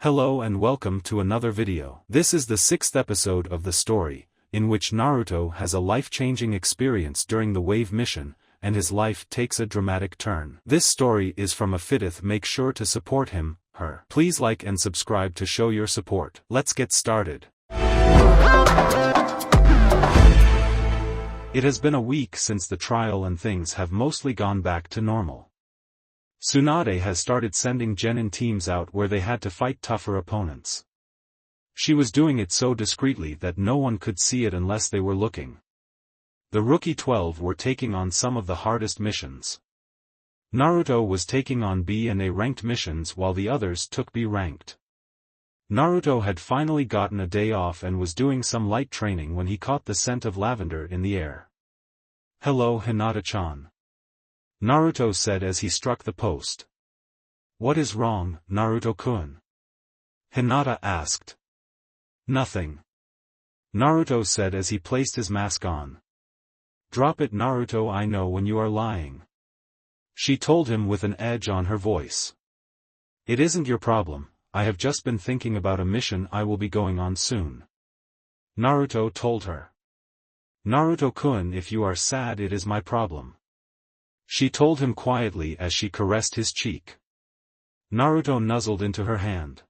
Hello and welcome to another video. This is the 6th episode of the story, in which Naruto has a life-changing experience during the Wave mission, and his life takes a dramatic turn. This story is from a fifth. Make sure to support him, her. Please like and subscribe to show your support. Let's get started. It has been a week since the trial and things have mostly gone back to normal. Tsunade has started sending genin teams out where they had to fight tougher opponents. She was doing it so discreetly that no one could see it unless they were looking. The Rookie 12 were taking on some of the hardest missions. Naruto was taking on B and A ranked missions while the others took B ranked. Naruto had finally gotten a day off and was doing some light training when he caught the scent of lavender in the air. "Hello, Hinata-chan," Naruto said as he struck the post. "What is wrong, Naruto-kun?" Hinata asked. "Nothing," Naruto said as he placed his mask on. "Drop it, Naruto, I know when you are lying," she told him with an edge on her voice. "It isn't your problem, I have just been thinking about a mission I will be going on soon," Naruto told her. "Naruto-kun, if you are sad, it is my problem," she told him quietly as she caressed his cheek. Naruto nuzzled into her hand.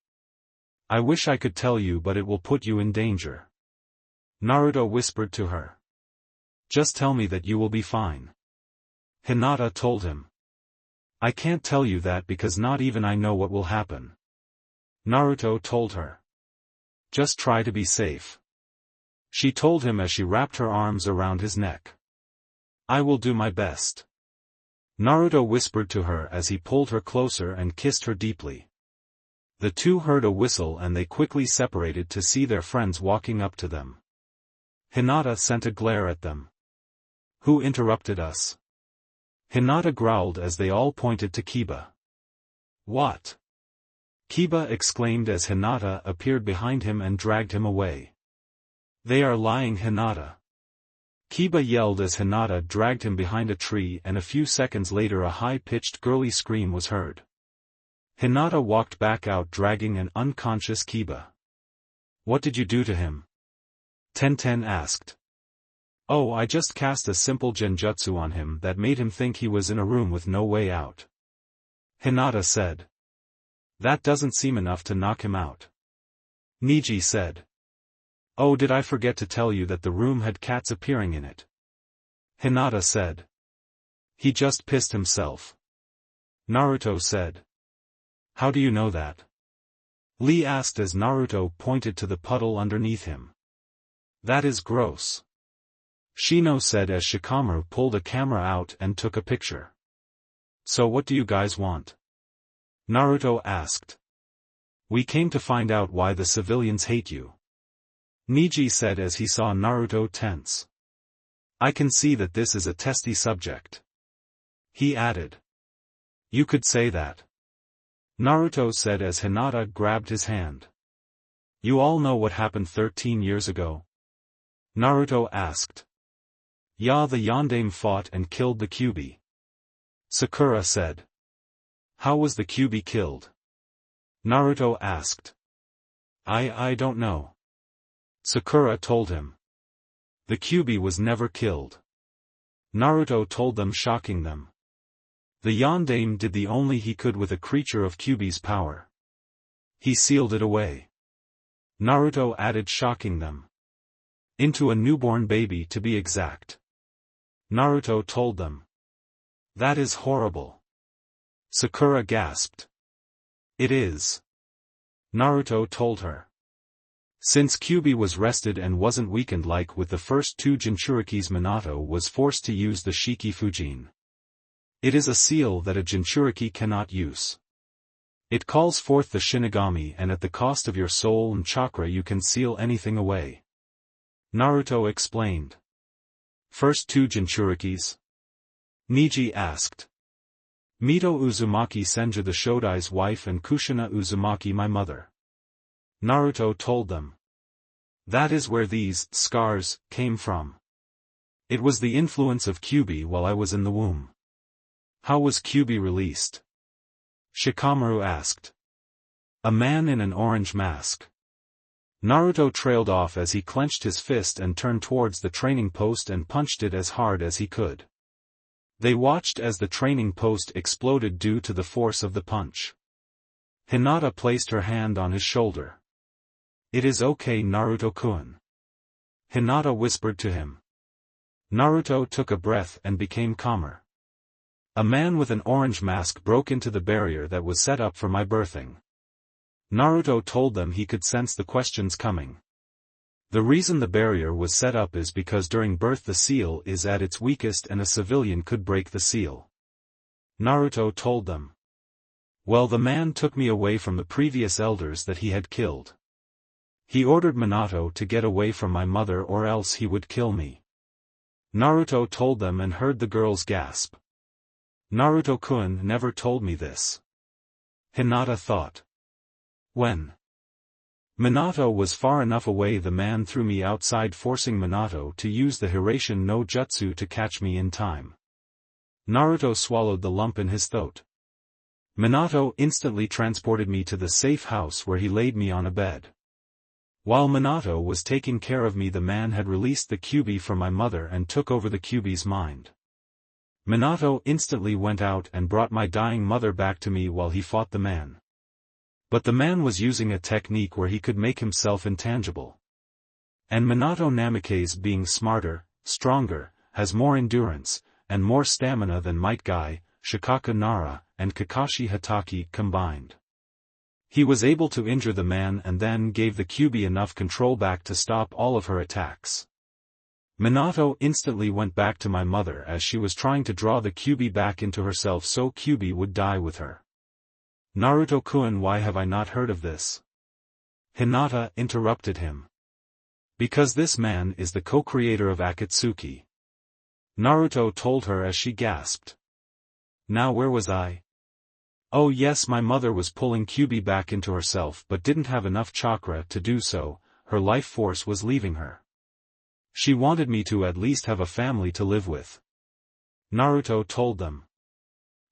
"I wish I could tell you, but it will put you in danger," Naruto whispered to her. "Just tell me that you will be fine," Hinata told him. "I can't tell you that because not even I know what will happen," Naruto told her. "Just try to be safe," she told him as she wrapped her arms around his neck. "I will do my best," Naruto whispered to her as he pulled her closer and kissed her deeply. The two heard a whistle and they quickly separated to see their friends walking up to them. Hinata sent a glare at them. "Who interrupted us?" Hinata growled as they all pointed to Kiba. "What?" Kiba exclaimed as Hinata appeared behind him and dragged him away. "They are lying, Hinata," Kiba yelled as Hinata dragged him behind a tree, and a few seconds later a high-pitched girly scream was heard. Hinata walked back out dragging an unconscious Kiba. "What did you do to him?" Tenten asked. "Oh, I just cast a simple genjutsu on him that made him think he was in a room with no way out," Hinata said. "That doesn't seem enough to knock him out," Niji said. "Oh, did I forget to tell you that the room had cats appearing in it?" Hinata said. "He just pissed himself," Naruto said. "How do you know that?" Lee asked as Naruto pointed to the puddle underneath him. "That is gross," Shino said as Shikamaru pulled a camera out and took a picture. "So what do you guys want?" Naruto asked. "We came to find out why the civilians hate you," Niji said as he saw Naruto tense. "I can see that this is a testy subject," he added. "You could say that," Naruto said as Hinata grabbed his hand. "You all know what happened 13 years ago?" Naruto asked. "Yeah, the Yondaime fought and killed the Kyuubi," Sakura said. "How was the Kyuubi killed?" Naruto asked. I don't know," Sakura told him. "The Kyuubi was never killed," Naruto told them, shocking them. "The Yondaime did the only he could with a creature of Kyuubi's power. He sealed it away," Naruto added, shocking them. "Into a newborn baby to be exact," Naruto told them. "That is horrible," Sakura gasped. "It is," Naruto told her. "Since Kyuubi was rested and wasn't weakened like with the first two Jinchurikis, Minato was forced to use the Shiki Fujin. It is a seal that a Jinchuriki cannot use. It calls forth the Shinigami, and at the cost of your soul and chakra you can seal anything away," Naruto explained. "First two Jinchurikis?" Niji asked. "Mito Uzumaki Senju, the Shodai's wife, and Kushina Uzumaki, my mother," Naruto told them. "That is where these scars came from. It was the influence of Kyuubi while I was in the womb." "How was Kyuubi released?" Shikamaru asked. A man in an orange mask. Naruto trailed off as he clenched his fist and turned towards the training post and punched it as hard as he could. They watched as the training post exploded due to the force of the punch. Hinata placed her hand on his shoulder. "It is okay, Naruto-kun," Hinata whispered to him. Naruto took a breath and became calmer. "A man with an orange mask broke into the barrier that was set up for my birthing." Naruto told them he could sense the questions coming. The reason the barrier was set up is because during birth the seal is at its weakest and a civilian could break the seal. Naruto told them. "Well, the man took me away from the previous elders that he had killed. He ordered Minato to get away from my mother or else he would kill me." Naruto told them and heard the girls gasp. "Naruto-kun never told me this," Hinata thought. "When Minato was far enough away, the man threw me outside, forcing Minato to use the Hiraishin no Jutsu to catch me in time." Naruto swallowed the lump in his throat. "Minato instantly transported me to the safe house where he laid me on a bed. While Minato was taking care of me, the man had released the Kyuubi from my mother and took over the Kyuubi's mind. Minato instantly went out and brought my dying mother back to me while he fought the man. But the man was using a technique where he could make himself intangible. And Minato Namikaze, being smarter, stronger, has more endurance, and more stamina than Might Guy, Shikaku Nara, and Kakashi Hatake combined. He was able to injure the man and then gave the Kyuubi enough control back to stop all of her attacks. Minato instantly went back to my mother as she was trying to draw the Kyuubi back into herself so Kyuubi would die with her." "Naruto-kun, why have I not heard of this?" Hinata interrupted him. "Because this man is the co-creator of Akatsuki," Naruto told her as she gasped. "Now where was I? Oh yes, my mother was pulling Kyuubi back into herself but didn't have enough chakra to do so, her life force was leaving her. She wanted me to at least have a family to live with," Naruto told them.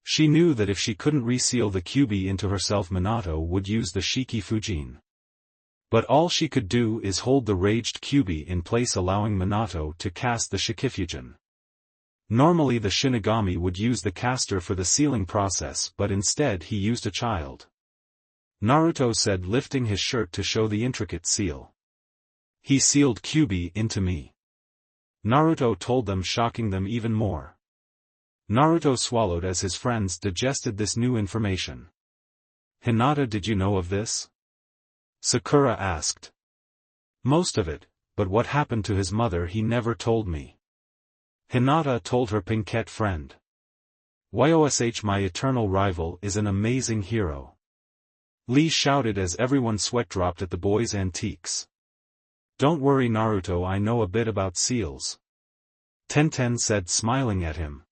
She knew that if she couldn't reseal the Kyuubi into herself, Minato would use the Shiki Fujin. But all she could do is hold the raged Kyuubi in place, allowing Minato to cast the Shikifujin. Normally the Shinigami would use the caster for the sealing process, but instead he used a child. Naruto said, lifting his shirt to show the intricate seal. "He sealed Kyuubi into me," Naruto told them, shocking them even more. Naruto swallowed as his friends digested this new information. "Hinata, did you know of this?" Sakura asked. "Most of it, but what happened to his mother he never told me," Hinata told her pinkette friend. "Yosh, my eternal rival, is an amazing hero," Lee shouted as everyone's sweat dropped at the boy's antiques. "Don't worry, Naruto, I know a bit about seals," Tenten said, smiling at him.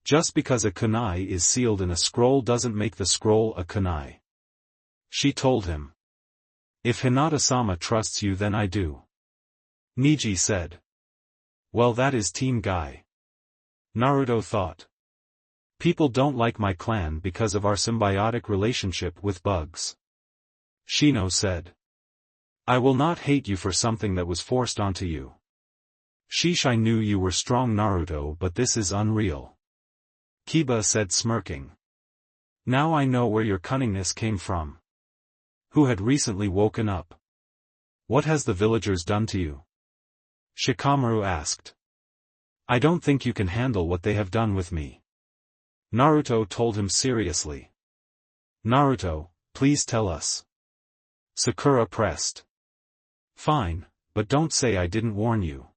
"Just because a kunai is sealed in a scroll doesn't make the scroll a kunai," she told him. "If Hinata-sama trusts you, then I do," Niji said. "Well, that is Team Guy," Naruto thought. "People don't like my clan because of our symbiotic relationship with bugs," Shino said. "I will not hate you for something that was forced onto you. Sheesh, I knew you were strong, Naruto, but this is unreal," Kiba said, smirking. "Now I know where your cunningness came from." Who had recently woken up. "What has the villagers done to you?" Shikamaru asked. "I don't think you can handle what they have done with me," Naruto told him seriously. "Naruto, please tell us," Sakura pressed. "Fine, but don't say I didn't warn you,"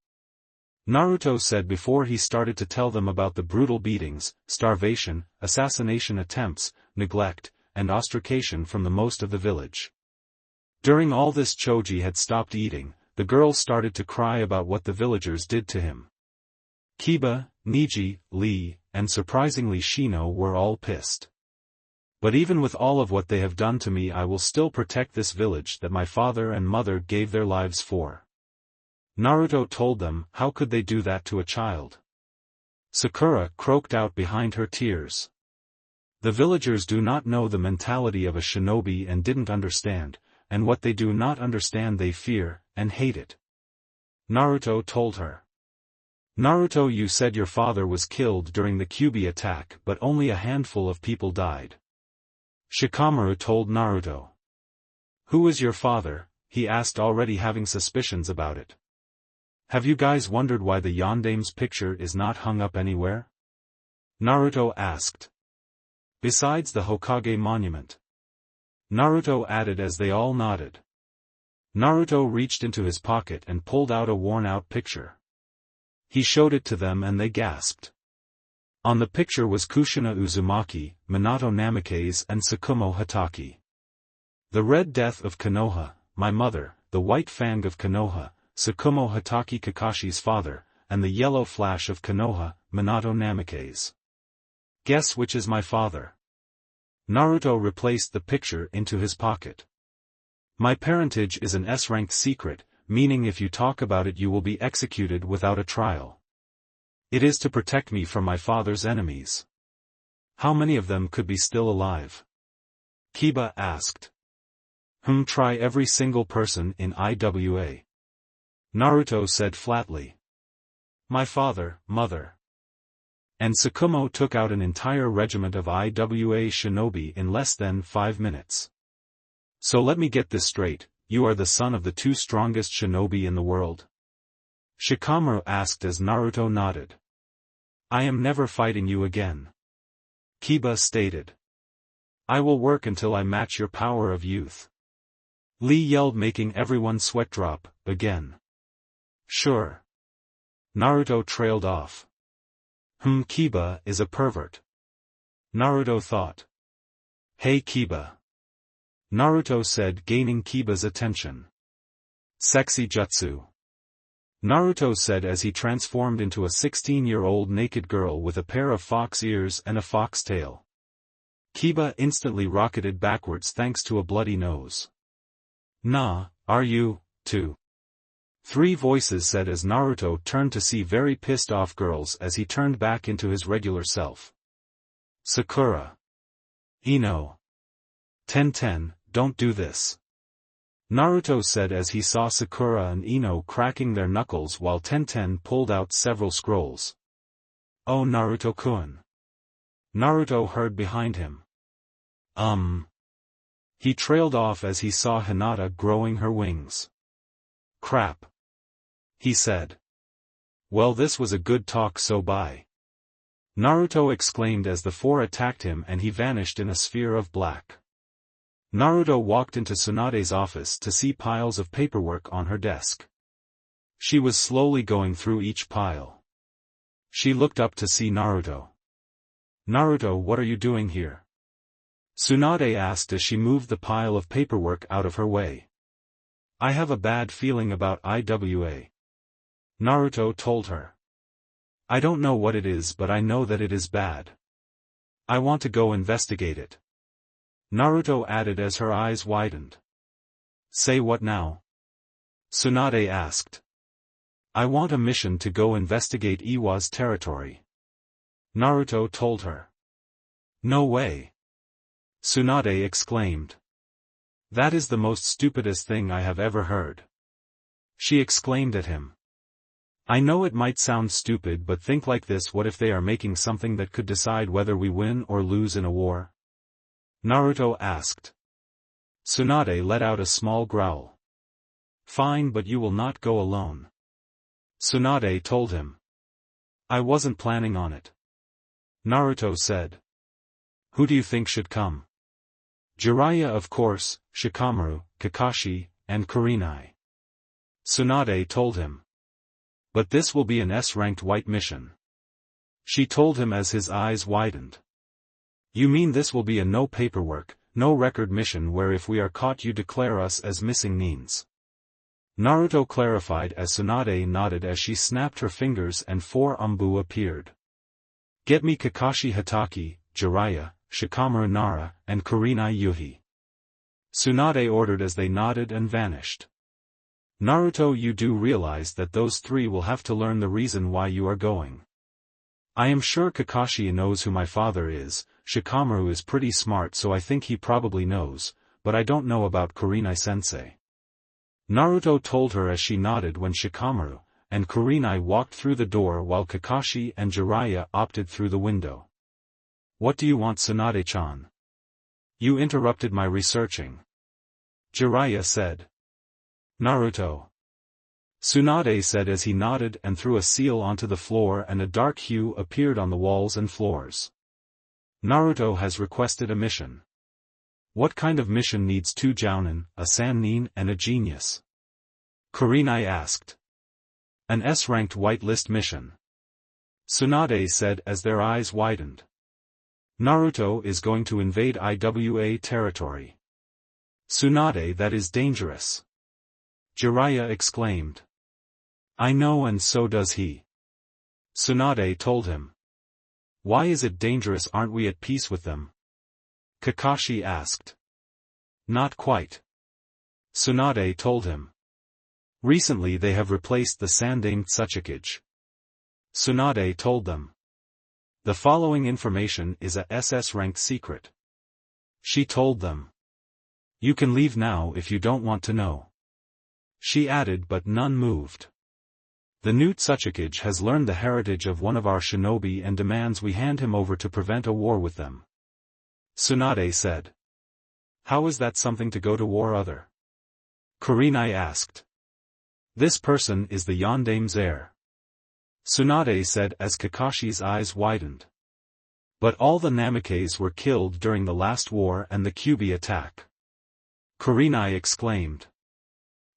Naruto said before he started to tell them about the brutal beatings, starvation, assassination attempts, neglect, and ostracation from the most of the village. During all this, Choji had stopped eating. The girl started to cry about what the villagers did to him. Kiba, Niji, Lee, and surprisingly Shino were all pissed. "But even with all of what they have done to me, I will still protect this village that my father and mother gave their lives for," Naruto told them. "How could they do that to a child?" Sakura croaked out behind her tears. The villagers do not know the mentality of a shinobi and didn't understand, and what they do not understand they fear, and hate it. Naruto told her. Naruto, you said your father was killed during the Kyuubi attack but only a handful of people died. Shikamaru told Naruto. Who is your father? He asked, already having suspicions about it. Have you guys wondered why the Yondame's picture is not hung up anywhere? Naruto asked. Besides the Hokage monument. Naruto added as they all nodded. Naruto reached into his pocket and pulled out a worn-out picture. He showed it to them and they gasped. On the picture was Kushina Uzumaki, Minato Namikaze and Tsukumo Hatake. The Red Death of Konoha, my mother, the White Fang of Konoha, Tsukumo Hatake Kakashi's father, and the Yellow Flash of Konoha, Minato Namikaze. Guess which is my father? Naruto replaced the picture into his pocket. My parentage is an S-ranked secret, meaning if you talk about it you will be executed without a trial. It is to protect me from my father's enemies. How many of them could be still alive? Kiba asked. Try every single person in IWA. Naruto said flatly. My father, mother. And Tsukumo took out an entire regiment of IWA shinobi in less than 5 minutes. So let me get this straight, you are the son of the 2 strongest shinobi in the world? Shikamaru asked as Naruto nodded. I am never fighting you again. Kiba stated. I will work until I match your power of youth. Lee yelled, making everyone sweat drop, again. Sure. Naruto trailed off. Kiba is a pervert. Naruto thought. Hey Kiba. Naruto said, gaining Kiba's attention. Sexy jutsu. Naruto said as he transformed into a 16-year-old naked girl with a pair of fox ears and a fox tail. Kiba instantly rocketed backwards thanks to a bloody nose. Nah, are you, too? 3 voices said as Naruto turned to see very pissed off girls as he turned back into his regular self. Sakura. Ino. Ten, don't do this. Naruto said as he saw Sakura and Ino cracking their knuckles while Ten pulled out several scrolls. Oh Naruto-kun. Naruto heard behind him. He trailed off as he saw Hinata growing her wings. Crap. He said. Well, this was a good talk, so bye. Naruto exclaimed as the 4 attacked him and he vanished in a sphere of black. Naruto walked into Tsunade's office to see piles of paperwork on her desk. She was slowly going through each pile. She looked up to see Naruto. Naruto, what are you doing here? Tsunade asked as she moved the pile of paperwork out of her way. I have a bad feeling about IWA. Naruto told her. I don't know what it is, but I know that it is bad. I want to go investigate it. Naruto added as her eyes widened. Say what now? Tsunade asked. I want a mission to go investigate Iwa's territory. Naruto told her. No way. Tsunade exclaimed. That is the most stupidest thing I have ever heard. She exclaimed at him. I know it might sound stupid, but think like this: what if they are making something that could decide whether we win or lose in a war? Naruto asked. Tsunade let out a small growl. Fine, but you will not go alone. Tsunade told him. I wasn't planning on it. Naruto said. Who do you think should come? Jiraiya, of course, Shikamaru, Kakashi, and Kurenai. Tsunade told him. But this will be an S-ranked white mission. She told him as his eyes widened. You mean this will be a no paperwork, no record mission where if we are caught you declare us as missing neens? Naruto clarified as Tsunade nodded as she snapped her fingers and 4 Umbu appeared. Get me Kakashi Hatake, Jiraiya, Shikamaru Nara, and Kurenai Yuhi. Tsunade ordered as they nodded and vanished. Naruto, you do realize that those 3 will have to learn the reason why you are going. I am sure Kakashi knows who my father is, Shikamaru is pretty smart, so I think he probably knows, but I don't know about Kurenai-sensei. Naruto told her as she nodded when Shikamaru and Kurenai walked through the door while Kakashi and Jiraiya opted through the window. What do you want, Tsunade-chan? You interrupted my researching. Jiraiya said. Naruto. Tsunade said as he nodded and threw a seal onto the floor and a dark hue appeared on the walls and floors. Naruto has requested a mission. What kind of mission needs 2 jounin, a sannin and a genius? Kurenai asked. An S-ranked whitelist mission. Tsunade said as their eyes widened. Naruto is going to invade IWA territory. Tsunade, that is dangerous. Jiraiya exclaimed. I know, and so does he. Tsunade told him. Why is it dangerous? Aren't we at peace with them? Kakashi asked. Not quite. Tsunade told him. Recently they have replaced the Sandaime Tsuchikage. Tsunade told them. The following information is a SS-ranked secret. She told them. You can leave now if you don't want to know. She added, but none moved. The new Tsuchikage has learned the heritage of one of our shinobi and demands we hand him over to prevent a war with them. Tsunade said. How is that something to go to war other? Kurenai asked. This person is the Yondaime's heir. Tsunade said as Kakashi's eyes widened. But all the Namikaze were killed during the last war and the Kyuubi attack. Kurenai exclaimed.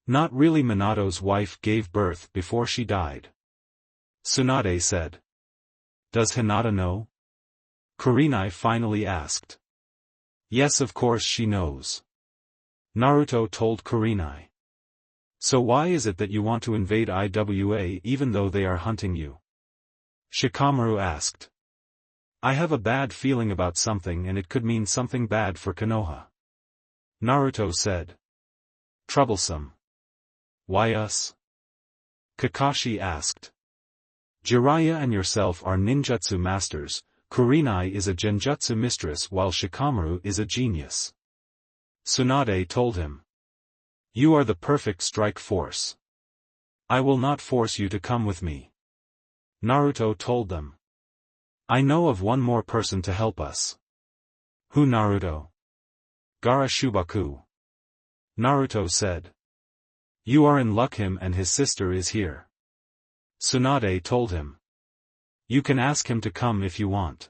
Not really, Minato's wife gave birth before she died. Tsunade said. Does Hinata know? Kurenai finally asked. Yes, of course she knows. Naruto told Kurenai. So why is it that you want to invade IWA even though they are hunting you? Shikamaru asked. I have a bad feeling about something and it could mean something bad for Konoha. Naruto said. Troublesome. Why us? Kakashi asked. Jiraiya and yourself are ninjutsu masters, Kurenai is a genjutsu mistress while Shikamaru is a genius. Tsunade told him. You are the perfect strike force. I will not force you to come with me. Naruto told them. I know of one more person to help us. Who? Naruto? Gaara Shubaku. Naruto said. You are in luck, him and his sister is here. Tsunade told him. You can ask him to come if you want.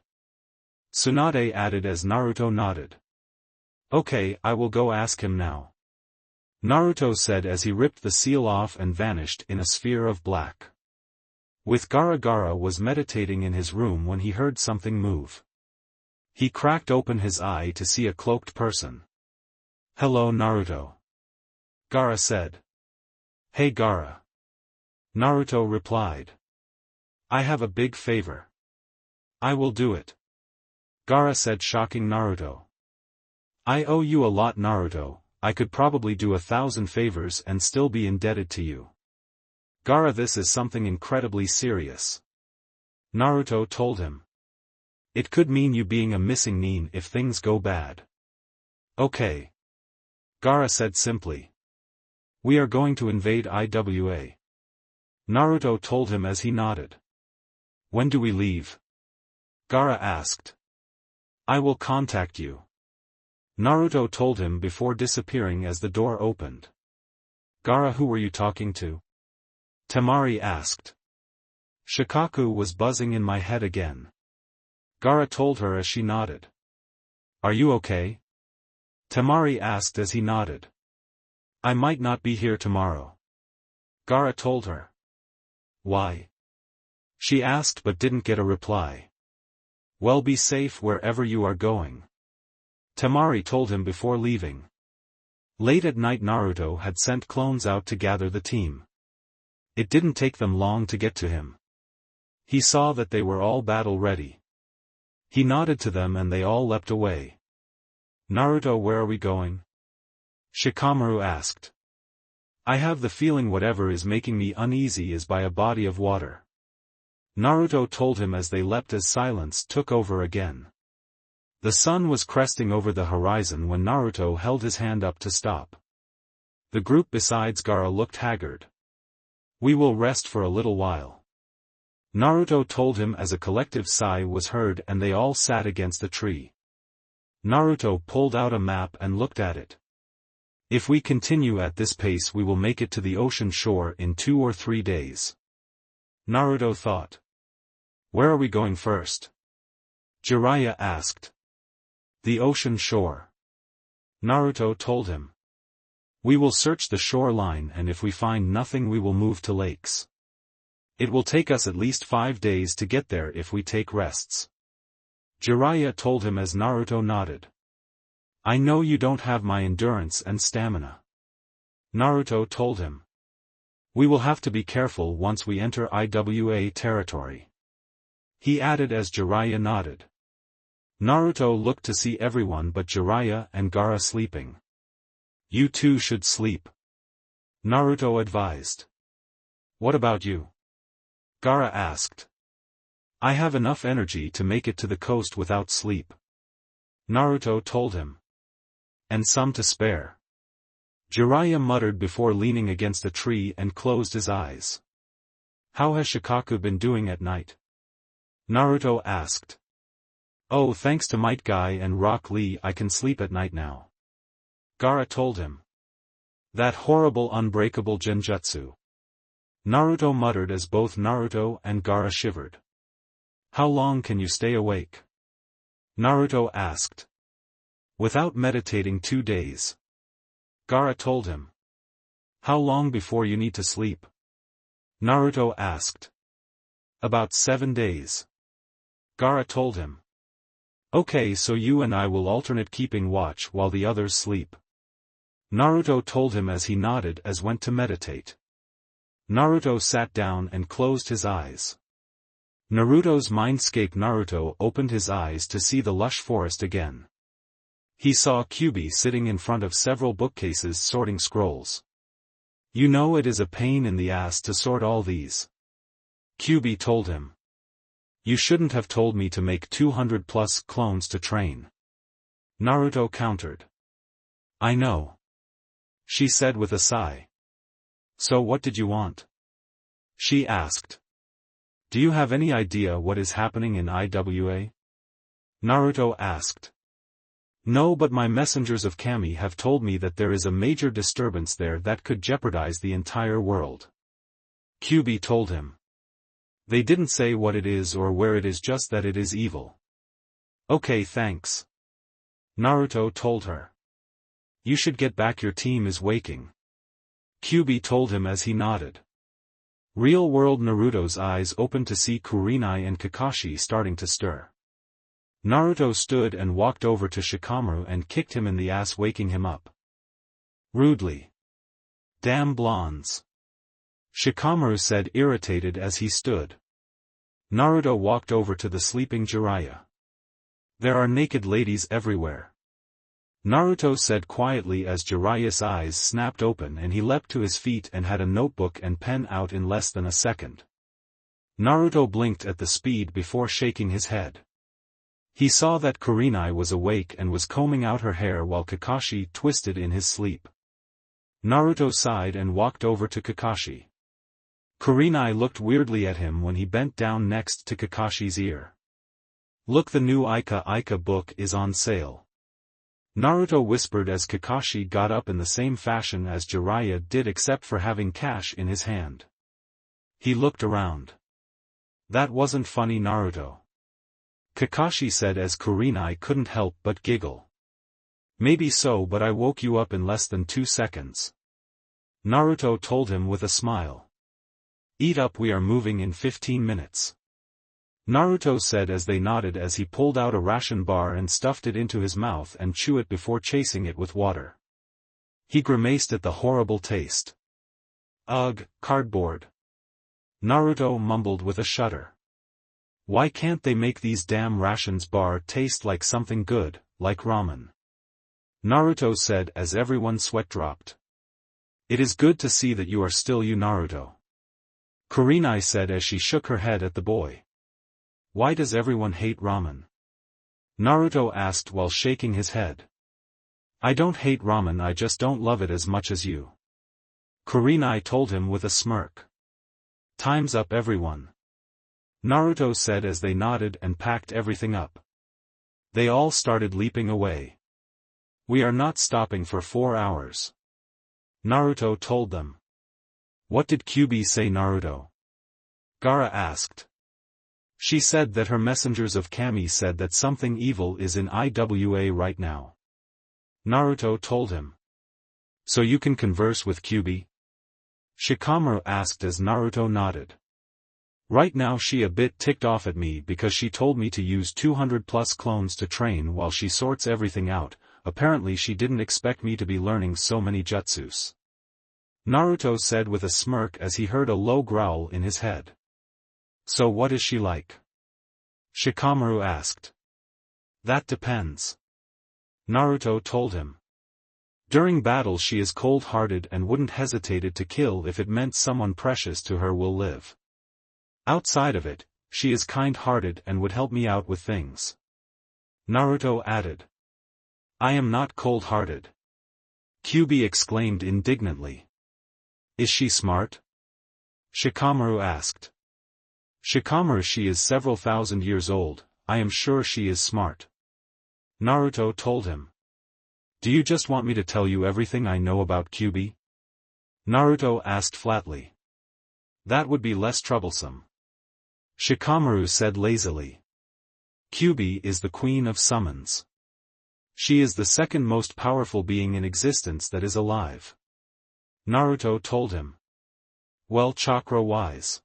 Tsunade added as Naruto nodded. Okay, I will go ask him now. Naruto said as he ripped the seal off and vanished in a sphere of black. With Gaara was meditating in his room when he heard something move. He cracked open his eye to see a cloaked person. Hello, Naruto. Gaara said. Hey, Gaara. Naruto replied. I have a big favor. I will do it. Gaara said, shocking Naruto. I owe you a lot, Naruto. I could probably do 1,000 favors and still be indebted to you. Gaara, this is something incredibly serious. Naruto told him. It could mean you being a missing nin if things go bad. Okay. Gaara said simply. We are going to invade IWA. Naruto told him as he nodded. When do we leave? Gaara asked. I will contact you. Naruto told him before disappearing as the door opened. Gaara, who were you talking to? Temari asked. Shikaku was buzzing in my head again. Gaara told her as she nodded. Are you okay? Temari asked as he nodded. I might not be here tomorrow. Gaara told her. Why? She asked but didn't get a reply. Well, be safe wherever you are going. Temari told him before leaving. Late at night, Naruto had sent clones out to gather the team. It didn't take them long to get to him. He saw that they were all battle ready. He nodded to them and they all leapt away. Naruto, where are we going? Shikamaru asked. I have the feeling whatever is making me uneasy is by a body of water. Naruto told him as they leapt as silence took over again. The sun was cresting over the horizon when Naruto held his hand up to stop. The group besides Gaara looked haggard. "We will rest for a little while," Naruto told him as a collective sigh was heard and they all sat against a tree. Naruto pulled out a map and looked at it. "If we continue at this pace we will make it to the ocean shore in 2 or 3 days. Naruto thought. "Where are we going first?" Jiraiya asked. "The ocean shore," Naruto told him. "We will search the shoreline and if we find nothing we will move to lakes. It will take us at least 5 days to get there if we take rests," Jiraiya told him as Naruto nodded. "I know you don't have my endurance and stamina," Naruto told him. "We will have to be careful once we enter IWA territory," he added as Jiraiya nodded. Naruto looked to see everyone but Jiraiya and Gaara sleeping. "You two should sleep," Naruto advised. "What about you?" Gaara asked. "I have enough energy to make it to the coast without sleep," Naruto told him. "And some to spare," Jiraiya muttered before leaning against a tree and closed his eyes. "How has Shikaku been doing at night?" Naruto asked. "Oh, thanks to Might Guy and Rock Lee I can sleep at night now," Gaara told him. "That horrible unbreakable genjutsu," Naruto muttered as both Naruto and Gaara shivered. "How long can you stay awake?" Naruto asked. "Without meditating 2 days," Gaara told him. "How long before you need to sleep?" Naruto asked. "About 7 days," Gaara told him. "Okay, so you and I will alternate keeping watch while the others sleep," Naruto told him as he nodded as went to meditate. Naruto sat down and closed his eyes. Naruto's mindscape. Naruto opened his eyes to see the lush forest again. He saw Kyubi sitting in front of several bookcases sorting scrolls. "You know it is a pain in the ass to sort all these," Kyubi told him. "You shouldn't have told me to make 200+ clones to train," Naruto countered. "I know," she said with a sigh. "So what did you want?" she asked. "Do you have any idea what is happening in IWA?" Naruto asked. "No, but my messengers of Kami have told me that there is a major disturbance there that could jeopardize the entire world," Kyubi told him. "They didn't say what it is or where it is, just that it is evil." "Okay, thanks," Naruto told her. "You should get back, your team is waking," Kyubi told him as he nodded. Real-world Naruto's eyes opened to see Kurenai and Kakashi starting to stir. Naruto stood and walked over to Shikamaru and kicked him in the ass, waking him up rudely. "Damn blondes," Shikamaru said, irritated as he stood. Naruto walked over to the sleeping Jiraiya. "There are naked ladies everywhere," Naruto said quietly as Jiraiya's eyes snapped open and he leapt to his feet and had a notebook and pen out in less than a second. Naruto blinked at the speed before shaking his head. He saw that Kurenai was awake and was combing out her hair while Kakashi twisted in his sleep. Naruto sighed and walked over to Kakashi. Kurenai looked weirdly at him when he bent down next to Kakashi's ear. "Look, the new Ika book is on sale," Naruto whispered as Kakashi got up in the same fashion as Jiraiya did except for having cash in his hand. He looked around. "That wasn't funny, Naruto," Kakashi said as Kurenai couldn't help but giggle. "Maybe so, but I woke you up in less than 2 seconds," Naruto told him with a smile. "Eat up, we are moving in 15 minutes. Naruto said as they nodded as he pulled out a ration bar and stuffed it into his mouth and chewed it before chasing it with water. He grimaced at the horrible taste. "Ugh, cardboard," Naruto mumbled with a shudder. "Why can't they make these damn rations bar taste like something good, like ramen?" Naruto said as everyone's sweat dropped. "It is good to see that you are still you, Naruto," Kurenai said as she shook her head at the boy. "Why does everyone hate ramen?" Naruto asked while shaking his head. I don't hate ramen, I just don't love it as much as you. Kurenai told him with a smirk. Time's up everyone. Naruto said as they nodded and packed everything up. They all started leaping away. We are not stopping for 4 hours. Naruto told them. What did Kyuubi say, Naruto? Gaara asked. She said that her messengers of Kami said that something evil is in Iwa right now. Naruto told him. So you can converse with Kyuubi? Shikamaru asked as Naruto nodded. Right now she a bit ticked off at me because she told me to use 200 plus clones to train while she sorts everything out. Apparently she didn't expect me to be learning so many jutsus. Naruto said with a smirk as he heard a low growl in his head. So what is she like? Shikamaru asked. That depends. Naruto told him. During battle she is cold-hearted and wouldn't hesitate to kill if it meant someone precious to her will live. Outside of it, she is kind-hearted and would help me out with things. Naruto added. I am not cold-hearted. Kyuubi exclaimed indignantly. Is she smart? Shikamaru asked. Shikamaru, she is several thousand years old, I am sure she is smart. Naruto told him. Do you just want me to tell you everything I know about Kyuubi? Naruto asked flatly. That would be less troublesome. Shikamaru said lazily. Kyuubi is the queen of summons. She is the second most powerful being in existence that is alive. Naruto told him. Well, chakra-wise.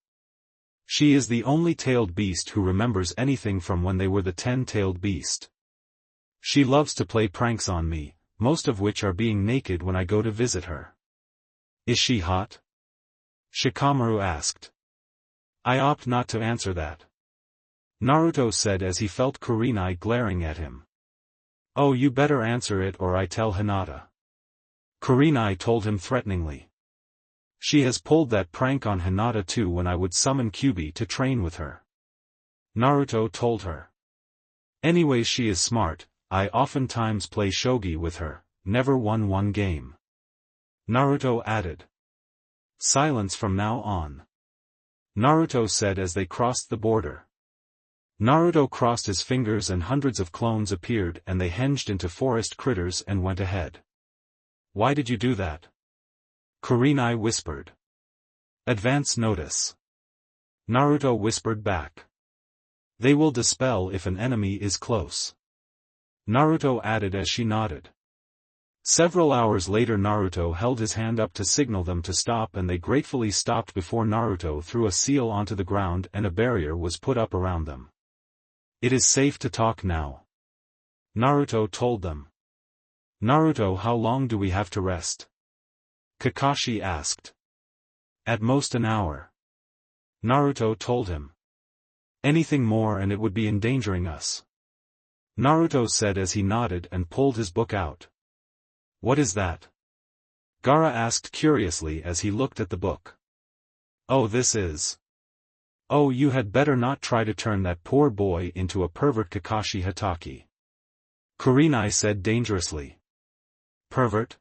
She is the only tailed beast who remembers anything from when they were the 10-tailed beast. She loves to play pranks on me, most of which are being naked when I go to visit her. Is she hot? Shikamaru asked. I opt not to answer that. Naruto said as he felt Kurenai glaring at him. Oh, you better answer it or I tell Hinata. Kurenai told him threateningly. She has pulled that prank on Hinata too when I would summon Kyuubi to train with her. Naruto told her. Anyways, she is smart, I oftentimes play shogi with her, never won one game. Naruto added. Silence from now on. Naruto said as they crossed the border. Naruto crossed his fingers and hundreds of clones appeared and they hinged into forest critters and went ahead. Why did you do that? Kurenai whispered. Advance notice. Naruto whispered back. They will dispel if an enemy is close. Naruto added as she nodded. Several hours later Naruto held his hand up to signal them to stop and they gratefully stopped before Naruto threw a seal onto the ground and a barrier was put up around them. It is safe to talk now. Naruto told them. Naruto, how long do we have to rest? Kakashi asked. At most an hour. Naruto told him. Anything more and it would be endangering us. Naruto said as he nodded and pulled his book out. What is that? Gaara asked curiously as he looked at the book. Oh, this is. Oh, you had better not try to turn that poor boy into a pervert, Kakashi Hatake. Kurenai said dangerously. Pervert?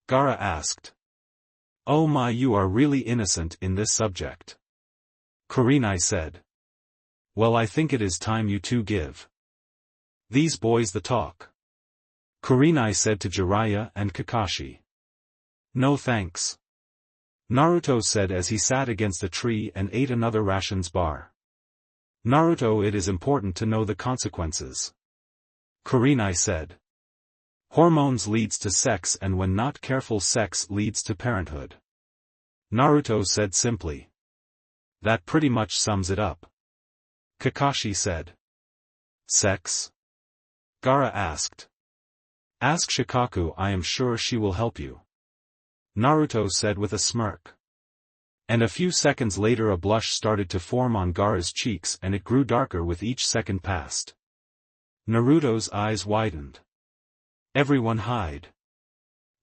Gaara asked. Oh my, you are really innocent in this subject. Kurenai said. Well, I think it is time you two give these boys the talk. Kurenai said to Jiraiya and Kakashi. No thanks. Naruto said as he sat against a tree and ate another rations bar. Naruto, it is important to know the consequences. Kurenai said. Hormones leads to sex and when not careful sex leads to parenthood. Naruto said simply. That pretty much sums it up. Kakashi said. Sex? Gaara asked. Ask Shikaku, I am sure she will help you. Naruto said with a smirk. And a few seconds later a blush started to form on Gaara's cheeks and it grew darker with each second passed. Naruto's eyes widened. Everyone hide.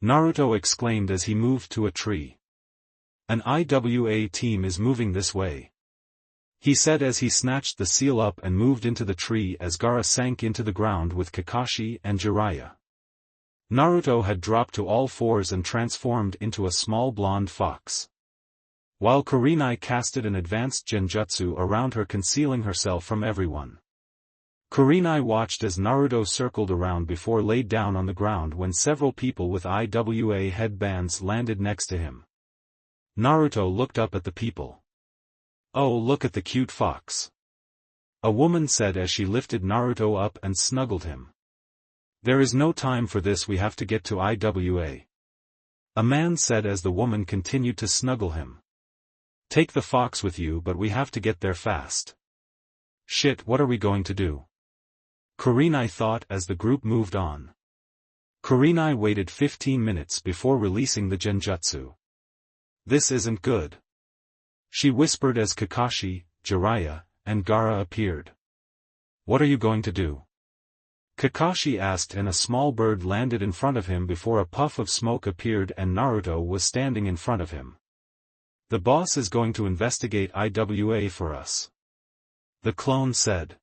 Naruto exclaimed as he moved to a tree. An IWA team is moving this way. he said as he snatched the seal up and moved into the tree as Gaara sank into the ground with Kakashi and Jiraiya. Naruto had dropped to all fours and transformed into a small blonde fox. While Kurenai casted an advanced genjutsu around her, concealing herself from everyone. Kurenai watched as Naruto circled around before laid down on the ground when several people with IWA headbands landed next to him. Naruto looked up at the people. "Oh, look at the cute fox," a woman said as she lifted Naruto up and snuggled him. "There is no time for this, we have to get to IWA," a man said as the woman continued to snuggle him. "Take the fox with you, but we have to get there fast." "Shit, what are we going to do?" Kurenai thought as the group moved on. Kurenai waited 15 minutes before releasing the genjutsu. "This isn't good," she whispered as Kakashi, Jiraiya, and Gaara appeared. "What are you going to do?" Kakashi asked, and a small bird landed in front of him before a puff of smoke appeared and Naruto was standing in front of him. "The boss is going to investigate IWA for us," the clone said.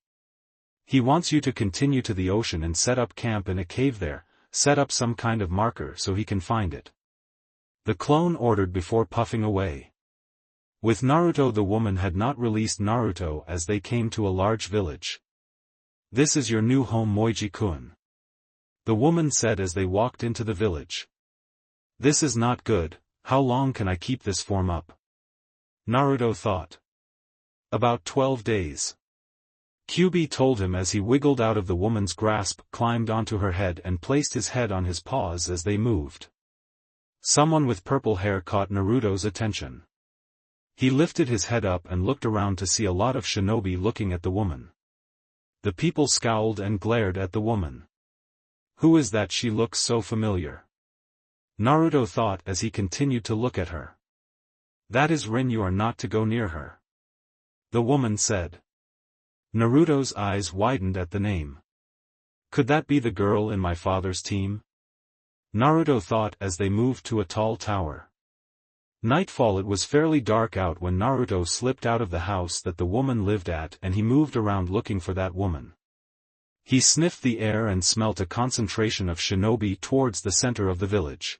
"He wants you to continue to the ocean and set up camp in a cave there, set up some kind of marker so he can find it," the clone ordered before puffing away. With Naruto, the woman had not released Naruto as they came to a large village. "This is your new home, Moiji-kun," the woman said as they walked into the village. "This is not good, how long can I keep this form up?" Naruto thought. "About 12 days. Kyuubi told him as he wiggled out of the woman's grasp, climbed onto her head and placed his head on his paws as they moved. Someone with purple hair caught Naruto's attention. He lifted his head up and looked around to see a lot of shinobi looking at the woman. The people scowled and glared at the woman. "Who is that? She looks so familiar," Naruto thought as he continued to look at her. "That is Rin, you are not to go near her," the woman said. Naruto's eyes widened at the name. "Could that be the girl in my father's team?" Naruto thought as they moved to a tall tower. Nightfall. It was fairly dark out when Naruto slipped out of the house that the woman lived at, and he moved around looking for that woman. He sniffed the air and smelt a concentration of shinobi towards the center of the village.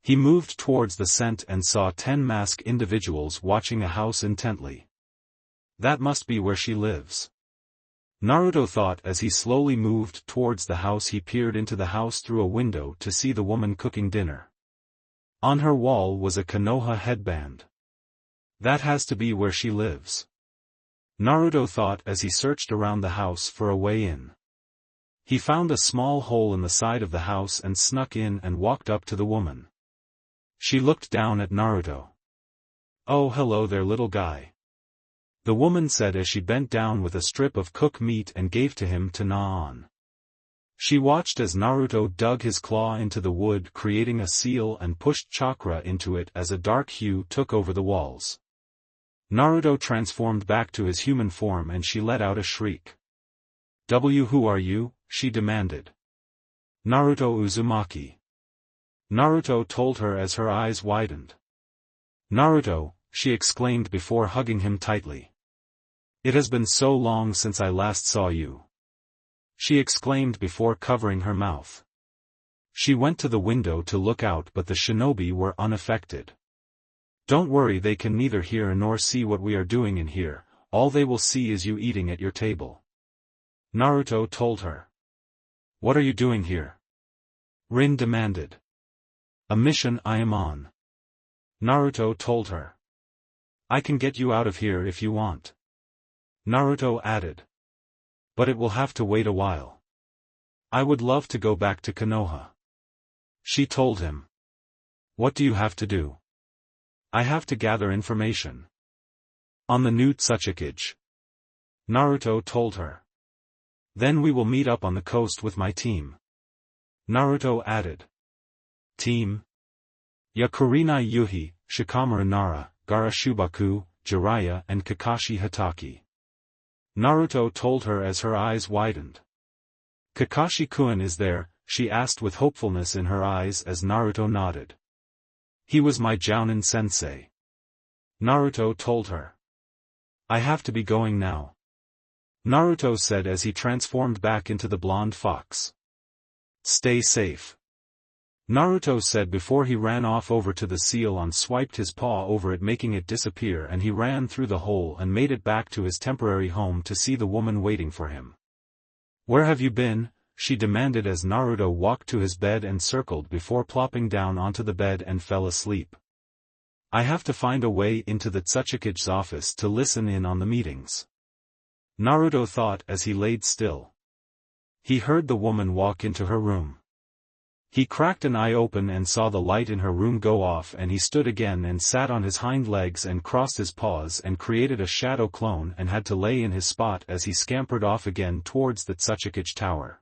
He moved towards the scent and saw 10 masked individuals watching a house intently. That must be where she lives, Naruto thought as he slowly moved towards the house. He peered into the house through a window to see the woman cooking dinner. On her wall was a Konoha headband. That has to be where she lives, Naruto thought as he searched around the house for a way in. He found a small hole in the side of the house and snuck in and walked up to the woman. She looked down at Naruto. "Oh, hello there, little guy," the woman said as she bent down with a strip of cooked meat and gave to him to gnaw on. She watched as Naruto dug his claw into the wood, creating a seal, and pushed chakra into it as a dark hue took over the walls. Naruto transformed back to his human form and she let out a shriek. Who are you?" she demanded. "Naruto Uzumaki," Naruto told her as her eyes widened. "Naruto," she exclaimed before hugging him tightly. "It has been so long since I last saw you," she exclaimed before covering her mouth. She went to the window to look out, but the shinobi were unaffected. "Don't worry, they can neither hear nor see what we are doing in here, all they will see is you eating at your table," Naruto told her. "What are you doing here?" Rin demanded. "A mission I am on," Naruto told her. "I can get you out of here if you want," Naruto added. "But it will have to wait a while. I would love to go back to Konoha," she told him. "What do you have to do?" "I have to gather information on the new Tsuchikage," Naruto told her. "Then we will meet up on the coast with my team," Naruto added. "Team?" Yakurinai Yuhi, Shikamaru Nara, Gaara Shubaku, Jiraiya and Kakashi Hatake, Naruto told her as her eyes widened. "Kakashi-kun is there?" she asked with hopefulness in her eyes as Naruto nodded. "He was my Jounin sensei," Naruto told her. I have to be going now, Naruto said as he transformed back into the blonde fox. Stay safe, Naruto said before he ran off over to the seal and swiped his paw over it, making it disappear, and he ran through the hole and made it back to his temporary home to see the woman waiting for him. Where have you been? She demanded as Naruto walked to his bed and circled before plopping down onto the bed and fell asleep. I have to find a way into the Tsuchikage's office to listen in on the meetings, Naruto thought as he laid still. He heard the woman walk into her room. He cracked an eye open and saw the light in her room go off, and he stood again and sat on his hind legs and crossed his paws and created a shadow clone and had to lay in his spot as he scampered off again towards the Tsuchikage tower.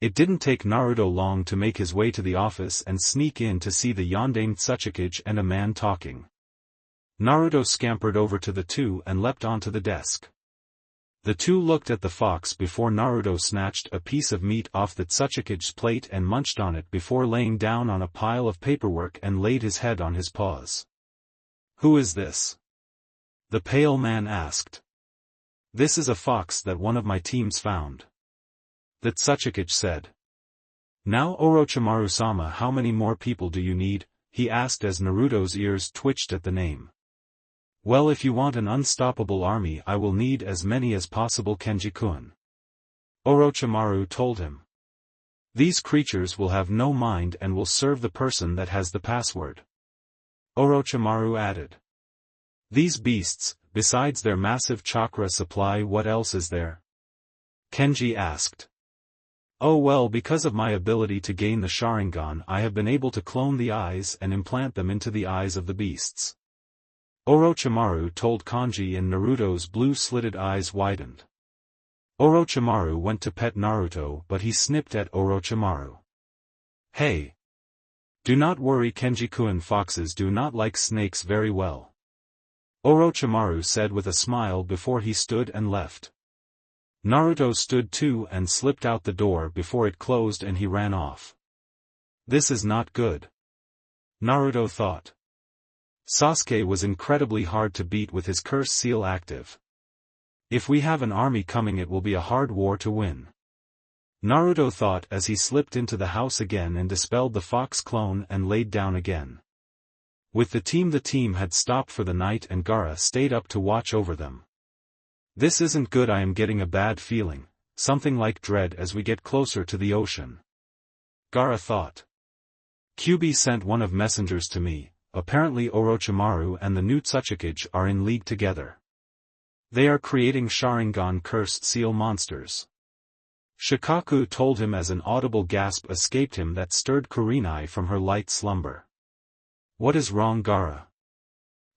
It didn't take Naruto long to make his way to the office and sneak in to see the yondaime Tsuchikage and a man talking. Naruto scampered over to the two and leapt onto the desk. The two looked at the fox before Naruto snatched a piece of meat off the Tsuchikage's plate and munched on it before laying down on a pile of paperwork and laid his head on his paws. Who is this? The pale man asked. This is a fox that one of my teams found, the Tsuchikage said. Now Orochimaru-sama, how many more people do you need? He asked as Naruto's ears twitched at the name. Well, if you want an unstoppable army, I will need as many as possible, Kenji-kun, Orochimaru told him. These creatures will have no mind and will serve the person that has the password, Orochimaru added. These beasts, besides their massive chakra supply, what else is there? Kenji asked. Oh well, because of my ability to gain the Sharingan, I have been able to clone the eyes and implant them into the eyes of the beasts, Orochimaru told Kanji, and Naruto's blue-slitted eyes widened. Orochimaru went to pet Naruto, but he snipped at Orochimaru. Hey! Do not worry, Kenji-kun, foxes do not like snakes very well, Orochimaru said with a smile before he stood and left. Naruto stood too and slipped out the door before it closed and he ran off. This is not good, Naruto thought. Sasuke was incredibly hard to beat with his curse seal active. If we have an army coming, it will be a hard war to win, Naruto thought as he slipped into the house again and dispelled the fox clone and laid down again. With the team had stopped for the night and Gaara stayed up to watch over them. This isn't good, I am getting a bad feeling, something like dread as we get closer to the ocean, Gaara thought. Kyuubi sent one of messengers to me. Apparently Orochimaru and the new Tsuchikage are in league together. They are creating Sharingan cursed seal monsters, Shikaku told him as an audible gasp escaped him that stirred Kurenai from her light slumber. What is wrong, Gaara?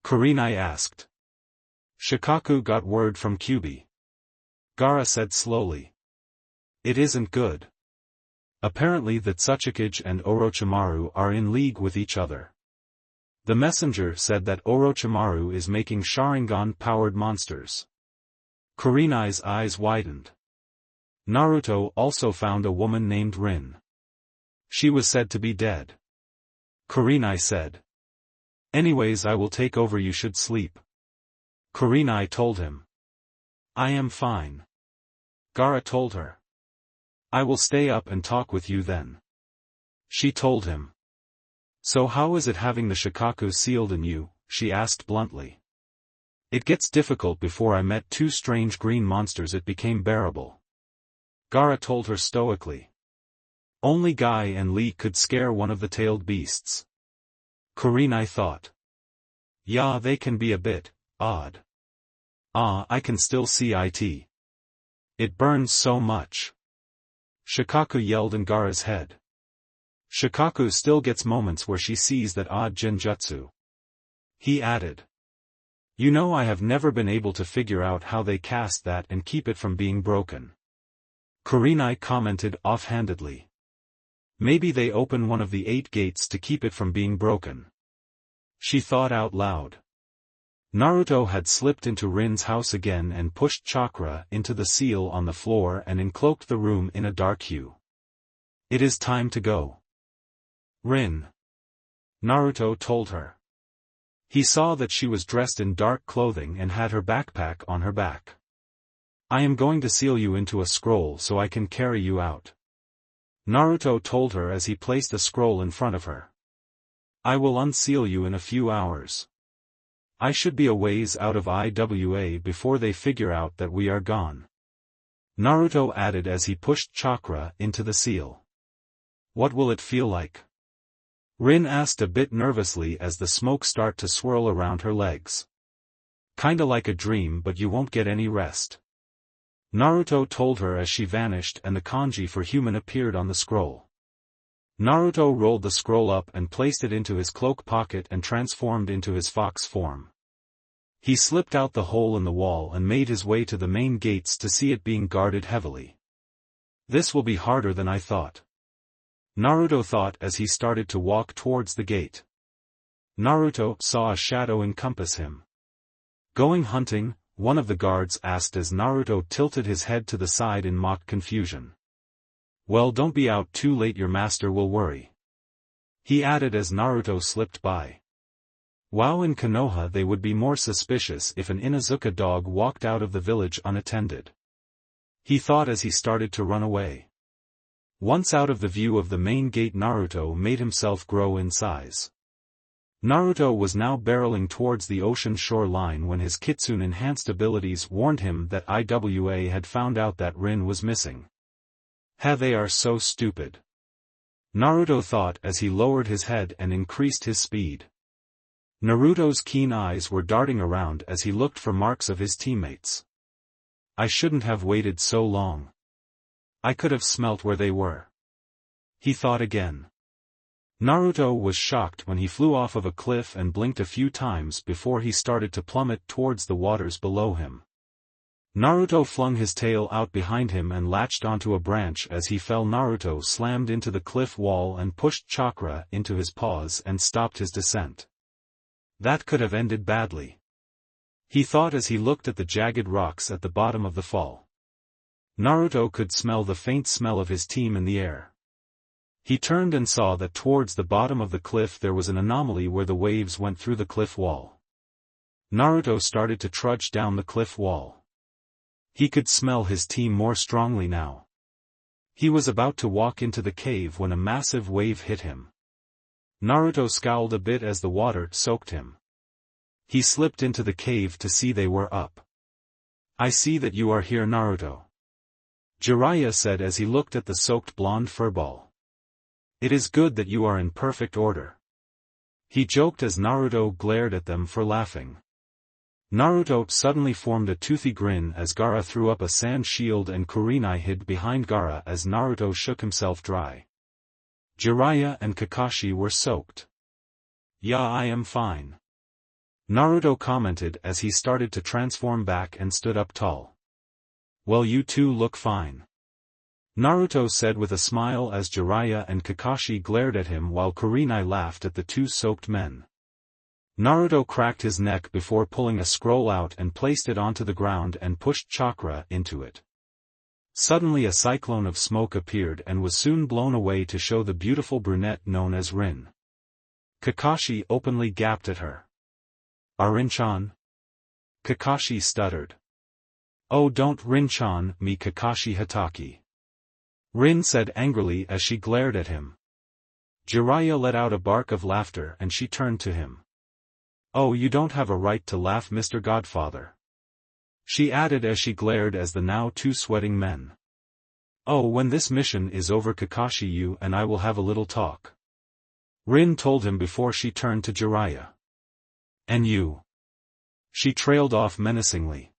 Kurenai asked. Shikaku got word from Kyuubi, Gaara said slowly. It isn't good. Apparently the Tsuchikage and Orochimaru are in league with each other. The messenger said that Orochimaru is making Sharingan-powered monsters. Kurenai's eyes widened. Naruto also found a woman named Rin. She was said to be dead, Kurenai said. Anyways, I will take over, you should sleep, Kurenai told him. I am fine, Gaara told her. I will stay up and talk with you then, she told him. So how is it having the Shikaku sealed in you? She asked bluntly. It gets difficult. Before I met two strange green monsters it became bearable, Gaara told her stoically. Only Guy and Lee could scare one of the tailed beasts, Kurenai thought. Yeah, they can be a bit odd. I can still see it. It burns so much, Shikaku yelled in Gaara's head. Shikaku still gets moments where she sees that odd genjutsu, he added. You know, I have never been able to figure out how they cast that and keep it from being broken, Kurenai commented offhandedly. Maybe they open one of the 8 gates to keep it from being broken, she thought out loud. Naruto had slipped into Rin's house again and pushed chakra into the seal on the floor and encloaked the room in a dark hue. It is time to go, Rin, Naruto told her. He saw that she was dressed in dark clothing and had her backpack on her back. I am going to seal you into a scroll so I can carry you out. Naruto told her as he placed a scroll in front of her. I will unseal you in a few hours. I should be a ways out of IWA before they figure out that we are gone. Naruto added as he pushed chakra into the seal. What will it feel like? Rin asked a bit nervously as the smoke started to swirl around her legs. Kinda like a dream, but you won't get any rest. Naruto told her as she vanished and the kanji for human appeared on the scroll. Naruto rolled the scroll up and placed it into his cloak pocket and transformed into his fox form. He slipped out the hole in the wall and made his way to the main gates to see it being guarded heavily. This will be harder than I thought. Naruto thought as he started to walk towards the gate. Naruto saw a shadow encompass him. Going hunting? One of the guards asked as Naruto tilted his head to the side in mock confusion. Well, don't be out too late, your master will worry. He added as Naruto slipped by. While in Konoha they would be more suspicious if an Inuzuka dog walked out of the village unattended. He thought as he started to run away. Once out of the view of the main gate, Naruto made himself grow in size. Naruto was now barreling towards the ocean shoreline when his Kitsune enhanced abilities warned him that IWA had found out that Rin was missing. They are so stupid. Naruto thought as he lowered his head and increased his speed. Naruto's keen eyes were darting around as he looked for marks of his teammates. I shouldn't have waited so long. I could have smelt where they were. He thought again. Naruto was shocked when he flew off of a cliff and blinked a few times before he started to plummet towards the waters below him. Naruto flung his tail out behind him and latched onto a branch as he fell. Naruto slammed into the cliff wall and pushed chakra into his paws and stopped his descent. That could have ended badly. He thought as he looked at the jagged rocks at the bottom of the fall. Naruto could smell the faint smell of his team in the air. He turned and saw that towards the bottom of the cliff there was an anomaly where the waves went through the cliff wall. Naruto started to trudge down the cliff wall. He could smell his team more strongly now. He was about to walk into the cave when a massive wave hit him. Naruto scowled a bit as the water soaked him. He slipped into the cave to see they were up. I see that you are here, Naruto. Jiraiya said as he looked at the soaked blonde furball. It is good that you are in perfect order. He joked as Naruto glared at them for laughing. Naruto suddenly formed a toothy grin as Gaara threw up a sand shield and Kurenai hid behind Gaara as Naruto shook himself dry. Jiraiya and Kakashi were soaked. Yeah, I am fine. Naruto commented as he started to transform back and stood up tall. Well, you two look fine. Naruto said with a smile as Jiraiya and Kakashi glared at him while Kurenai laughed at the two soaked men. Naruto cracked his neck before pulling a scroll out and placed it onto the ground and pushed chakra into it. Suddenly a cyclone of smoke appeared and was soon blown away to show the beautiful brunette known as Rin. Kakashi openly gaped at her. Rin-chan? Kakashi stuttered. Oh, don't Rin-chan me, Kakashi Hatake. Rin said angrily as she glared at him. Jiraiya let out a bark of laughter and she turned to him. Oh, you don't have a right to laugh, Mr. Godfather. She added as she glared at the now two sweating men. Oh, when this mission is over, Kakashi, you and I will have a little talk. Rin told him before she turned to Jiraiya. And you? She trailed off menacingly.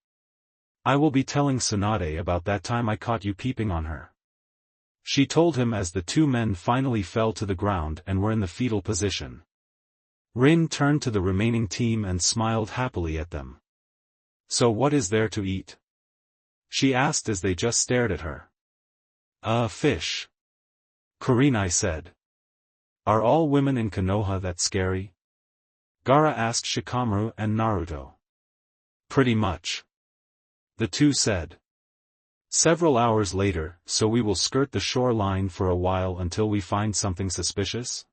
I will be telling Tsunade about that time I caught you peeping on her. She told him as the two men finally fell to the ground and were in the fetal position. Rin turned to the remaining team and smiled happily at them. So what is there to eat? She asked as they just stared at her. Fish. Kurenai said. Are all women in Konoha that scary? Gaara asked Shikamaru and Naruto. Pretty much. The two said. Several hours later, so we will skirt the shoreline for a while until we find something suspicious?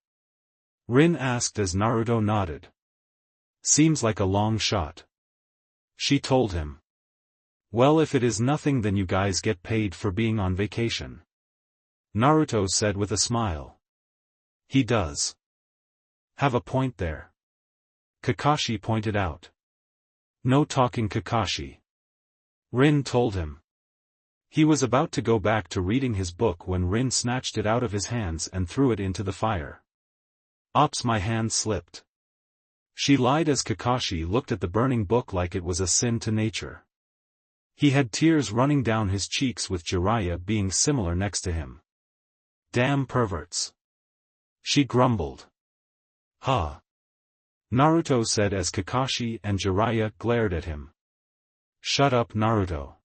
Rin asked as Naruto nodded. Seems like a long shot. She told him. Well, if it is nothing, then you guys get paid for being on vacation. Naruto said with a smile. He does have a point there, Kakashi pointed out. No talking, Kakashi, Rin told him. He was about to go back to reading his book when Rin snatched it out of his hands and threw it into the fire. Ops, my hand slipped. She lied as Kakashi looked at the burning book like it was a sin to nature. He had tears running down his cheeks with Jiraiya being similar next to him. Damn perverts, she grumbled. Huh? Naruto said as Kakashi and Jiraiya glared at him. Shut up, Naruto,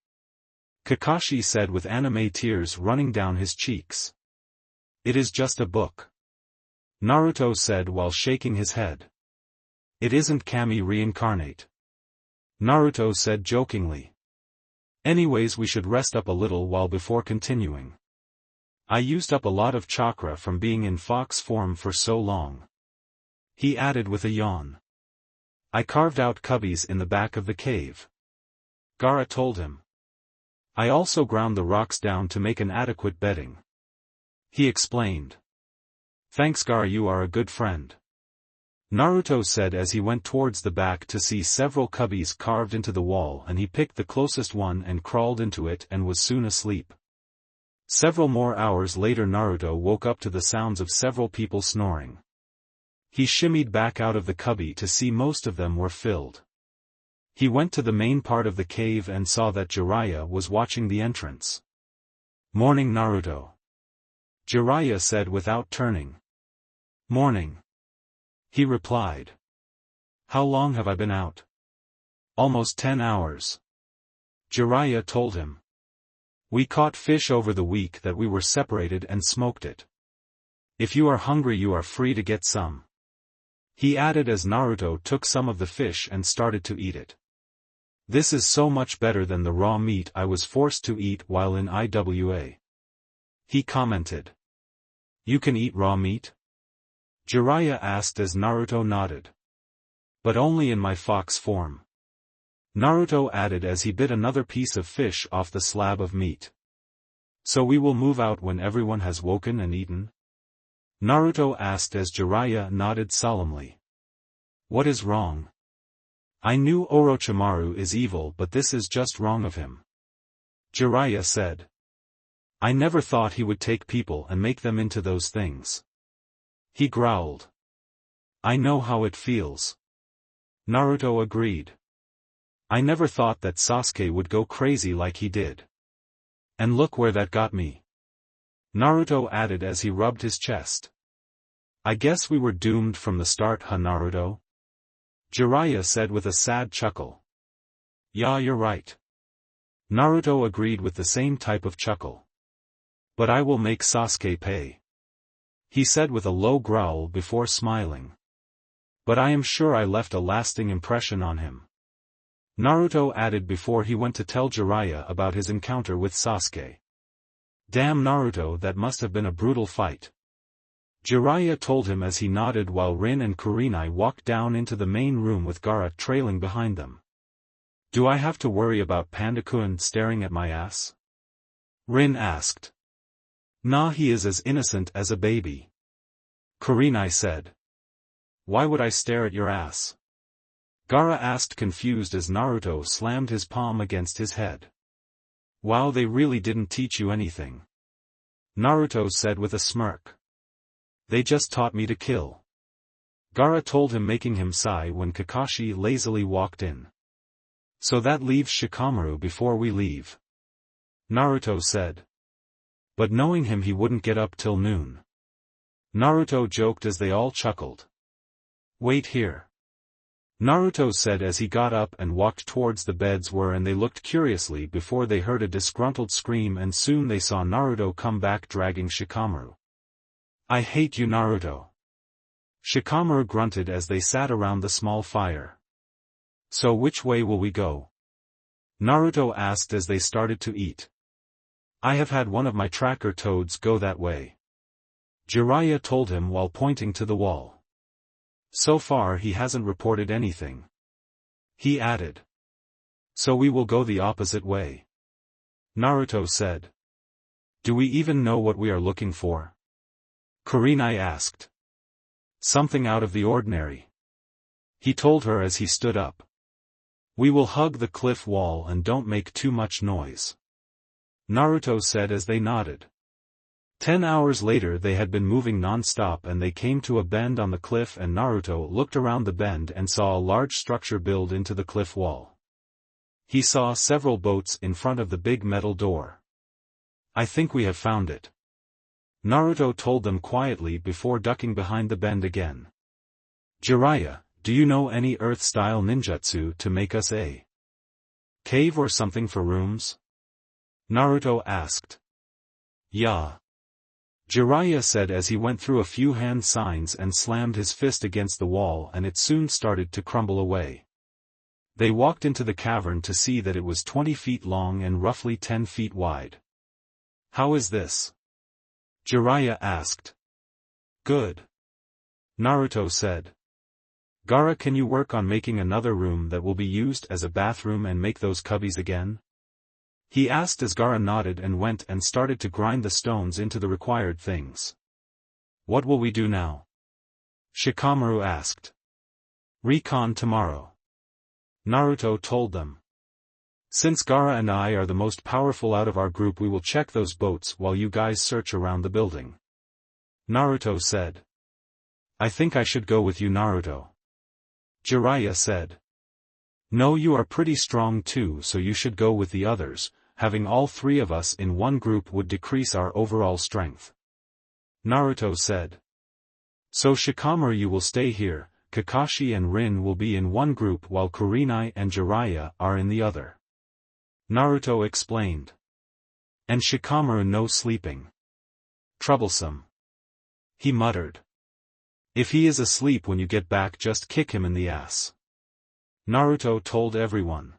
Kakashi said with anime tears running down his cheeks. It is just a book, Naruto said while shaking his head. It isn't Kami reincarnate, Naruto said jokingly. Anyways, we should rest up a little while before continuing. I used up a lot of chakra from being in fox form for so long, he added with a yawn. I carved out cubbies in the back of the cave, Gaara told him. I also ground the rocks down to make an adequate bedding, he explained. Thanks, Gaara, you are a good friend, Naruto said as he went towards the back to see several cubbies carved into the wall, and he picked the closest one and crawled into it and was soon asleep. Several more hours later, Naruto woke up to the sounds of several people snoring. He shimmied back out of the cubby to see most of them were filled. He went to the main part of the cave and saw that Jiraiya was watching the entrance. Morning, Naruto, Jiraiya said without turning. Morning, he replied. How long have I been out? Almost 10 hours, Jiraiya told him. We caught fish over the week that we were separated and smoked it. If you are hungry, you are free to get some, he added as Naruto took some of the fish and started to eat it. This is so much better than the raw meat I was forced to eat while in IWA, he commented. You can eat raw meat? Jiraiya asked as Naruto nodded. But only in my fox form, Naruto added as he bit another piece of fish off the slab of meat. So we will move out when everyone has woken and eaten? Naruto asked as Jiraiya nodded solemnly. What is wrong? I knew Orochimaru is evil, but this is just wrong of him, Jiraiya said. I never thought he would take people and make them into those things, he growled. I know how it feels, Naruto agreed. I never thought that Sasuke would go crazy like he did. And look where that got me, Naruto added as he rubbed his chest. I guess we were doomed from the start, huh, Naruto? Jiraiya said with a sad chuckle. Yeah, you're right, Naruto agreed with the same type of chuckle. But I will make Sasuke pay, he said with a low growl before smiling. But I am sure I left a lasting impression on him, Naruto added before he went to tell Jiraiya about his encounter with Sasuke. Damn, Naruto, that must have been a brutal fight, Jiraiya told him as he nodded while Rin and Kurenai walked down into the main room with Gaara trailing behind them. Do I have to worry about Panda-kun staring at my ass? Rin asked. Nah, he is as innocent as a baby, Kurenai said. Why would I stare at your ass? Gaara asked, confused as Naruto slammed his palm against his head. Wow, they really didn't teach you anything, Naruto said with a smirk. They just taught me to kill, Gaara told him, making him sigh when Kakashi lazily walked in. So that leaves Shikamaru before we leave, Naruto said. But knowing him, he wouldn't get up till noon, Naruto joked as they all chuckled. Wait here, Naruto said as he got up and walked towards the beds and they looked curiously before they heard a disgruntled scream, and soon they saw Naruto come back dragging Shikamaru. I hate you, Naruto, Shikamaru grunted as they sat around the small fire. So which way will we go? Naruto asked as they started to eat. I have had one of my tracker toads go that way, Jiraiya told him while pointing to the wall. So far he hasn't reported anything. He added. So we will go the opposite way. Naruto said. Do we even know what we are looking for? Kurenai asked. Something out of the ordinary. He told her as he stood up. We will hug the cliff wall and don't make too much noise. Naruto said as they nodded. 10 hours later they had been moving non-stop and they came to a bend on the cliff and Naruto looked around the bend and saw a large structure build into the cliff wall. He saw several boats in front of the big metal door. I think we have found it. Naruto told them quietly before ducking behind the bend again. Jiraiya, do you know any Earth-style ninjutsu to make us a cave or something for rooms? Naruto asked. Yeah. Jiraiya said as he went through a few hand signs and slammed his fist against the wall and it soon started to crumble away. They walked into the cavern to see that it was 20 feet long and roughly 10 feet wide. How is this? Jiraiya asked. Good. Naruto said. Gaara, can you work on making another room that will be used as a bathroom and make those cubbies again? He asked as Gaara nodded and went and started to grind the stones into the required things. What will we do now? Shikamaru asked. Recon tomorrow. Naruto told them. Since Gaara and I are the most powerful out of our group, we will check those boats while you guys search around the building. Naruto said. I think I should go with you, Naruto. Jiraiya said. No, you are pretty strong too, so you should go with the others. Having all three of us in one group would decrease our overall strength. Naruto said. So Shikamaru, you will stay here, Kakashi and Rin will be in one group while Kurenai and Jiraiya are in the other. Naruto explained. And Shikamaru no sleeping. Troublesome. He muttered. If he is asleep when you get back, just kick him in the ass. Naruto told everyone.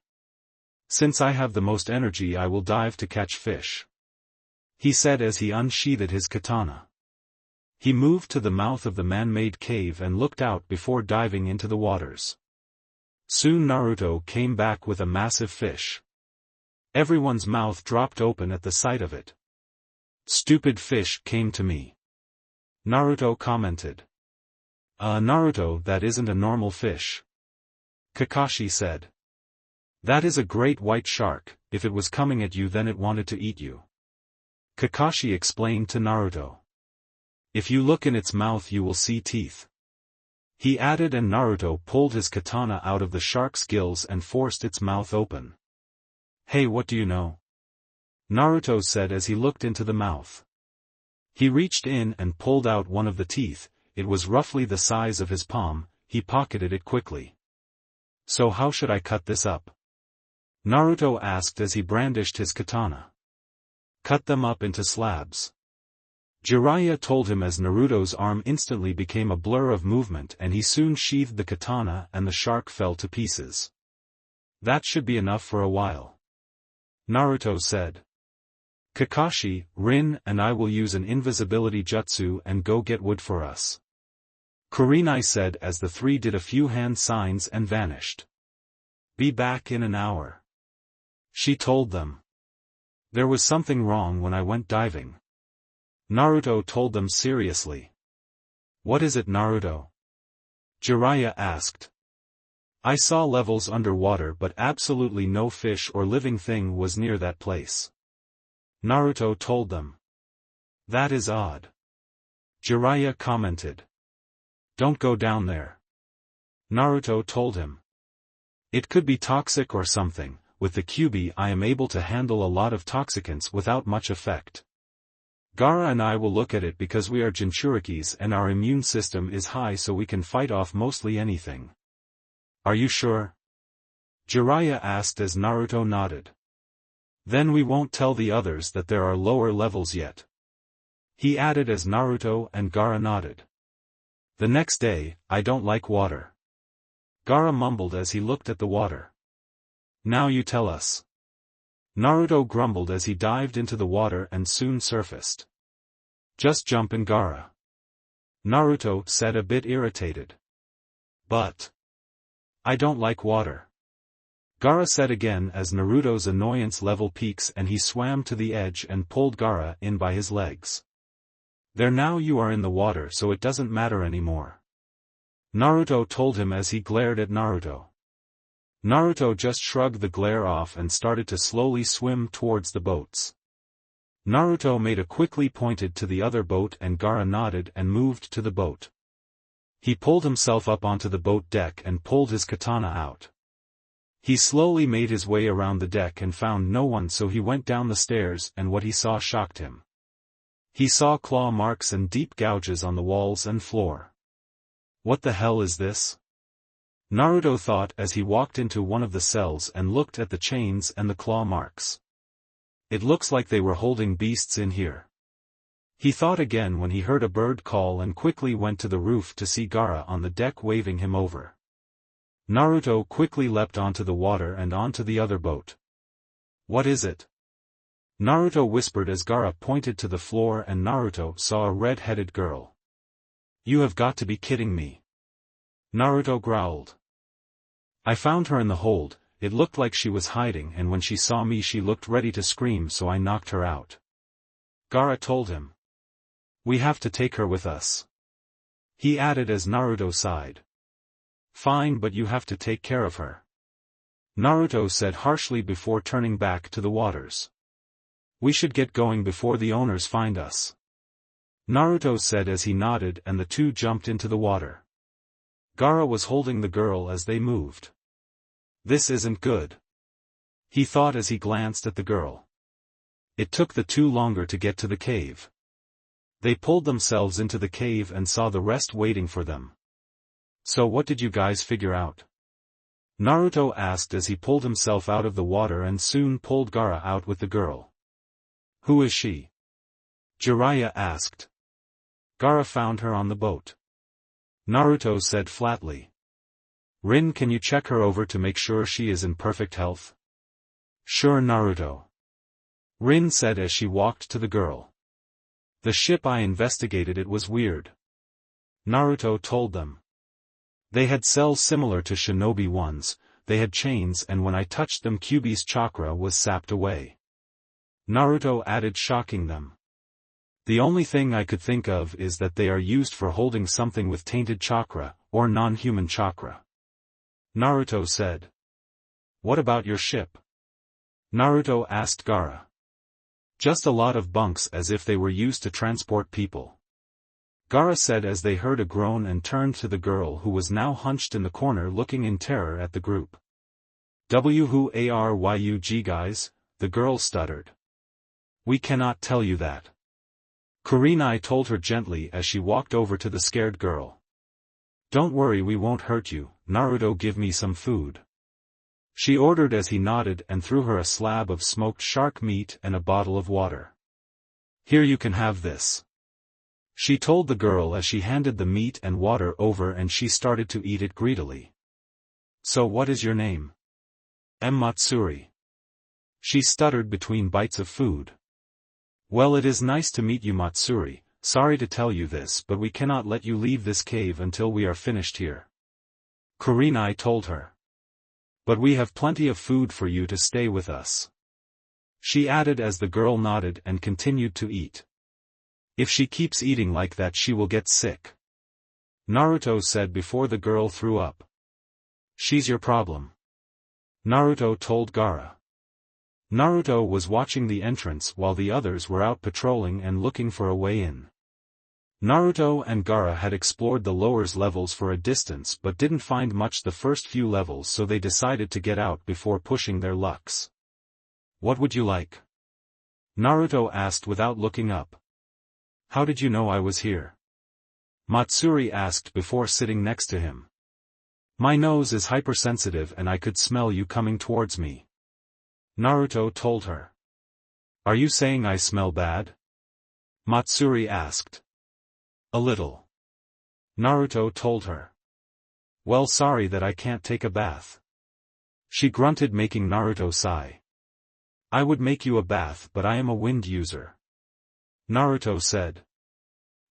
Since I have the most energy, I will dive to catch fish. He said as he unsheathed his katana. He moved to the mouth of the man-made cave and looked out before diving into the waters. Soon Naruto came back with a massive fish. Everyone's mouth dropped open at the sight of it. Stupid fish came to me. Naruto commented. Naruto, that isn't a normal fish. Kakashi said. That is a great white shark. If it was coming at you, then it wanted to eat you. Kakashi explained to Naruto. If you look in its mouth you will see teeth. He added, and Naruto pulled his katana out of the shark's gills and forced its mouth open. Hey, what do you know? Naruto said as he looked into the mouth. He reached in and pulled out one of the teeth. It was roughly the size of his palm. He pocketed it quickly. So how should I cut this up? Naruto asked as he brandished his katana. Cut them up into slabs. Jiraiya told him as Naruto's arm instantly became a blur of movement and he soon sheathed the katana and the shark fell to pieces. That should be enough for a while. Naruto said. Kakashi, Rin, and I will use an invisibility jutsu and go get wood for us. Kurenai said as the three did a few hand signs and vanished. Be back in an hour. She told them. There was something wrong when I went diving. Naruto told them seriously. What is it, Naruto? Jiraiya asked. I saw levels underwater but absolutely no fish or living thing was near that place. Naruto told them. That is odd. Jiraiya commented. Don't go down there. Naruto told him. It could be toxic or something. With the Kyuubi I am able to handle a lot of toxicants without much effect. Gaara and I will look at it because we are Jinchurikis and our immune system is high, so we can fight off mostly anything. Are you sure? Jiraiya asked as Naruto nodded. Then we won't tell the others that there are lower levels yet. He added as Naruto and Gaara nodded. The next day, I don't like water. Gaara mumbled as he looked at the water. Now you tell us. Naruto grumbled as he dived into the water and soon surfaced. Just jump in, Gaara. Naruto said, a bit irritated. But I don't like water. Gaara said again as Naruto's annoyance level peaks and he swam to the edge and pulled Gaara in by his legs. There, now you are in the water, so it doesn't matter anymore. Naruto told him as he glared at Naruto. Naruto just shrugged the glare off and started to slowly swim towards the boats. Naruto made a quickly pointed to the other boat and Gaara nodded and moved to the boat. He pulled himself up onto the boat deck and pulled his katana out. He slowly made his way around the deck and found no one, so he went down the stairs and what he saw shocked him. He saw claw marks and deep gouges on the walls and floor. What the hell is this? Naruto thought as he walked into one of the cells and looked at the chains and the claw marks. It looks like they were holding beasts in here. He thought again when he heard a bird call and quickly went to the roof to see Gaara on the deck waving him over. Naruto quickly leapt onto the water and onto the other boat. What is it? Naruto whispered as Gaara pointed to the floor and Naruto saw a red-headed girl. You have got to be kidding me. Naruto growled. I found her in the hold, it looked like she was hiding and when she saw me she looked ready to scream, so I knocked her out. Gaara told him. We have to take her with us. He added as Naruto sighed. Fine, but you have to take care of her. Naruto said harshly before turning back to the waters. We should get going before the owners find us. Naruto said as he nodded and the two jumped into the water. Gaara was holding the girl as they moved. This isn't good, he thought as he glanced at the girl. It took the two longer to get to the cave. They pulled themselves into the cave and saw the rest waiting for them. So what did you guys figure out? Naruto asked as he pulled himself out of the water and soon pulled Gaara out with the girl. Who is she? Jiraiya asked. Gaara found her on the boat. Naruto said flatly. Rin, can you check her over to make sure she is in perfect health? Sure, Naruto. Rin said as she walked to the girl. The ship, I investigated, it was weird. Naruto told them. They had cells similar to Shinobi ones, they had chains, and when I touched them Kyuubi's chakra was sapped away. Naruto added, shocking them. The only thing I could think of is that they are used for holding something with tainted chakra, or non-human chakra. Naruto said. What about your ship? Naruto asked Gaara. Just a lot of bunks, as if they were used to transport people. Gaara said as they heard a groan and turned to the girl who was now hunched in the corner looking in terror at the group. Who are you guys? The girl stuttered. We cannot tell you that. Kurenai told her gently as she walked over to the scared girl. Don't worry, we won't hurt you, Naruto, give me some food. She ordered as he nodded and threw her a slab of smoked shark meat and a bottle of water. Here, you can have this. She told the girl as she handed the meat and water over and she started to eat it greedily. So what is your name? Matsuri. She stuttered between bites of food. Well, it is nice to meet you, Matsuri. Sorry to tell you this, but we cannot let you leave this cave until we are finished here. Kurenai told her. But we have plenty of food for you to stay with us. She added as the girl nodded and continued to eat. If she keeps eating like that she will get sick. Naruto said before the girl threw up. She's your problem. Naruto told Gaara. Naruto was watching the entrance while the others were out patrolling and looking for a way in. Naruto and Gaara had explored the lower levels for a distance but didn't find much the first few levels, so they decided to get out before pushing their lucks. What would you like? Naruto asked without looking up. How did you know I was here? Matsuri asked before sitting next to him. My nose is hypersensitive and I could smell you coming towards me. Naruto told her. Are you saying I smell bad? Matsuri asked. A little. Naruto told her. Well, sorry that I can't take a bath. She grunted, making Naruto sigh. I would make you a bath, but I am a wind user. Naruto said.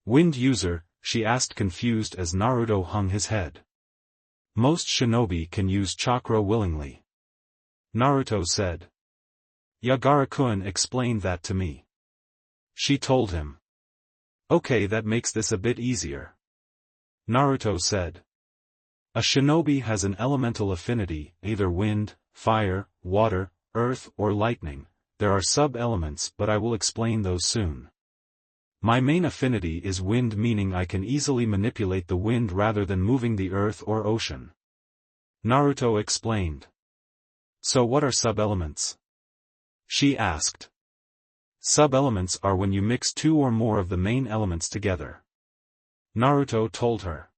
Wind user? She asked, confused as Naruto hung his head. Most shinobi can use chakra willingly. Naruto said. Yagara-kun explained that to me. She told him. Okay, that makes this a bit easier. Naruto said. A shinobi has an elemental affinity, either wind, fire, water, earth or lightning. There are sub-elements but I will explain those soon. My main affinity is wind, meaning I can easily manipulate the wind rather than moving the earth or ocean. Naruto explained. So what are sub-elements? She asked. Sub-elements are when you mix two or more of the main elements together. Naruto told her.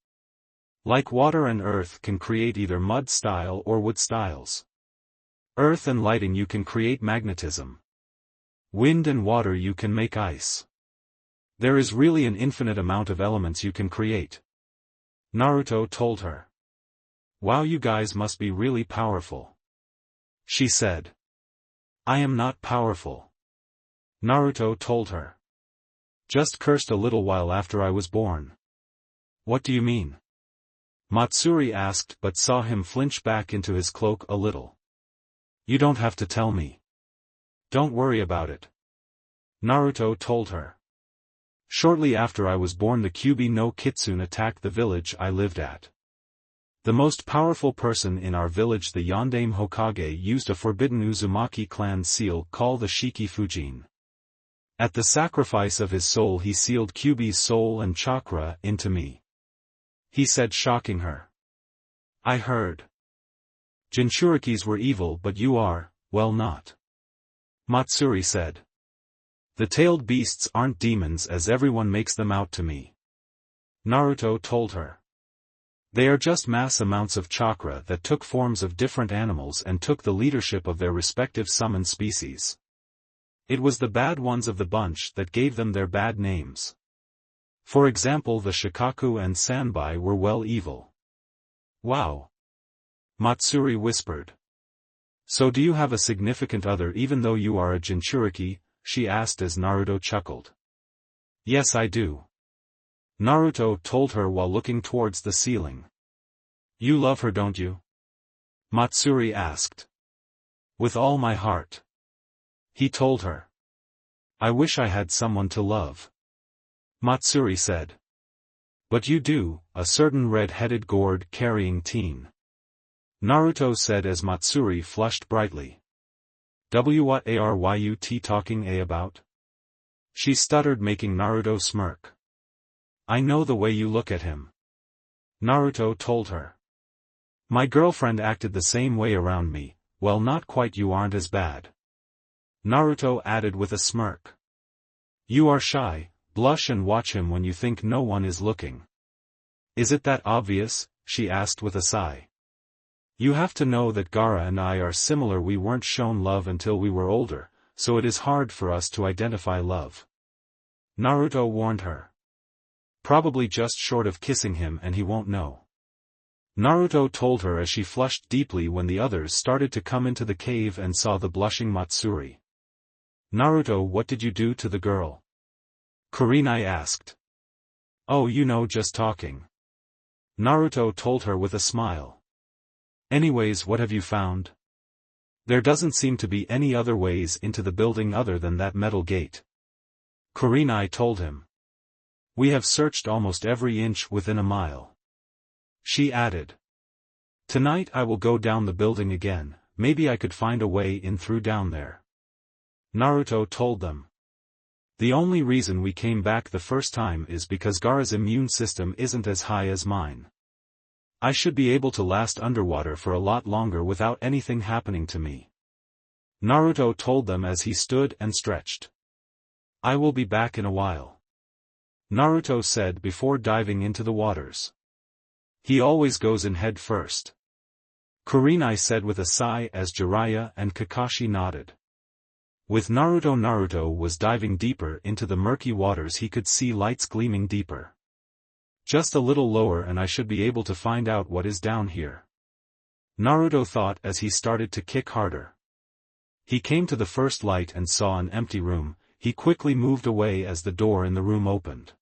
Like water and earth can create either mud style or wood styles. Earth and lighting you can create magnetism. Wind and water you can make ice. There is really an infinite amount of elements you can create. Naruto told her. Wow, you guys must be really powerful. She said. I am not powerful. Naruto told her. Just cursed a little while after I was born. What do you mean? Matsuri asked but saw him flinch back into his cloak a little. You don't have to tell me. Don't worry about it. Naruto told her. Shortly after I was born the Kyubi no Kitsune attacked the village I lived at. The most powerful person in our village, the Yondaime Hokage, used a forbidden Uzumaki clan seal called the Shiki Fujin. At the sacrifice of his soul he sealed Kyubi's soul and chakra into me. He said, shocking her. I heard. Jinchurikis were evil but you are, well, not. Matsuri said. The tailed beasts aren't demons as everyone makes them out to me. Naruto told her. They are just mass amounts of chakra that took forms of different animals and took the leadership of their respective summon species. It was the bad ones of the bunch that gave them their bad names. For example, the Shikaku and Sanbai were well evil. Wow. Matsuri whispered. So do you have a significant other even though you are a Jinchuriki? She asked as Naruto chuckled. Yes, I do. Naruto told her while looking towards the ceiling. You love her, don't you? Matsuri asked. With all my heart. He told her. I wish I had someone to love. Matsuri said. But you do, a certain red-headed gourd-carrying teen. Naruto said as Matsuri flushed brightly. What are you talking about? She stuttered, making Naruto smirk. I know the way you look at him. Naruto told her. My girlfriend acted the same way around me, well, not quite, you aren't as bad. Naruto added with a smirk. You are shy, blush and watch him when you think no one is looking. Is it that obvious? She asked with a sigh. You have to know that Gaara and I are similar. We weren't shown love until we were older, so it is hard for us to identify love. Naruto warned her. Probably just short of kissing him and he won't know. Naruto told her as she flushed deeply when the others started to come into the cave and saw the blushing Matsuri. Naruto, what did you do to the girl? Kurenai asked. Oh, just talking. Naruto told her with a smile. Anyways, what have you found? There doesn't seem to be any other ways into the building other than that metal gate. Kurenai told him. We have searched almost every inch within a mile. She added. Tonight I will go down the building again, maybe I could find a way in through down there. Naruto told them. The only reason we came back the first time is because Gaara's immune system isn't as high as mine. I should be able to last underwater for a lot longer without anything happening to me. Naruto told them as he stood and stretched. I will be back in a while. Naruto said before diving into the waters. He always goes in head first. Kurenai said with a sigh as Jiraiya and Kakashi nodded. With Naruto was diving deeper into the murky waters. He could see lights gleaming deeper. Just a little lower and I should be able to find out what is down here. Naruto thought as he started to kick harder. He came to the first light and saw an empty room. He quickly moved away as the door in the room opened.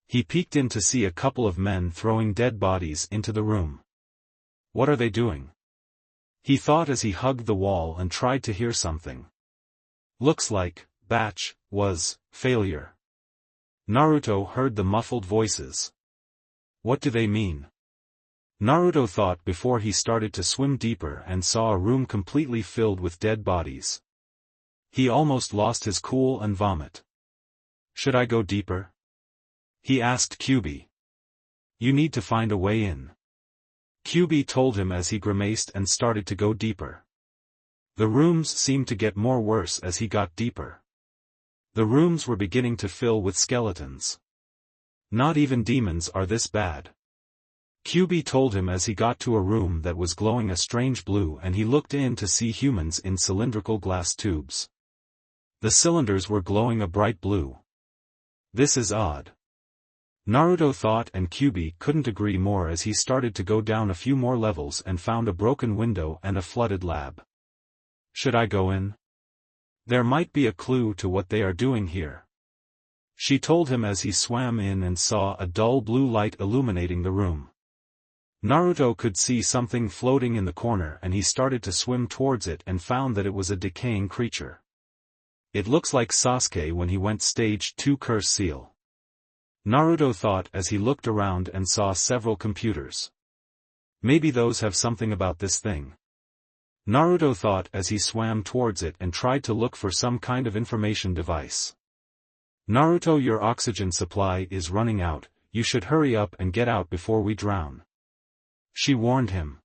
He peeked in to see a couple of men throwing dead bodies into the room. What are they doing? He thought as he hugged the wall and tried to hear something. Looks like, batch, was, failure. Naruto heard the muffled voices. What do they mean? Naruto thought before he started to swim deeper and saw a room completely filled with dead bodies. He almost lost his cool and vomit. Should I go deeper? He asked Kyubi. You need to find a way in. Kyubi told him as he grimaced and started to go deeper. The rooms seemed to get more worse as he got deeper. The rooms were beginning to fill with skeletons. Not even demons are this bad. Kyubi told him as he got to a room that was glowing a strange blue and he looked in to see humans in cylindrical glass tubes. The cylinders were glowing a bright blue. This is odd. Naruto thought, and Kyubi couldn't agree more as he started to go down a few more levels and found a broken window and a flooded lab. Should I go in? There might be a clue to what they are doing here. She told him as he swam in and saw a dull blue light illuminating the room. Naruto could see something floating in the corner and he started to swim towards it and found that it was a decaying creature. It looks like Sasuke when he went stage 2 curse seal. Naruto thought as he looked around and saw several computers. Maybe those have something about this thing. Naruto thought as he swam towards it and tried to look for some kind of information device. Naruto, your oxygen supply is running out, you should hurry up and get out before we drown. She warned him.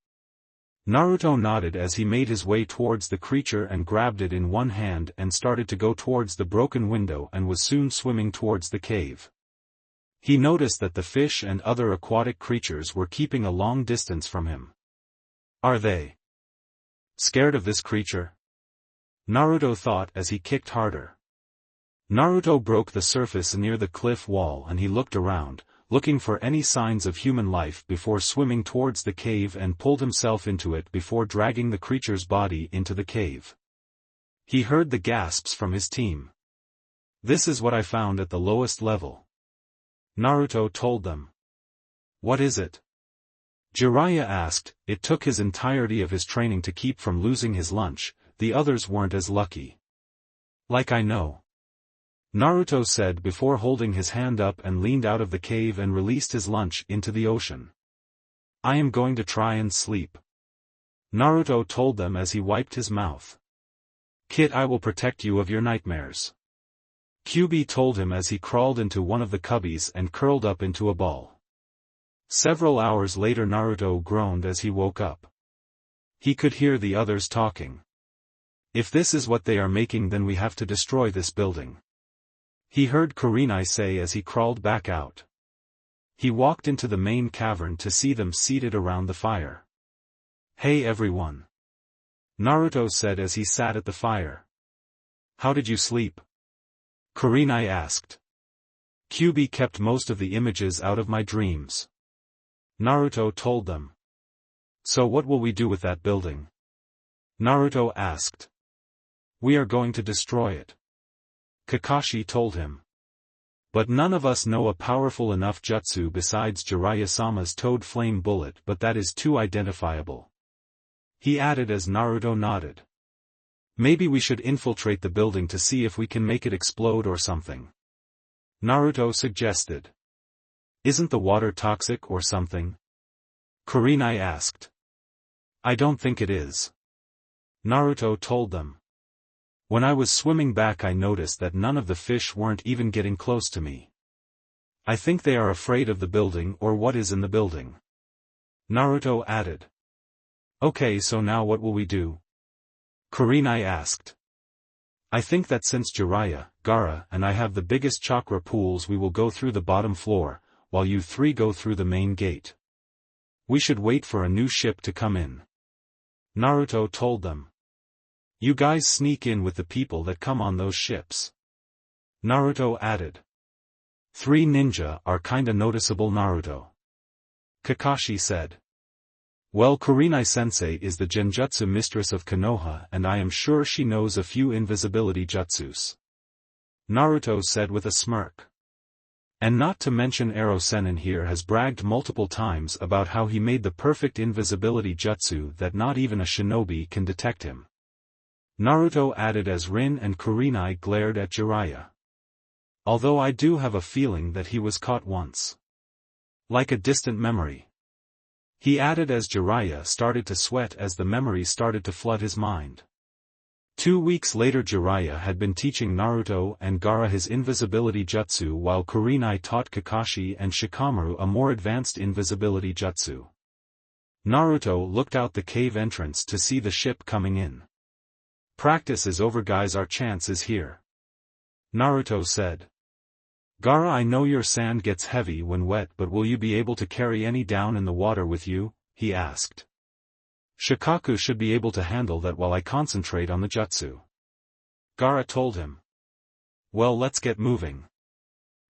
Naruto nodded as he made his way towards the creature and grabbed it in one hand and started to go towards the broken window and was soon swimming towards the cave. He noticed that the fish and other aquatic creatures were keeping a long distance from him. Are they scared of this creature? Naruto thought as he kicked harder. Naruto broke the surface near the cliff wall and he looked around, looking for any signs of human life before swimming towards the cave and pulled himself into it before dragging the creature's body into the cave. He heard the gasps from his team. This is what I found at the lowest level. Naruto told them. What is it? Jiraiya asked. It took his entirety of his training to keep from losing his lunch, the others weren't as lucky. Like I know. Naruto said before holding his hand up and leaned out of the cave and released his lunch into the ocean. I am going to try and sleep. Naruto told them as he wiped his mouth. Kid, I will protect you of your nightmares. Kyubi told him as he crawled into one of the cubbies and curled up into a ball. Several hours later Naruto groaned as he woke up. He could hear the others talking. If this is what they are making, then we have to destroy this building. He heard Kurenai say as he crawled back out. He walked into the main cavern to see them seated around the fire. Hey everyone. Naruto said as he sat at the fire. How did you sleep? Kurenai asked. Kyubi kept most of the images out of my dreams. Naruto told them. So what will we do with that building? Naruto asked. We are going to destroy it. Kakashi told him. But none of us know a powerful enough jutsu besides Jiraiya-sama's Toad Flame Bullet, but that is too identifiable. He added as Naruto nodded. Maybe we should infiltrate the building to see if we can make it explode or something. Naruto suggested. Isn't the water toxic or something? Kurenai asked. I don't think it is. Naruto told them. When I was swimming back I noticed that none of the fish weren't even getting close to me. I think they are afraid of the building or what is in the building. Naruto added. Okay, so now what will we do? Kurenai asked. I think that since Jiraiya, Gaara and I have the biggest chakra pools, we will go through the bottom floor, while you three go through the main gate. We should wait for a new ship to come in. Naruto told them. You guys sneak in with the people that come on those ships. Naruto added. 3 ninja are kinda noticeable, Naruto. Kakashi said. Well, Kurenai-sensei is the genjutsu mistress of Konoha and I am sure she knows a few invisibility jutsus. Naruto said with a smirk. And not to mention Ero-Sennin here has bragged multiple times about how he made the perfect invisibility jutsu that not even a shinobi can detect him. Naruto added as Rin and Kurenai glared at Jiraiya. Although I do have a feeling that he was caught once. Like a distant memory. He added as Jiraiya started to sweat as the memory started to flood his mind. 2 weeks later Jiraiya had been teaching Naruto and Gaara his invisibility jutsu while Kurenai taught Kakashi and Shikamaru a more advanced invisibility jutsu. Naruto looked out the cave entrance to see the ship coming in. "Practice is over guys, our chance is here," Naruto said. "Gaara, I know your sand gets heavy when wet, but will you be able to carry any down in the water with you?" he asked. "Shikaku should be able to handle that while I concentrate on the jutsu," Gaara told him. "Well, let's get moving,"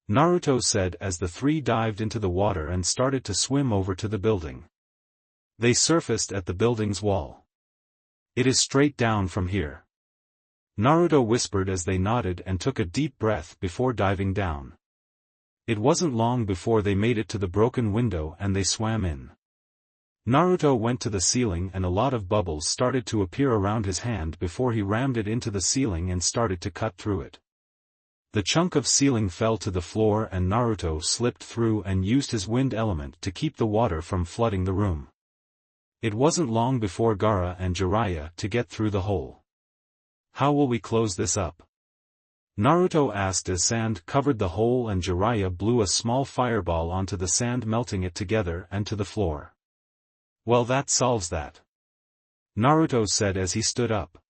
Naruto said as the three dived into the water and started to swim over to the building. They surfaced at the building's wall. "It is straight down from here," Naruto whispered as they nodded and took a deep breath before diving down. It wasn't long before they made it to the broken window and they swam in. Naruto went to the ceiling and a lot of bubbles started to appear around his hand before he rammed it into the ceiling and started to cut through it. The chunk of ceiling fell to the floor and Naruto slipped through and used his wind element to keep the water from flooding the room. It wasn't long before Gaara and Jiraiya to get through the hole. "How will we close this up?" Naruto asked as sand covered the hole and Jiraiya blew a small fireball onto the sand, melting it together and to the floor. "Well, that solves that," Naruto said as he stood up.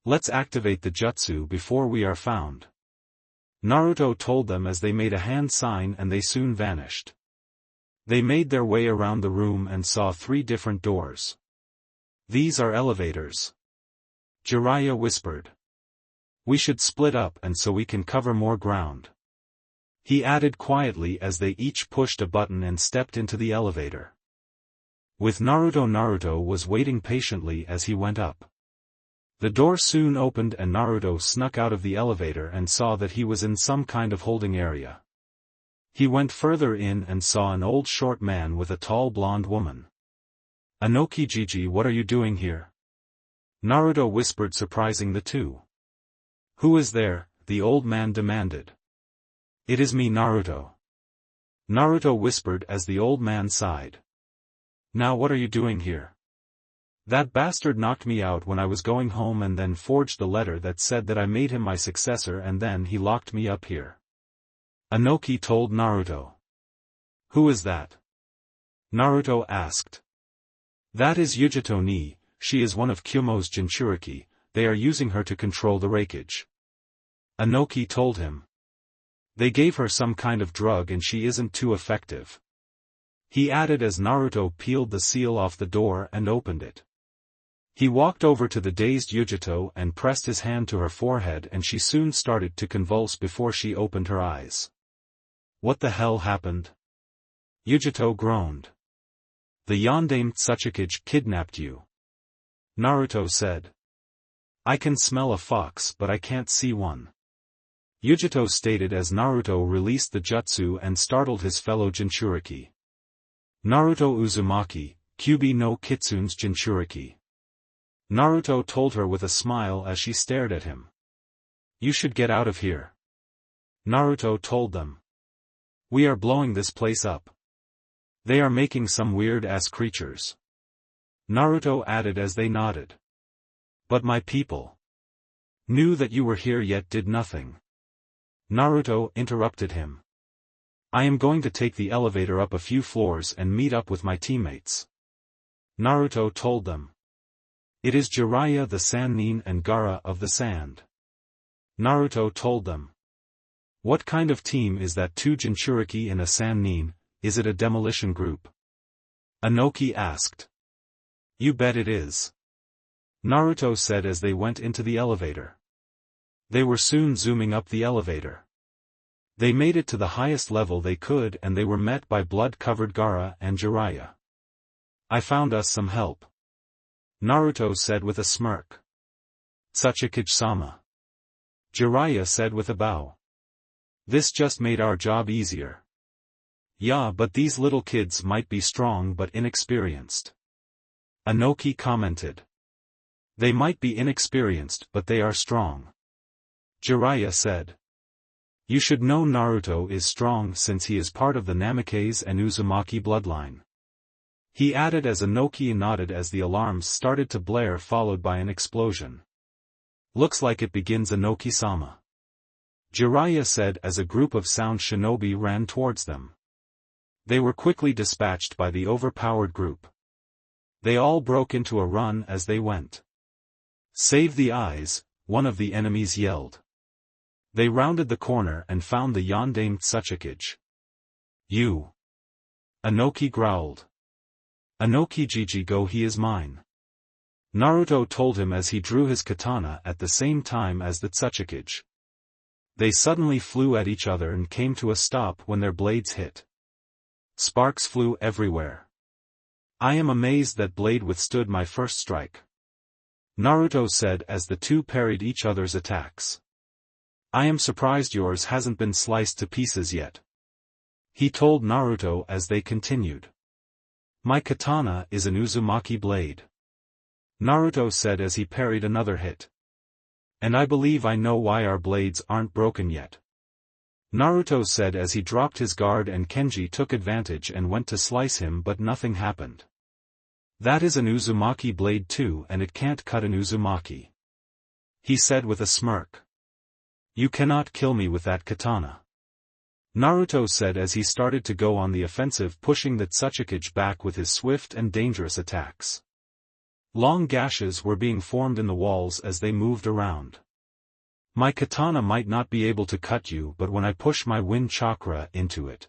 "Let's activate the jutsu before we are found," Naruto told them as they made a hand sign and they soon vanished. They made their way around the room and saw 3 different doors. "These are elevators," Jiraiya whispered. "We should split up and so we can cover more ground," he added quietly as they each pushed a button and stepped into the elevator. With Naruto was waiting patiently as he went up. The door soon opened and Naruto snuck out of the elevator and saw that he was in some kind of holding area. He went further in and saw an old short man with a tall blonde woman. "Anokijiji, what are you doing here?" Naruto whispered, surprising the two. "Who is there?" the old man demanded. "It is me, Naruto," Naruto whispered as the old man sighed. "Now what are you doing here?" "That bastard knocked me out when I was going home and then forged the letter that said that I made him my successor and then he locked me up here," Anoki told Naruto. "Who is that?" Naruto asked. "That is Yujito Ni, she is one of Kyomo's Jinchuriki, they are using her to control the Raikage," Anoki told him. "They gave her some kind of drug and she isn't too effective," he added as Naruto peeled the seal off the door and opened it. He walked over to the dazed Yujito and pressed his hand to her forehead and she soon started to convulse before she opened her eyes. "What the hell happened?" Yujito groaned. "The Yondaime Tsuchikage kidnapped you," Naruto said. "I can smell a fox but I can't see one," Yujito stated as Naruto released the jutsu and startled his fellow Jinchuriki. "Naruto Uzumaki, Kyubi no Kitsune's Jinchuriki," Naruto told her with a smile as she stared at him. "You should get out of here," Naruto told them. "We are blowing this place up. They are making some weird-ass creatures," Naruto added as they nodded. "But my people knew that you were here yet did nothing," Naruto interrupted him. "I am going to take the elevator up a few floors and meet up with my teammates," Naruto told them. "It is Jiraiya the Sannin and Gaara of the Sand," Naruto told them. "What kind of team is that? 2 Jinchuriki and a Sannin, is it a demolition group?" Anoki asked. "You bet it is," Naruto said as they went into the elevator. They were soon zooming up the elevator. They made it to the highest level they could and they were met by blood-covered Gaara and Jiraiya. "I found us some help," Naruto said with a smirk. "Tsuchikage-sama," Jiraiya said with a bow. This just made our job easier. Yeah, but these little kids might be strong but inexperienced. Inoki commented. They might be inexperienced but they are strong. Jiraiya said. You should know Naruto is strong since he is part of the Namikaze and Uzumaki bloodline. He added as Inoki nodded as the alarms started to blare followed by an explosion. Looks like it begins, Inoki-sama. Jiraiya said as a group of sound shinobi ran towards them. They were quickly dispatched by the overpowered group. They all broke into a run as they went. Save the eyes, one of the enemies yelled. They rounded the corner and found the Yondaime Tsuchikage. You. Inoki growled. Inoki Jiji go, he is mine. Naruto told him as he drew his katana at the same time as the Tsuchikage. They suddenly flew at each other and came to a stop when their blades hit. Sparks flew everywhere. I am amazed that blade withstood my first strike. Naruto said as the two parried each other's attacks. I am surprised yours hasn't been sliced to pieces yet. He told Naruto as they continued. My katana is an Uzumaki blade. Naruto said as he parried another hit. And I believe I know why our blades aren't broken yet. Naruto said as he dropped his guard and Kenji took advantage and went to slice him, but nothing happened. That is an Uzumaki blade too, and it can't cut an Uzumaki. He said with a smirk. You cannot kill me with that katana. Naruto said as he started to go on the offensive, pushing the Tsuchikage back with his swift and dangerous attacks. Long gashes were being formed in the walls as they moved around. My katana might not be able to cut you, but when I push my wind chakra into it.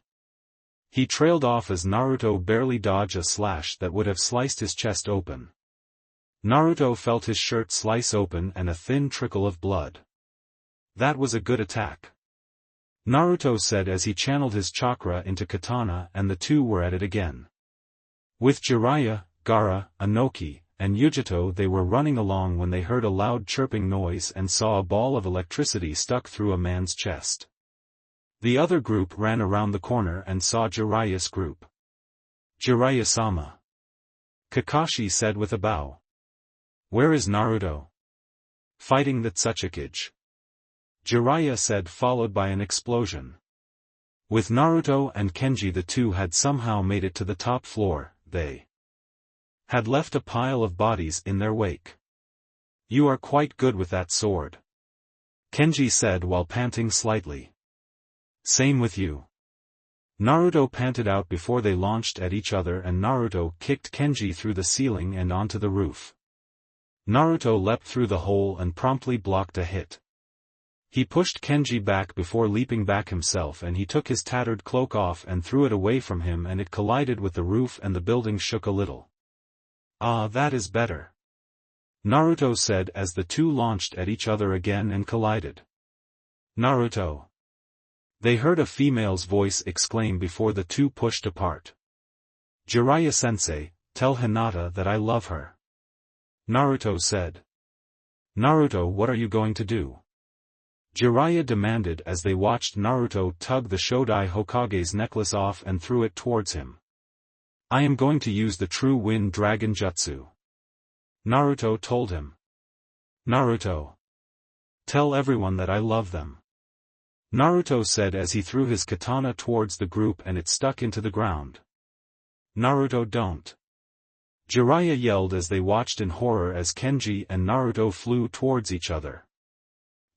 He trailed off as Naruto barely dodged a slash that would have sliced his chest open. Naruto felt his shirt slice open and a thin trickle of blood. That was a good attack. Naruto said as he channeled his chakra into katana, and the two were at it again. With Jiraiya, Gaara, Inoki, and Yujito they were running along when they heard a loud chirping noise and saw a ball of electricity stuck through a man's chest. The other group ran around the corner and saw Jiraiya's group. Jiraiya-sama. Kakashi said with a bow. Where is Naruto? Fighting the Tsuchikage. Jiraiya said, followed by an explosion. With Naruto and Kenji, the two had somehow made it to the top floor. They had left a pile of bodies in their wake. You are quite good with that sword. Kenji said while panting slightly. Same with you. Naruto panted out before they launched at each other, and Naruto kicked Kenji through the ceiling and onto the roof. Naruto leapt through the hole and promptly blocked a hit. He pushed Kenji back before leaping back himself, and he took his tattered cloak off and threw it away from him, and it collided with the roof and the building shook a little. Ah, that is better. Naruto said as the two launched at each other again and collided. Naruto. They heard a female's voice exclaim before the two pushed apart. Jiraiya-sensei, tell Hinata that I love her. Naruto said. Naruto, what are you going to do? Jiraiya demanded as they watched Naruto tug the Shodai Hokage's necklace off and threw it towards him. I am going to use the true Wind Dragon Jutsu. Naruto told him. Naruto. Tell everyone that I love them. Naruto said as he threw his katana towards the group and it stuck into the ground. Naruto, don't. Jiraiya yelled as they watched in horror as Kenji and Naruto flew towards each other.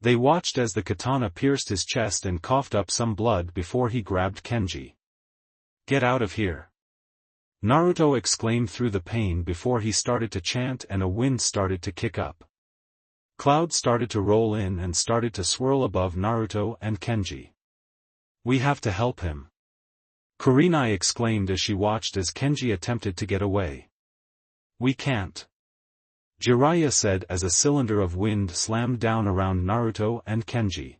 They watched as the katana pierced his chest and coughed up some blood before he grabbed Kenji. Get out of here. Naruto exclaimed through the pain before he started to chant, and a wind started to kick up. Clouds started to roll in and started to swirl above Naruto and Kenji. We have to help him. Kurenai exclaimed as she watched as Kenji attempted to get away. We can't. Jiraiya said as a cylinder of wind slammed down around Naruto and Kenji.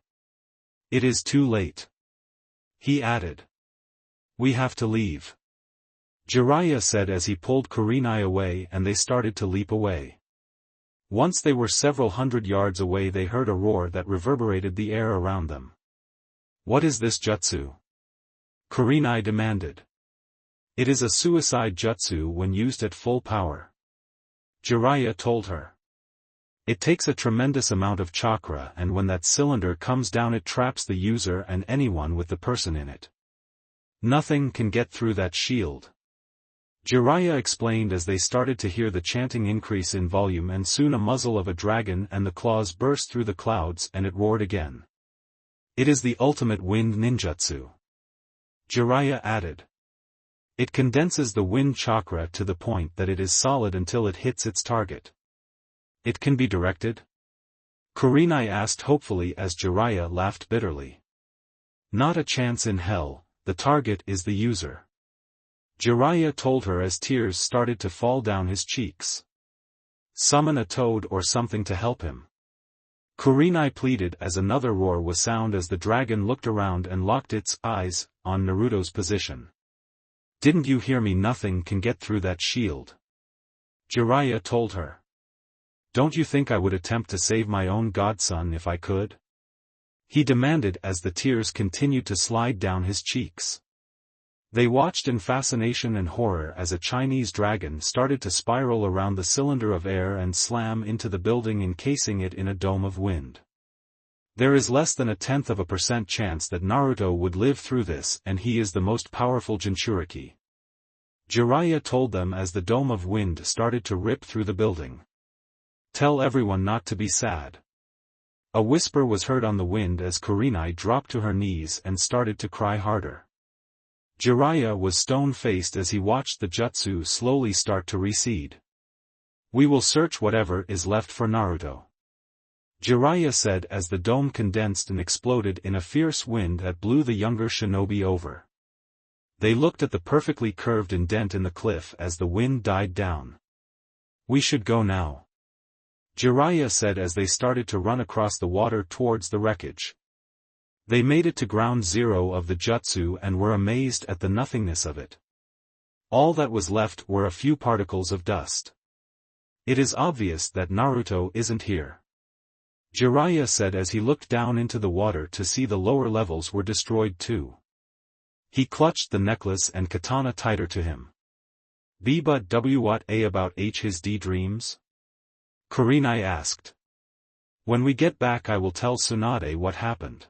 It is too late. He added. We have to leave. Jiraiya said as he pulled Kurenai away and they started to leap away. Once they were several hundred yards away, they heard a roar that reverberated the air around them. What is this jutsu? Kurenai demanded. It is a suicide jutsu when used at full power. Jiraiya told her. It takes a tremendous amount of chakra, and when that cylinder comes down it traps the user and anyone with the person in it. Nothing can get through that shield. Jiraiya explained as they started to hear the chanting increase in volume, and soon a muzzle of a dragon and the claws burst through the clouds and it roared again. It is the ultimate wind ninjutsu. Jiraiya added. It condenses the wind chakra to the point that it is solid until it hits its target. It can be directed? Kurenai asked hopefully as Jiraiya laughed bitterly. Not a chance in hell, the target is the user. Jiraiya told her as tears started to fall down his cheeks. Summon a toad or something to help him. Kurenai pleaded as another roar was sound as the dragon looked around and locked its eyes on Naruto's position. Didn't you hear me? Nothing can get through that shield. Jiraiya told her. Don't you think I would attempt to save my own godson if I could? He demanded as the tears continued to slide down his cheeks. They watched in fascination and horror as a Chinese dragon started to spiral around the cylinder of air and slam into the building, encasing it in a dome of wind. There is less than 0.1% chance that Naruto would live through this, and he is the most powerful Jinchuriki. Jiraiya told them as the dome of wind started to rip through the building. Tell everyone not to be sad. A whisper was heard on the wind as Kurenai dropped to her knees and started to cry harder. Jiraiya was stone-faced as he watched the jutsu slowly start to recede. We will search whatever is left for Naruto. Jiraiya said as the dome condensed and exploded in a fierce wind that blew the younger shinobi over. They looked at the perfectly curved indent in the cliff as the wind died down. We should go now. Jiraiya said as they started to run across the water towards the wreckage. They made it to ground zero of the jutsu and were amazed at the nothingness of it. All that was left were a few particles of dust. It is obvious that Naruto isn't here. Jiraiya said as he looked down into the water to see the lower levels were destroyed too. He clutched the necklace and katana tighter to him. But what about his dreams? Kurenai asked. When we get back I will tell Tsunade what happened.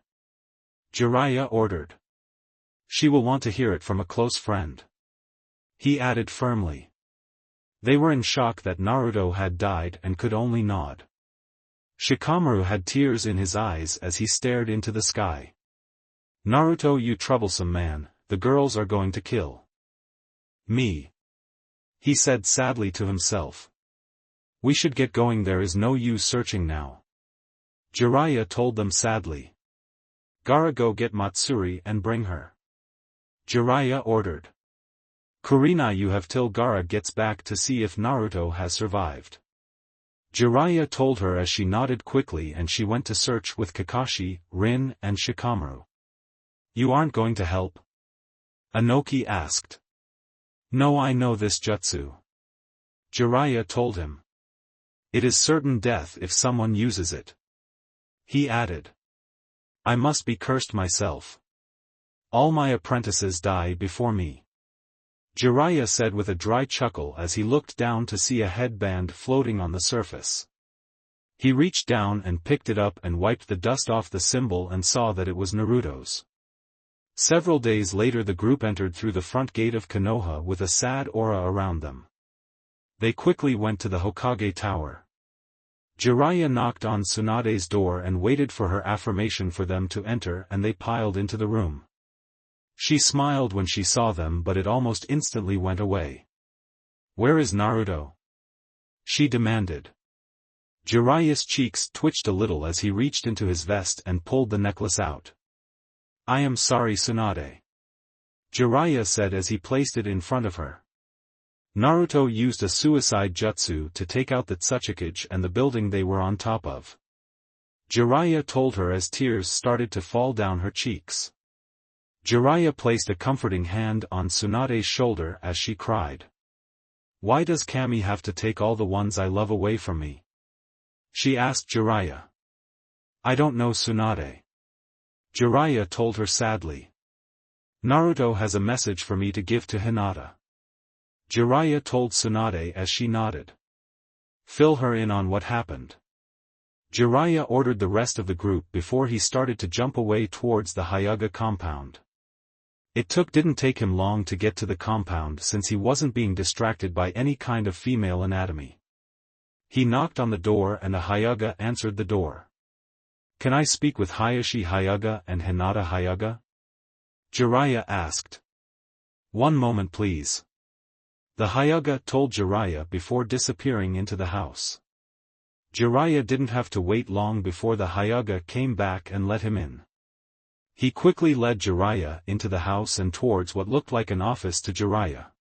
Jiraiya ordered. She will want to hear it from a close friend. He added firmly. They were in shock that Naruto had died and could only nod. Shikamaru had tears in his eyes as he stared into the sky. Naruto, you troublesome man, the girls are going to kill me. He said sadly to himself. We should get going, there is no use searching now. Jiraiya told them sadly. Gaara, go get Matsuri and bring her. Jiraiya ordered. Kurenai, you have till Gaara gets back to see if Naruto has survived. Jiraiya told her as she nodded quickly, and she went to search with Kakashi, Rin and Shikamaru. You aren't going to help? Inoki asked. No, I know this jutsu. Jiraiya told him. It is certain death if someone uses it. He added. I must be cursed myself. All my apprentices die before me. Jiraiya said with a dry chuckle as he looked down to see a headband floating on the surface. He reached down and picked it up and wiped the dust off the symbol and saw that it was Naruto's. Several days later the group entered through the front gate of Konoha with a sad aura around them. They quickly went to the Hokage tower. Jiraiya knocked on Tsunade's door and waited for her affirmation for them to enter, and they piled into the room. She smiled when she saw them, but it almost instantly went away. Where is Naruto? She demanded. Jiraiya's cheeks twitched a little as he reached into his vest and pulled the necklace out. I am sorry, Tsunade. Jiraiya said as he placed it in front of her. Naruto used a suicide jutsu to take out the Tsuchikage and the building they were on top of. Jiraiya told her as tears started to fall down her cheeks. Jiraiya placed a comforting hand on Tsunade's shoulder as she cried. Why does Kami have to take all the ones I love away from me? She asked Jiraiya. I don't know, Tsunade. Jiraiya told her sadly. Naruto has a message for me to give to Hinata. Jiraiya told Tsunade as she nodded. Fill her in on what happened. Jiraiya ordered the rest of the group before he started to jump away towards the Hyuga compound. It didn't take him long to get to the compound since he wasn't being distracted by any kind of female anatomy. He knocked on the door and a Hyuga answered the door. Can I speak with Hayashi Hyuga and Hinata Hyuga? Jiraiya asked. One moment please. The Hyuga told Jiraiya before disappearing into the house. Jiraiya didn't have to wait long before the Hyuga came back and let him in. He quickly led Jiraiya into the house and towards what looked like an office to Jiraiya.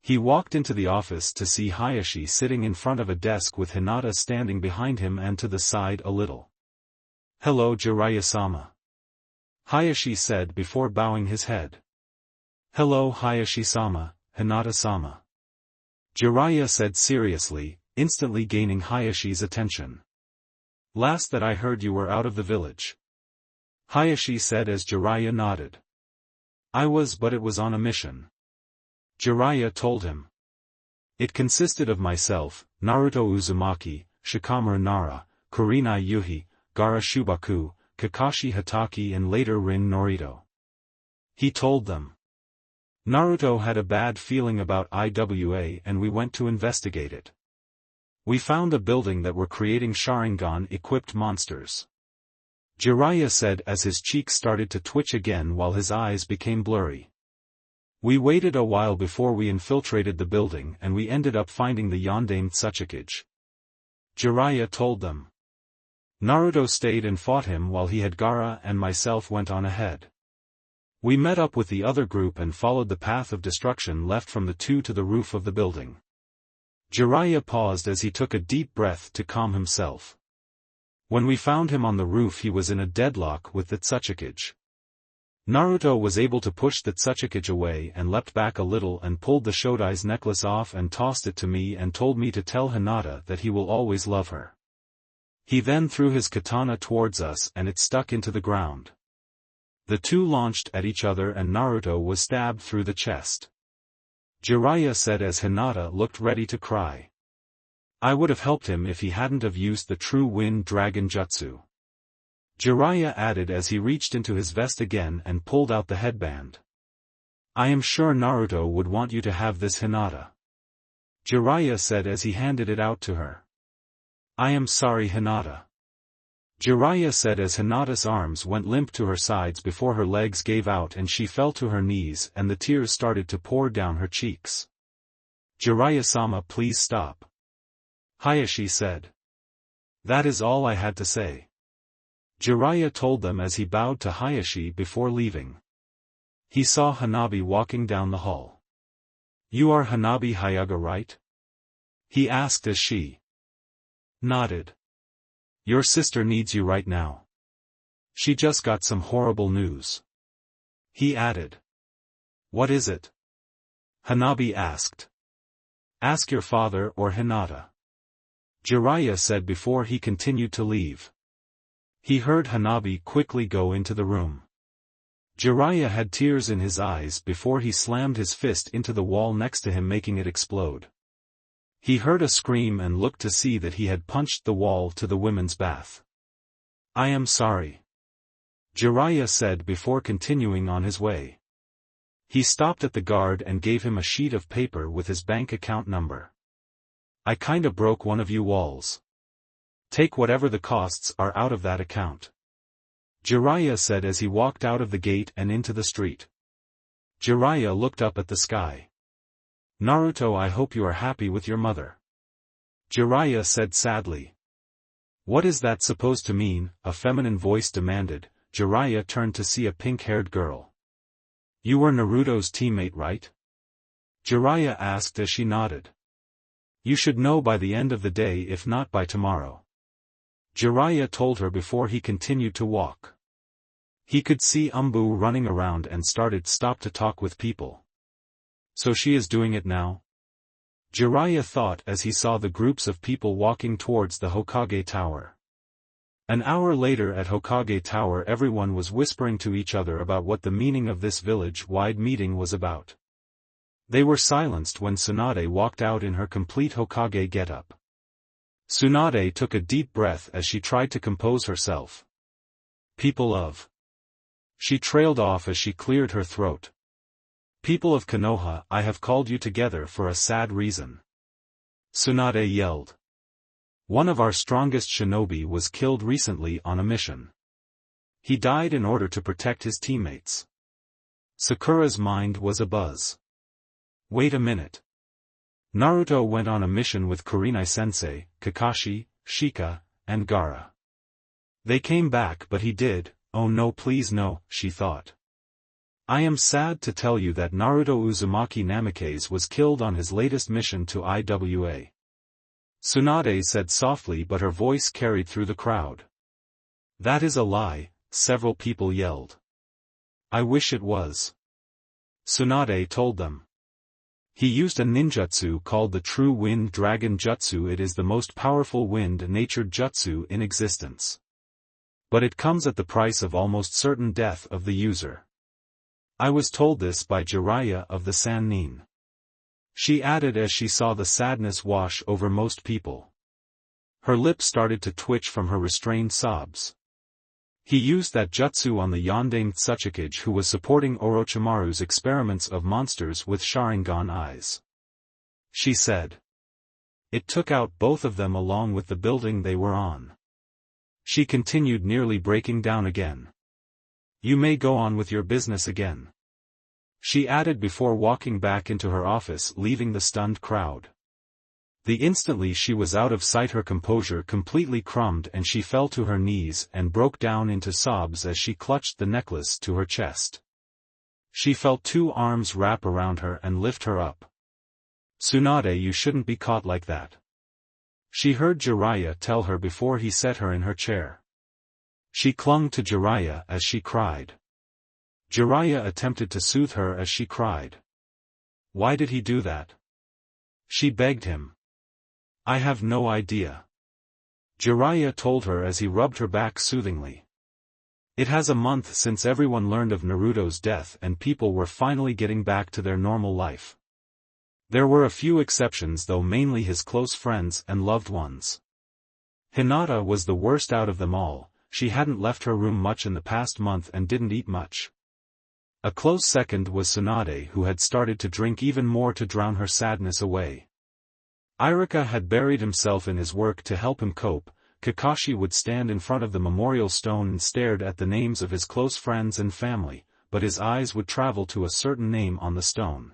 He walked into the office to see Hayashi sitting in front of a desk with Hinata standing behind him and to the side a little. Hello Jiraiya-sama. Hayashi said before bowing his head. Hello Hayashi-sama, Hinata-sama. Jiraiya said seriously, instantly gaining Hayashi's attention. Last that I heard you were out of the village. Hayashi said as Jiraiya nodded. I was, but it was on a mission. Jiraiya told him. It consisted of myself, Naruto Uzumaki, Shikamaru Nara, Kurenai Yuhi, Gaara Shubaku, Kakashi Hatake and later Rin Norito. He told them. Naruto had a bad feeling about IWA and we went to investigate it. We found a building that were creating Sharingan-equipped monsters. Jiraiya said as his cheeks started to twitch again while his eyes became blurry. We waited a while before we infiltrated the building and we ended up finding the Yondaime Tsuchikage. Jiraiya told them. Naruto stayed and fought him while he had Gaara and myself went on ahead. We met up with the other group and followed the path of destruction left from the two to the roof of the building. Jiraiya paused as he took a deep breath to calm himself. When we found him on the roof he was in a deadlock with the Tsuchikage. Naruto was able to push the Tsuchikage away and leapt back a little and pulled the Shodai's necklace off and tossed it to me and told me to tell Hinata that he will always love her. He then threw his katana towards us and it stuck into the ground. The two launched at each other and Naruto was stabbed through the chest. Jiraiya said as Hinata looked ready to cry. I would have helped him if he hadn't have used the true wind dragon jutsu. Jiraiya added as he reached into his vest again and pulled out the headband. I am sure Naruto would want you to have this Hinata. Jiraiya said as he handed it out to her. I am sorry Hinata. Jiraiya said as Hinata's arms went limp to her sides before her legs gave out and she fell to her knees and the tears started to pour down her cheeks. Jiraiya-sama please stop. Hayashi said. That is all I had to say. Jiraiya told them as he bowed to Hayashi before leaving. He saw Hanabi walking down the hall. You are Hanabi Hyuga, right? He asked as she nodded. Your sister needs you right now. She just got some horrible news. He added. What is it? Hanabi asked. Ask your father or Hinata. Jiraiya said before he continued to leave. He heard Hanabi quickly go into the room. Jiraiya had tears in his eyes before he slammed his fist into the wall next to him making it explode. He heard a scream and looked to see that he had punched the wall to the women's bath. I am sorry. Jiraiya said before continuing on his way. He stopped at the guard and gave him a sheet of paper with his bank account number. I kinda broke one of you walls. Take whatever the costs are out of that account. Jiraiya said as he walked out of the gate and into the street. Jiraiya looked up at the sky. Naruto, I hope you are happy with your mother. Jiraiya said sadly. What is that supposed to mean? A feminine voice demanded. Jiraiya turned to see a pink-haired girl. You were Naruto's teammate, right? Jiraiya asked as she nodded. You should know by the end of the day if not by tomorrow. Jiraiya told her before he continued to walk. He could see Umbu running around and stopped to talk with people. So she is doing it now? Jiraiya thought as he saw the groups of people walking towards the Hokage tower. An hour later at Hokage Tower, everyone was whispering to each other about what the meaning of this village-wide meeting was about. They were silenced when Tsunade walked out in her complete Hokage getup. Tsunade took a deep breath as she tried to compose herself. People of... She trailed off as she cleared her throat. People of Konoha, I have called you together for a sad reason. Tsunade yelled. One of our strongest shinobi was killed recently on a mission. He died in order to protect his teammates. Sakura's mind was abuzz. Wait a minute. Naruto went on a mission with Kurenai-sensei, Kakashi, Shika, and Gaara. They came back, but he did. Oh no, please no, she thought. I am sad to tell you that Naruto Uzumaki Namikaze was killed on his latest mission to IWA. Tsunade said softly, but her voice carried through the crowd. That is a lie, several people yelled. I wish it was. Tsunade told them. He used a ninjutsu called the True Wind Dragon Jutsu. It is the most powerful wind-natured jutsu in existence. But it comes at the price of almost certain death of the user. I was told this by Jiraiya of the Sannin. She added as she saw the sadness wash over most people. Her lips started to twitch from her restrained sobs. He used that jutsu on the Yondaime Tsuchikage who was supporting Orochimaru's experiments of monsters with Sharingan eyes. She said. It took out both of them along with the building they were on. She continued, nearly breaking down again. You may go on with your business again. She added before walking back into her office, leaving the stunned crowd. The instantly she was out of sight, her composure completely crumbled and she fell to her knees and broke down into sobs as she clutched the necklace to her chest. She felt two arms wrap around her and lift her up. Tsunade, you shouldn't be caught like that. She heard Jiraiya tell her before he set her in her chair. She clung to Jiraiya as she cried. Jiraiya attempted to soothe her as she cried. Why did he do that? She begged him. I have no idea. Jiraiya told her as he rubbed her back soothingly. It has a month since everyone learned of Naruto's death and people were finally getting back to their normal life. There were a few exceptions though, mainly his close friends and loved ones. Hinata was the worst out of them all. She hadn't left her room much in the past month and didn't eat much. A close second was Tsunade, who had started to drink even more to drown her sadness away. Irika had buried himself in his work to help him cope. Kakashi would stand in front of the memorial stone and stared at the names of his close friends and family, but his eyes would travel to a certain name on the stone.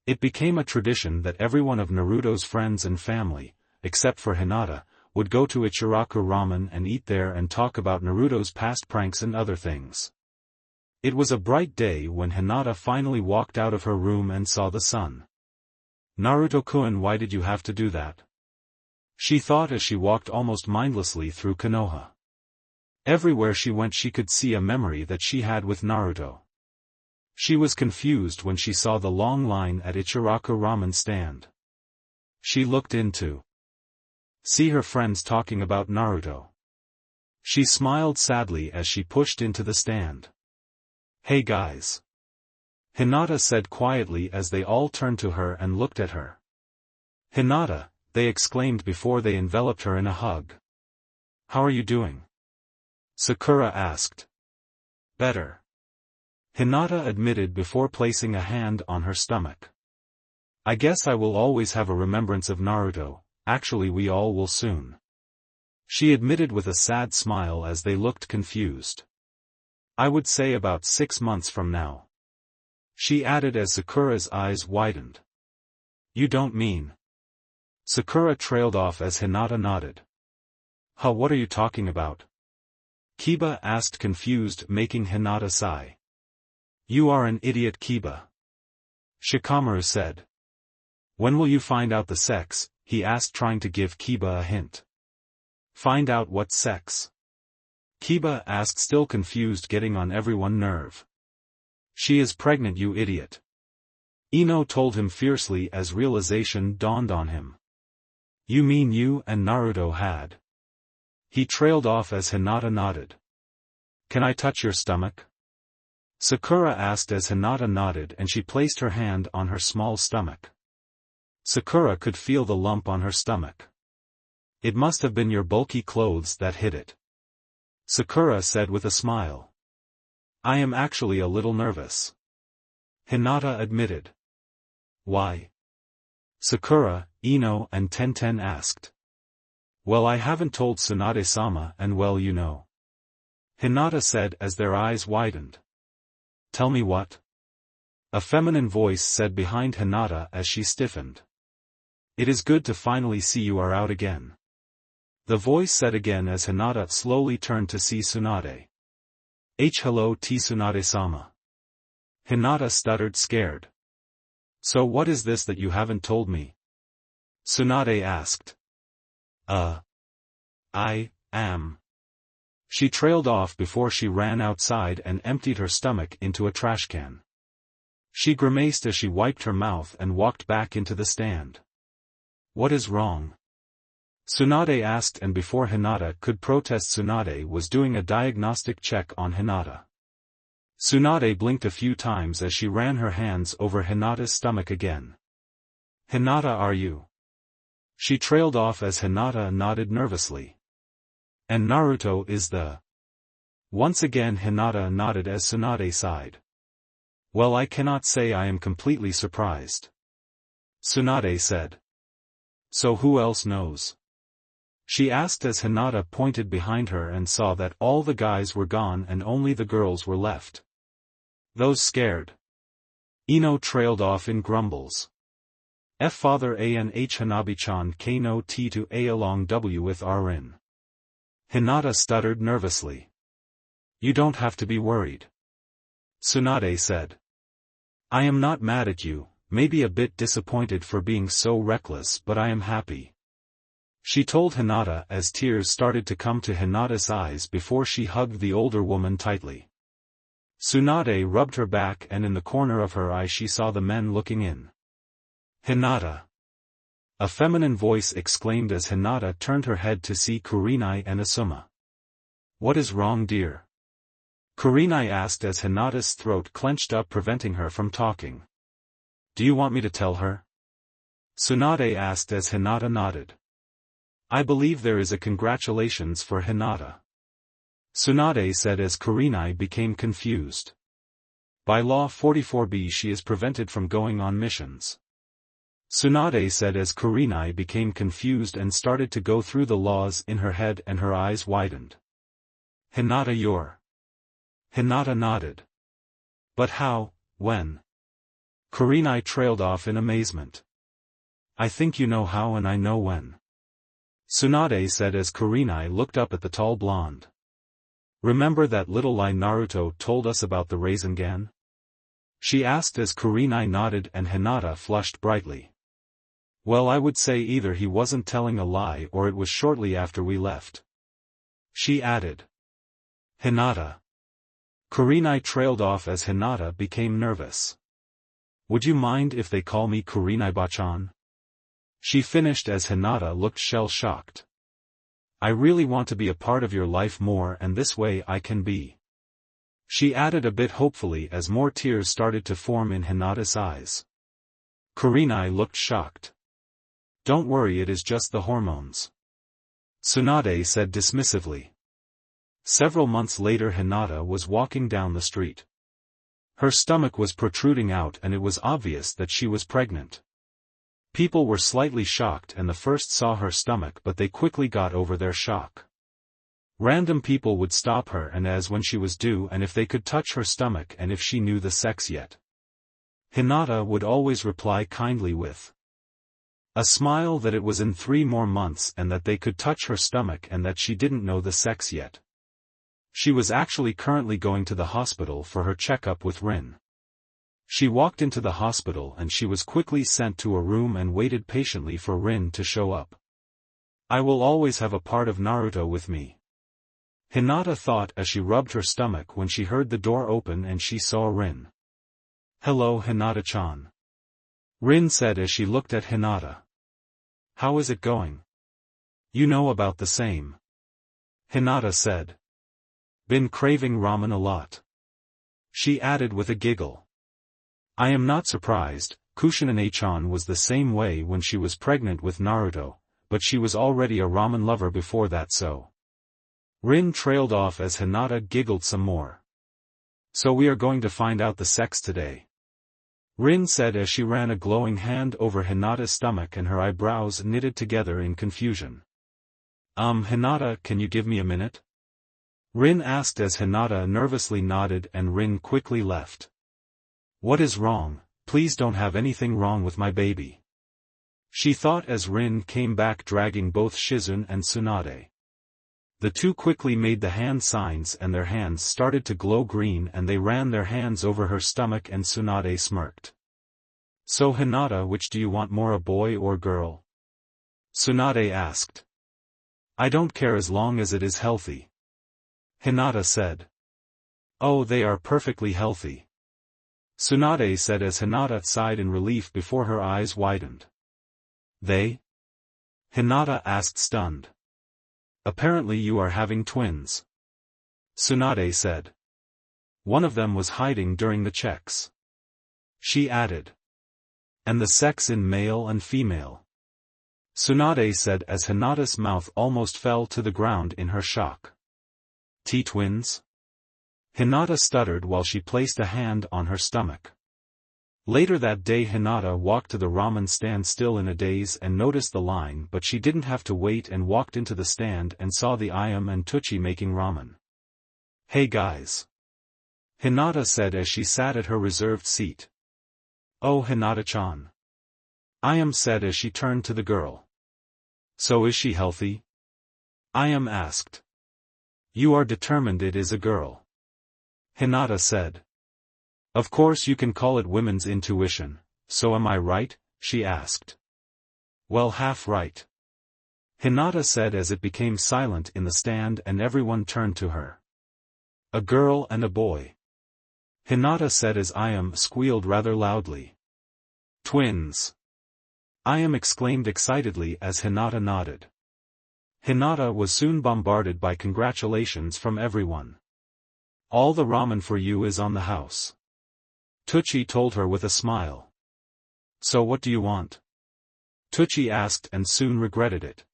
It became a tradition that every one of Naruto's friends and family, except for Hinata, would go to Ichiraku Ramen and eat there and talk about Naruto's past pranks and other things. It was a bright day when Hinata finally walked out of her room and saw the sun. Naruto-kun, why did you have to do that? She thought as she walked almost mindlessly through Konoha. Everywhere she went she could see a memory that she had with Naruto. She was confused when she saw the long line at Ichiraku Ramen stand. She looked in to see her friends talking about Naruto. She smiled sadly as she pushed into the stand. Hey guys. Hinata said quietly as they all turned to her and looked at her. Hinata, they exclaimed before they enveloped her in a hug. How are you doing? Sakura asked. Better. Hinata admitted before placing a hand on her stomach. I guess I will always have a remembrance of Naruto, actually we all will soon. She admitted with a sad smile as they looked confused. I would say about 6 months from now. She added as Sakura's eyes widened. You don't mean? Sakura trailed off as Hinata nodded. Huh, what are you talking about? Kiba asked confused, making Hinata sigh. You are an idiot, Kiba. Shikamaru said. When will you find out the sex? He asked, trying to give Kiba a hint. Find out what sex? Kiba asked, still confused, getting on everyone's nerve. She is pregnant, you idiot. Ino told him fiercely as realization dawned on him. You mean you and Naruto had? He trailed off as Hinata nodded. Can I touch your stomach? Sakura asked as Hinata nodded and she placed her hand on her small stomach. Sakura could feel the lump on her stomach. It must have been your bulky clothes that hid it. Sakura said with a smile. I am actually a little nervous. Hinata admitted. Why? Sakura, Ino and Tenten asked. Well, I haven't told Tsunade-sama and well you know. Hinata said as their eyes widened. Tell me what? A feminine voice said behind Hinata as she stiffened. It is good to finally see you are out again. The voice said again as Hinata slowly turned to see Tsunade. Hello Tsunade-sama. Hinata stuttered scared. So what is this that you haven't told me? Tsunade asked. I am. She trailed off before she ran outside and emptied her stomach into a trash can. She grimaced as she wiped her mouth and walked back into the stand. What is wrong? Tsunade asked, and before Hinata could protest, Tsunade was doing a diagnostic check on Hinata. Tsunade blinked a few times as she ran her hands over Hinata's stomach again. Hinata, are you? She trailed off as Hinata nodded nervously. And Naruto is the... Once again Hinata nodded as Tsunade sighed. Well, I cannot say I am completely surprised. Tsunade said. So who else knows? She asked as Hinata pointed behind her and saw that all the guys were gone and only the girls were left. Those scared. Ino trailed off in grumbles. Father anh Hanabi-chan k no t to a along w with rin. Hinata stuttered nervously. You don't have to be worried. Tsunade said. I am not mad at you, maybe a bit disappointed for being so reckless, but I am happy. She told Hinata as tears started to come to Hinata's eyes before she hugged the older woman tightly. Tsunade rubbed her back and in the corner of her eye she saw the men looking in. Hinata! A feminine voice exclaimed as Hinata turned her head to see Kurenai and Asuma. What is wrong, dear? Kurenai asked as Hinata's throat clenched up, preventing her from talking. Do you want me to tell her? Tsunade asked as Hinata nodded. I believe there is a congratulations for Hinata. Tsunade said as Kurenai became confused. By Law 44B she is prevented from going on missions. Tsunade said as Kurenai became confused and started to go through the laws in her head and her eyes widened. Hinata, you're... Hinata nodded. But how, when? Kurenai trailed off in amazement. I think you know how and I know when. Tsunade said as Kurenai looked up at the tall blonde. Remember that little lie Naruto told us about the Rasengan? She asked as Kurenai nodded and Hinata flushed brightly. Well, I would say either he wasn't telling a lie or it was shortly after we left. She added. Hinata. Kurenai trailed off as Hinata became nervous. Would you mind if they call me Kurenai-bachan? She finished as Hinata looked shell-shocked. I really want to be a part of your life more and this way I can be. She added a bit hopefully as more tears started to form in Hinata's eyes. Kurenai looked shocked. Don't worry, it is just the hormones. Tsunade said dismissively. Several months later Hinata was walking down the street. Her stomach was protruding out and it was obvious that she was pregnant. People were slightly shocked and the first saw her stomach, but they quickly got over their shock. Random people would stop her and ask when she was due and if they could touch her stomach and if she knew the sex yet. Hinata would always reply kindly with a smile that it was in 3 more months and that they could touch her stomach and that she didn't know the sex yet. She was actually currently going to the hospital for her checkup with Rin. She walked into the hospital and she was quickly sent to a room and waited patiently for Rin to show up. I will always have a part of Naruto with me. Hinata thought as she rubbed her stomach when she heard the door open and she saw Rin. Hello Hinata-chan. Rin said as she looked at Hinata. How is it going? You know about the same. Hinata said. Been craving ramen a lot. She added with a giggle. I am not surprised, Kushina-chan was the same way when she was pregnant with Naruto, but she was already a ramen lover before that so. Rin trailed off as Hinata giggled some more. So we are going to find out the sex today. Rin said as she ran a glowing hand over Hinata's stomach and her eyebrows knitted together in confusion. Hinata, can you give me a minute? Rin asked as Hinata nervously nodded and Rin quickly left. What is wrong? Please don't have anything wrong with my baby. She thought as Rin came back dragging both Shizune and Tsunade. The two quickly made the hand signs and their hands started to glow green and they ran their hands over her stomach and Tsunade smirked. So Hinata, which do you want more, a boy or girl? Tsunade asked. I don't care as long as it is healthy. Hinata said. Oh, they are perfectly healthy. Tsunade said as Hinata sighed in relief before her eyes widened. They? Hinata asked stunned. Apparently you are having twins. Tsunade said. One of them was hiding during the checks. She added. And the sex in male and female. Tsunade said as Hinata's mouth almost fell to the ground in her shock. T-twins? Hinata stuttered while she placed a hand on her stomach. Later that day Hinata walked to the ramen stand still in a daze and noticed the line, but she didn't have to wait and walked into the stand and saw the Ayam and Tucci making ramen. Hey guys. Hinata said as she sat at her reserved seat. Oh Hinata-chan. Ayam said as she turned to the girl. So is she healthy? Ayam asked. You are determined it is a girl. Hinata said. Of course you can call it women's intuition, so am I right? She asked. Well, half right. Hinata said as it became silent in the stand and everyone turned to her. A girl and a boy. Hinata said as Ayam squealed rather loudly. Twins. Ayam exclaimed excitedly as Hinata nodded. Hinata was soon bombarded by congratulations from everyone. All the ramen for you is on the house. Tucci told her with a smile. So what do you want? Tucci asked and soon regretted it.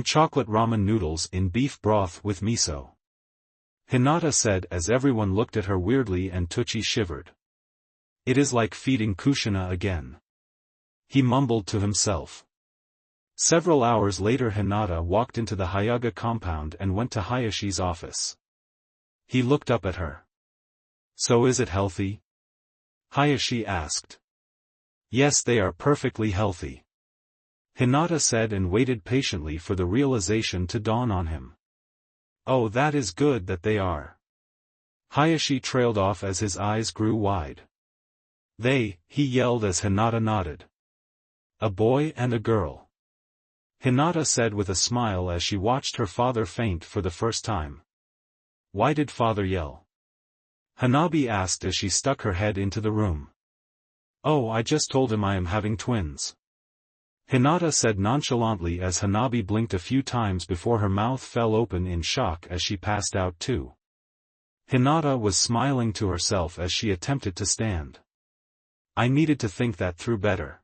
Chocolate ramen noodles in beef broth with miso. Hinata said as everyone looked at her weirdly and Tucci shivered. It is like feeding Kushina again. He mumbled to himself. Several hours later Hinata walked into the Hyoga compound and went to Hayashi's office. He looked up at her. So is it healthy? Hayashi asked. Yes, they are perfectly healthy. Hinata said and waited patiently for the realization to dawn on him. Oh, that is good that they are. Hayashi trailed off as his eyes grew wide. He yelled as Hinata nodded. A boy and a girl. Hinata said with a smile as she watched her father faint for the first time. Why did father yell? Hanabi asked as she stuck her head into the room. Oh, I just told him I am having twins. Hinata said nonchalantly as Hanabi blinked a few times before her mouth fell open in shock as she passed out too. Hinata was smiling to herself as she attempted to stand. I needed to think that through better.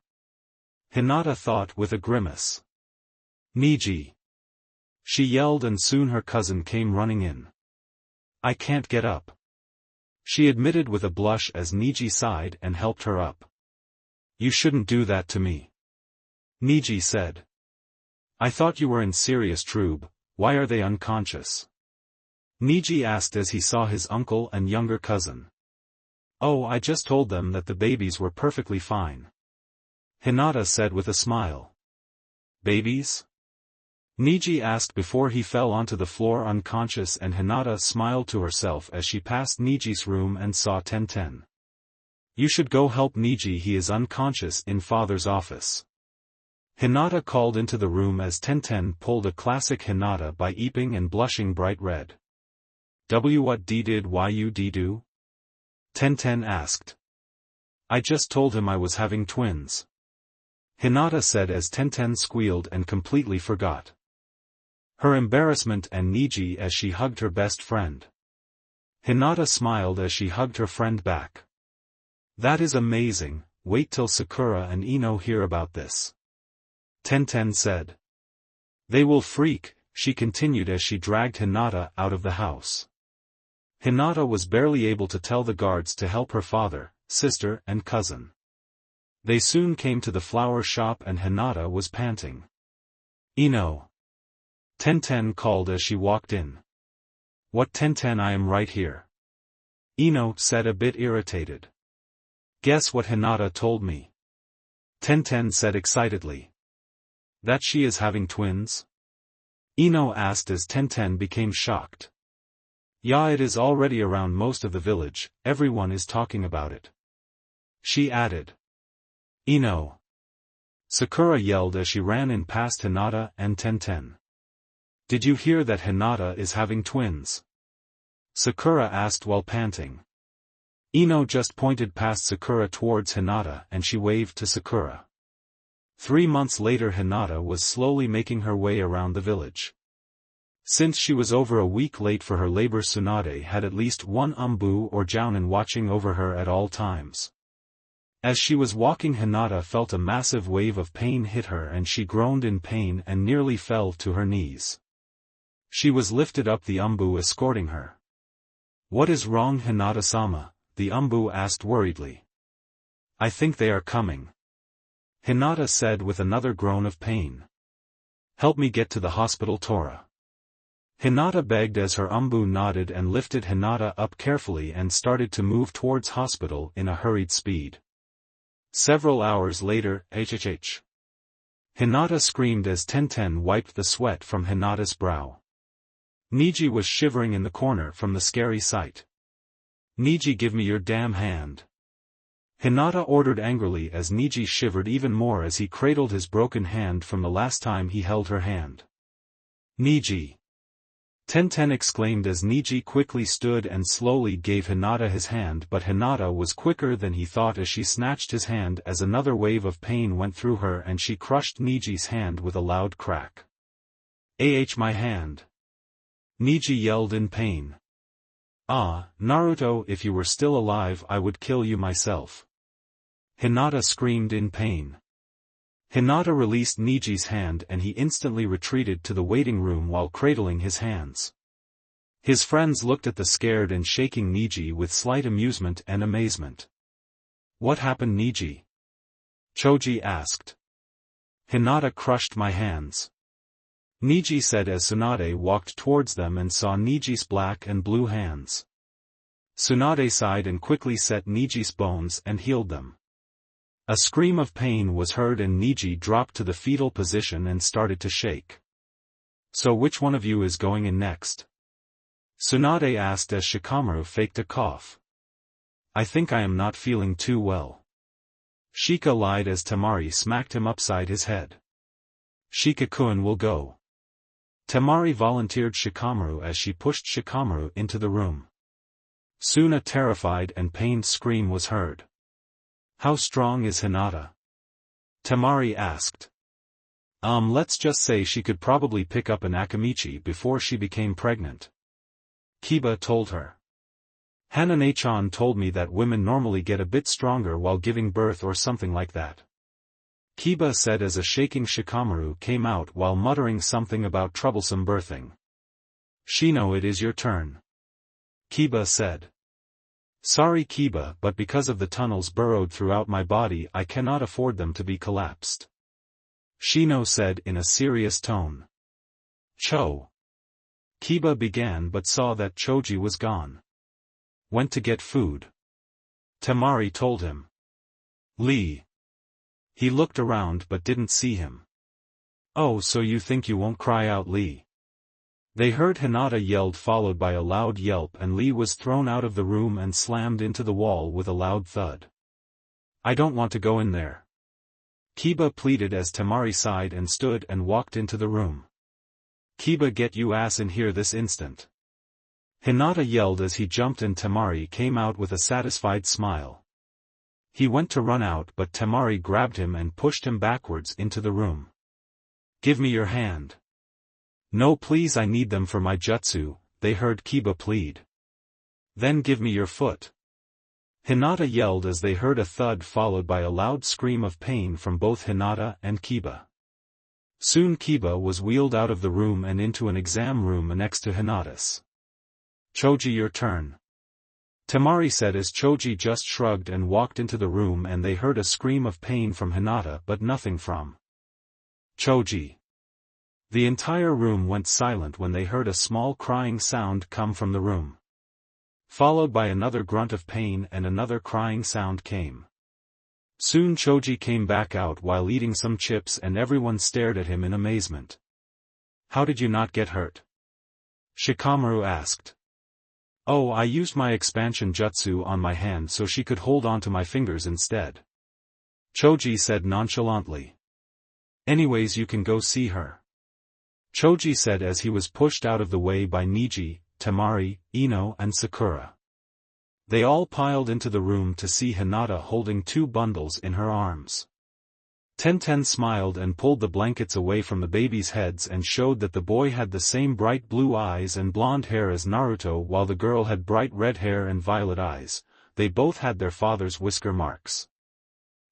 Hinata thought with a grimace. Niji. She yelled and soon her cousin came running in. I can't get up. She admitted with a blush as Niji sighed and helped her up. You shouldn't do that to me. Niji said. I thought you were in serious trouble, why are they unconscious? Niji asked as he saw his uncle and younger cousin. Oh, I just told them that the babies were perfectly fine. Hinata said with a smile. Babies? Niji asked before he fell onto the floor unconscious and Hinata smiled to herself as she passed Niji's room and saw Tenten. You should go help Niji, he is unconscious in father's office. Hinata called into the room as Tenten pulled a classic Hinata by eeping and blushing bright red. What did you do? Tenten asked. I just told him I was having twins. Hinata said as Tenten squealed and completely forgot. Her embarrassment and Niji as she hugged her best friend. Hinata smiled as she hugged her friend back. That is amazing, wait till Sakura and Ino hear about this. Tenten said. They will freak, she continued as she dragged Hinata out of the house. Hinata was barely able to tell the guards to help her father, sister and cousin. They soon came to the flower shop and Hinata was panting. Ino. Tenten called as she walked in. What Tenten, I am right here. Ino said, a bit irritated. Guess what Hinata told me? Tenten said excitedly. That she is having twins? Ino asked as Tenten became shocked. Yeah, it is already around most of the village, everyone is talking about it. She added. Ino. Sakura yelled as she ran in past Hinata and Tenten. Did you hear that Hinata is having twins? Sakura asked while panting. Ino just pointed past Sakura towards Hinata and she waved to Sakura. 3 months later Hinata was slowly making her way around the village. Since she was over a week late for her labor, Tsunade had at least one Umbu or Jounin watching over her at all times. As she was walking, Hinata felt a massive wave of pain hit her and she groaned in pain and nearly fell to her knees. She was lifted up, the Umbu escorting her. What is wrong, Hinata-sama? The Umbu asked worriedly. I think they are coming. Hinata said with another groan of pain. Help me get to the hospital, Tora. Hinata begged as her Umbu nodded and lifted Hinata up carefully and started to move towards hospital in a hurried speed. Several hours later, HHH. Hinata screamed as Tenten wiped the sweat from Hinata's brow. Niji was shivering in the corner from the scary sight. Niji, give me your damn hand. Hinata ordered angrily as Niji shivered even more as he cradled his broken hand from the last time he held her hand. Niji. Tenten exclaimed as Niji quickly stood and slowly gave Hinata his hand, but Hinata was quicker than he thought as she snatched his hand as another wave of pain went through her and she crushed Niji's hand with a loud crack. My hand. Niji yelled in pain. Ah, Naruto, if you were still alive I would kill you myself. Hinata screamed in pain. Hinata released Niji's hand and he instantly retreated to the waiting room while cradling his hands. His friends looked at the scared and shaking Niji with slight amusement and amazement. What happened, Niji? Choji asked. Hinata crushed my hands. Niji said as Tsunade walked towards them and saw Niji's black and blue hands. Tsunade sighed and quickly set Niji's bones and healed them. A scream of pain was heard and Niji dropped to the fetal position and started to shake. So which one of you is going in next? Tsunade asked as Shikamaru faked a cough. I think I am not feeling too well. Shika lied as Temari smacked him upside his head. Shika-kun will go. Temari volunteered Shikamaru as she pushed Shikamaru into the room. Soon a terrified and pained scream was heard. How strong is Hinata? Temari asked. Let's just say she could probably pick up an Akamichi before she became pregnant. Kiba told her. Hanane-chan told me that women normally get a bit stronger while giving birth or something like that. Kiba said as a shaking Shikamaru came out while muttering something about troublesome birthing. Shino, it is your turn. Kiba said. Sorry Kiba, but because of the tunnels burrowed throughout my body I cannot afford them to be collapsed. Shino said in a serious tone. Cho. Kiba began but saw that Choji was gone. Went to get food. Temari told him. Lee. He looked around but didn't see him. Oh, so you think you won't cry out, Lee? They heard Hinata yelled followed by a loud yelp and Lee was thrown out of the room and slammed into the wall with a loud thud. I don't want to go in there. Kiba pleaded as Temari sighed and stood and walked into the room. Kiba, get you ass in here this instant. Hinata yelled as he jumped and Temari came out with a satisfied smile. He went to run out but Temari grabbed him and pushed him backwards into the room. Give me your hand. No, please, I need them for my jutsu, they heard Kiba plead. Then give me your foot. Hinata yelled as they heard a thud followed by a loud scream of pain from both Hinata and Kiba. Soon Kiba was wheeled out of the room and into an exam room next to Hinata's. Choji, your turn. Temari said as Choji just shrugged and walked into the room, and they heard a scream of pain from Hinata but nothing from Choji. The entire room went silent when they heard a small crying sound come from the room. Followed by another grunt of pain and another crying sound came. Soon Choji came back out while eating some chips and everyone stared at him in amazement. How did you not get hurt? Shikamaru asked. Oh, I used my expansion jutsu on my hand so she could hold onto my fingers instead. Choji said nonchalantly. Anyways, you can go see her. Choji said as he was pushed out of the way by Niji, Temari, Ino and Sakura. They all piled into the room to see Hinata holding 2 bundles in her arms. Tenten smiled and pulled the blankets away from the babies' heads and showed that the boy had the same bright blue eyes and blonde hair as Naruto, while the girl had bright red hair and violet eyes. They both had their father's whisker marks.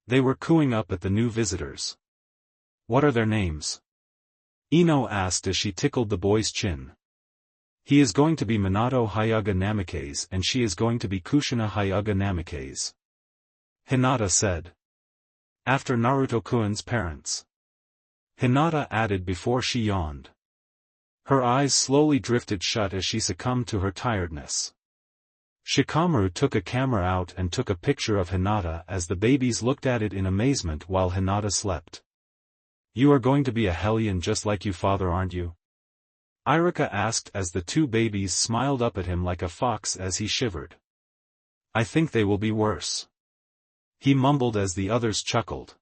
They were cooing up at the new visitors. What are their names? Ino asked as she tickled the boy's chin. He is going to be Minato Hyuga Namikaze and she is going to be Kushina Hyuga Namikaze. Hinata said. After Naruto-kun's parents. Hinata added before she yawned. Her eyes slowly drifted shut as she succumbed to her tiredness. Shikamaru took a camera out and took a picture of Hinata as the babies looked at it in amazement while Hinata slept. You are going to be a hellion just like your father, aren't you? Irika asked as the 2 babies smiled up at him like a fox as he shivered. I think they will be worse. He mumbled as the others chuckled.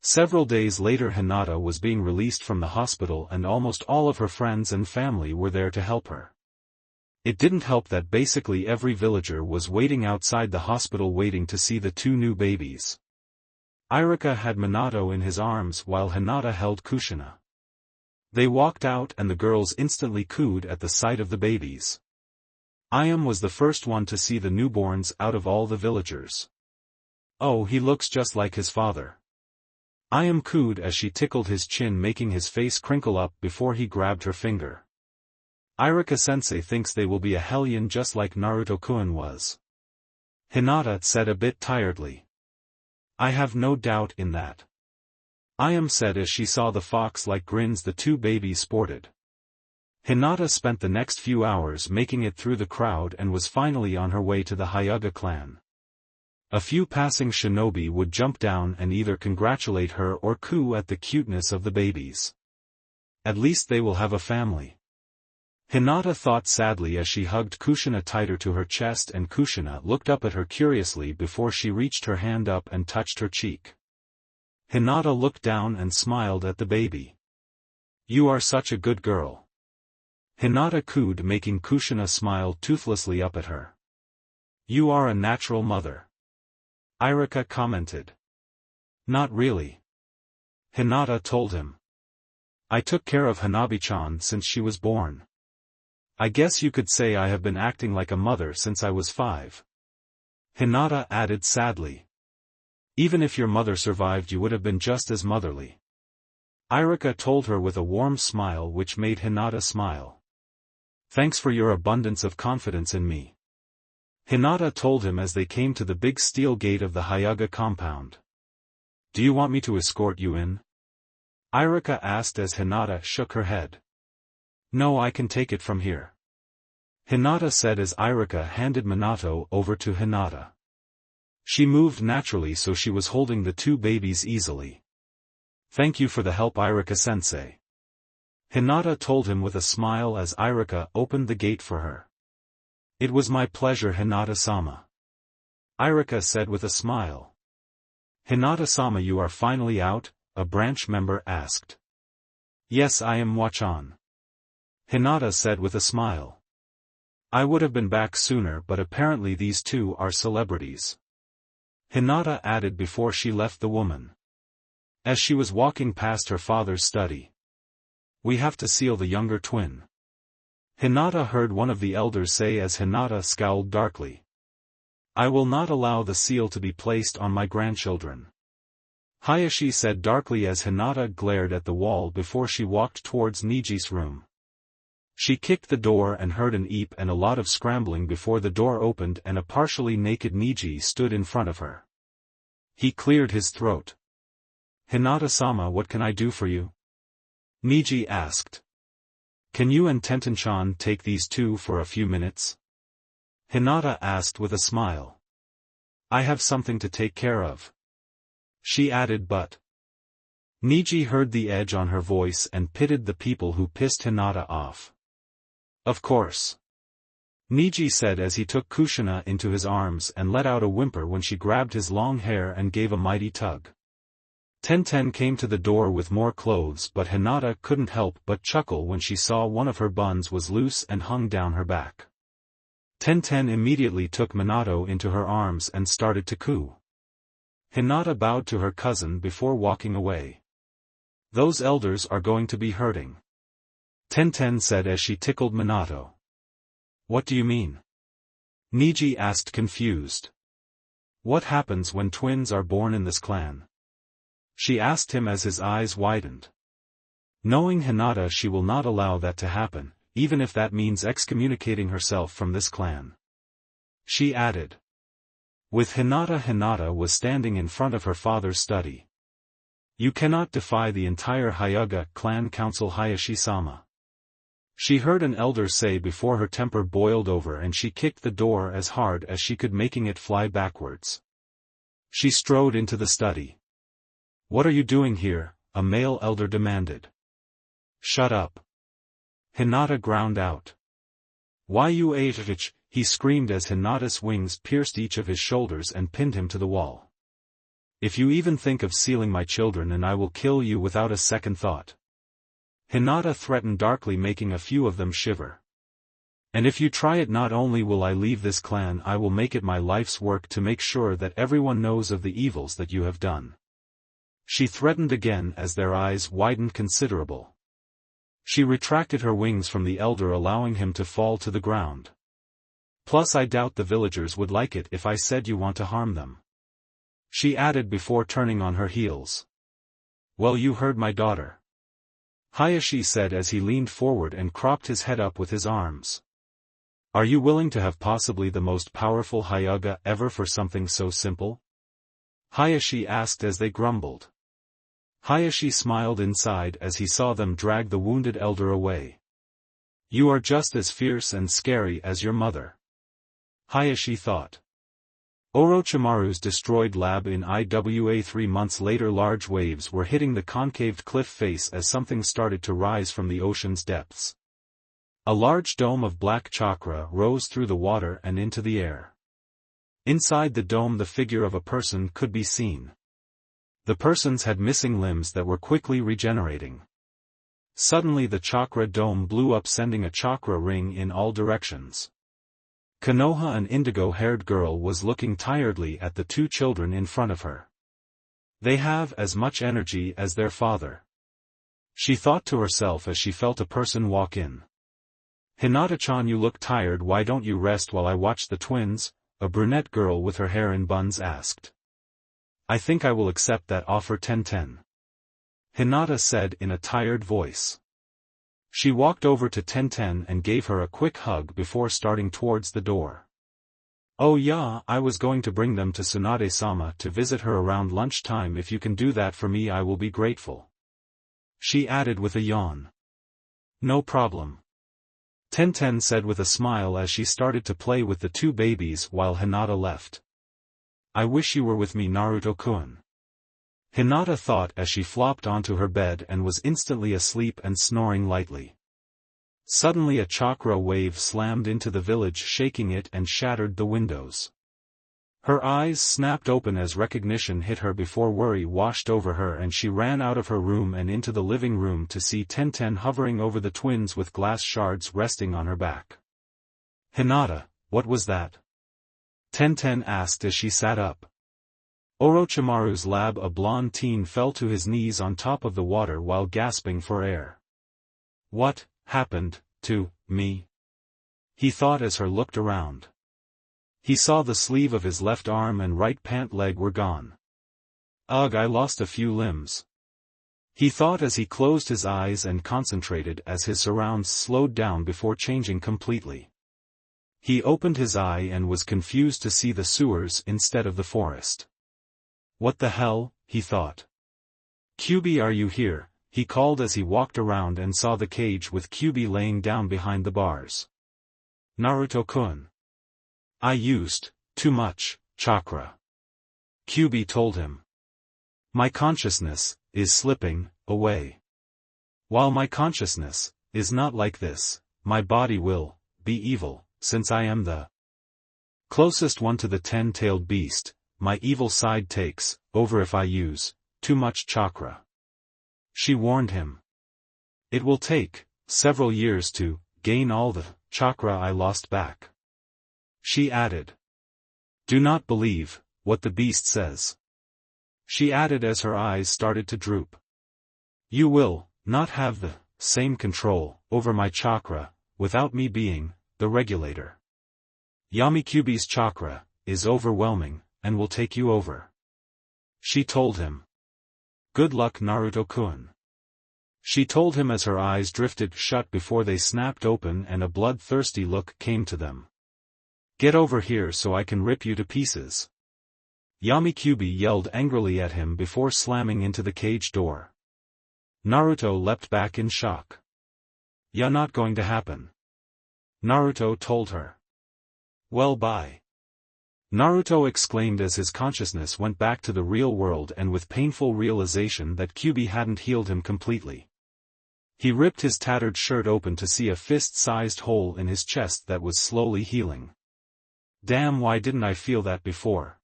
Several days later, Hinata was being released from the hospital and almost all of her friends and family were there to help her. It didn't help that basically every villager was waiting outside the hospital waiting to see the 2 new babies. Irika had Minato in his arms while Hinata held Kushina. They walked out and the girls instantly cooed at the sight of the babies. Ayam was the first one to see the newborns out of all the villagers. Oh, he looks just like his father. Ayam cooed as she tickled his chin, making his face crinkle up before he grabbed her finger. Irika-sensei thinks they will be a hellion just like Naruto-kun was. Hinata said a bit tiredly. I have no doubt in that. Ayam said as she saw the fox-like grins the 2 babies sported. Hinata spent the next few hours making it through the crowd and was finally on her way to the Hyuga clan. A few passing shinobi would jump down and either congratulate her or coo at the cuteness of the babies. At least they will have a family. Hinata thought sadly as she hugged Kushina tighter to her chest, and Kushina looked up at her curiously before she reached her hand up and touched her cheek. Hinata looked down and smiled at the baby. You are such a good girl. Hinata cooed, making Kushina smile toothlessly up at her. You are a natural mother. Irika commented. Not really. Hinata told him. I took care of Hanabi-chan since she was born. I guess you could say I have been acting like a mother since I was 5. Hinata added sadly. Even if your mother survived, you would have been just as motherly. Irika told her with a warm smile which made Hinata smile. Thanks for your abundance of confidence in me. Hinata told him as they came to the big steel gate of the Hyuga compound. Do you want me to escort you in? Irika asked as Hinata shook her head. No, I can take it from here. Hinata said as Irika handed Minato over to Hinata. She moved naturally so she was holding the 2 babies easily. Thank you for the help, Irika-sensei. Hinata told him with a smile as Irika opened the gate for her. It was my pleasure, Hinata-sama. Irika said with a smile. Hinata-sama, you are finally out? A branch member asked. Yes, I am Wachan. Hinata said with a smile. I would have been back sooner, but apparently these 2 are celebrities. Hinata added before she left the woman. As she was walking past her father's study. We have to seal the younger twin. Hinata heard one of the elders say as Hinata scowled darkly. I will not allow the seal to be placed on my grandchildren. Hayashi said darkly as Hinata glared at the wall before she walked towards Niji's room. She kicked the door and heard an eep and a lot of scrambling before the door opened and a partially naked Niji stood in front of her. He cleared his throat. Hinata-sama, what can I do for you? Niji asked. Can you and Tenten-chan take these two for a few minutes? Hinata asked with a smile. I have something to take care of. She added but. Niji heard the edge on her voice and pitied the people who pissed Hinata off. Of course. Niji said as he took Kushina into his arms and let out a whimper when she grabbed his long hair and gave a mighty tug. Tenten came to the door with more clothes but Hinata couldn't help but chuckle when she saw one of her buns was loose and hung down her back. Tenten immediately took Minato into her arms and started to coo. Hinata bowed to her cousin before walking away. Those elders are going to be hurting. Tenten said as she tickled Minato. What do you mean? Niji asked confused. What happens when twins are born in this clan? She asked him as his eyes widened. Knowing Hinata, she will not allow that to happen, even if that means excommunicating herself from this clan. She added. With Hinata, Hinata was standing in front of her father's study. You cannot defy the entire Hyuga clan council, Hayashi-sama. She heard an elder say before her temper boiled over and she kicked the door as hard as she could, making it fly backwards. She strode into the study. What are you doing here? A male elder demanded. Shut up. Hinata ground out. Why you ate? He screamed as Hinata's wings pierced each of his shoulders and pinned him to the wall. If you even think of sealing my children and I will kill you without a second thought. Hinata threatened darkly, making a few of them shiver. And if you try it, not only will I leave this clan, I will make it my life's work to make sure that everyone knows of the evils that you have done. She threatened again as their eyes widened considerable. She retracted her wings from the elder, allowing him to fall to the ground. Plus I doubt the villagers would like it if I said you want to harm them. She added before turning on her heels. Well, you heard my daughter. Hayashi said as he leaned forward and cropped his head up with his arms. Are you willing to have possibly the most powerful Hyuga ever for something so simple? Hayashi asked as they grumbled. Hayashi smiled inside as he saw them drag the wounded elder away. You are just as fierce and scary as your mother. Hayashi thought. Orochimaru's destroyed lab in Iwa 3 months later. Large waves were hitting the concaved cliff face as something started to rise from the ocean's depths. A large dome of black chakra rose through the water and into the air. Inside the dome the figure of a person could be seen. The persons had missing limbs that were quickly regenerating. Suddenly the chakra dome blew up, sending a chakra ring in all directions. Konoha, an indigo-haired girl, was looking tiredly at the two children in front of her. They have as much energy as their father. She thought to herself as she felt a person walk in. Hinata-chan, you look tired, why don't you rest while I watch the twins? A brunette girl with her hair in buns asked. I think I will accept that offer, Tenten. Hinata said in a tired voice. She walked over to Tenten and gave her a quick hug before starting towards the door. Oh yeah, I was going to bring them to Tsunade-sama to visit her around lunchtime. If you can do that for me, I will be grateful. She added with a yawn. No problem. Tenten said with a smile as she started to play with the two babies while Hinata left. I wish you were with me, Naruto-kun. Hinata thought as she flopped onto her bed and was instantly asleep and snoring lightly. Suddenly a chakra wave slammed into the village, shaking it and shattered the windows. Her eyes snapped open as recognition hit her before worry washed over her, and she ran out of her room and into the living room to see Tenten hovering over the twins with glass shards resting on her back. Hinata, what was that? Tenten asked as she sat up. Orochimaru's lab, a blonde teen, fell to his knees on top of the water while gasping for air. What happened to me? He thought as her looked around. He saw the sleeve of his left arm and right pant leg were gone. Ugh, I lost a few limbs. He thought as he closed his eyes and concentrated as his surrounds slowed down before changing completely. He opened his eye and was confused to see the sewers instead of the forest. What the hell, he thought. Kyubi, are you here? He called as he walked around and saw the cage with Kyubi laying down behind the bars. Naruto-kun. I used too much chakra. Kyubi told him. My consciousness is slipping away. While my consciousness is not like this, my body will be evil, since I am the closest one to the 10-tailed beast. My evil side takes over if I use too much chakra. She warned him. It will take several years to gain all the chakra I lost back. She added. Do not believe what the beast says. She added as her eyes started to droop. You will not have the same control over my chakra without me being the regulator. Yami-Kyubi's chakra is overwhelming and will take you over. She told him. Good luck, Naruto-kun. She told him as her eyes drifted shut before they snapped open and a bloodthirsty look came to them. Get over here so I can rip you to pieces. Yami-Kyubi yelled angrily at him before slamming into the cage door. Naruto leapt back in shock. Yeah, not going to happen. Naruto told her. Well, bye. Naruto exclaimed as his consciousness went back to the real world and with painful realization that Kyubi hadn't healed him completely. He ripped his tattered shirt open to see a fist-sized hole in his chest that was slowly healing. Damn, why didn't I feel that before?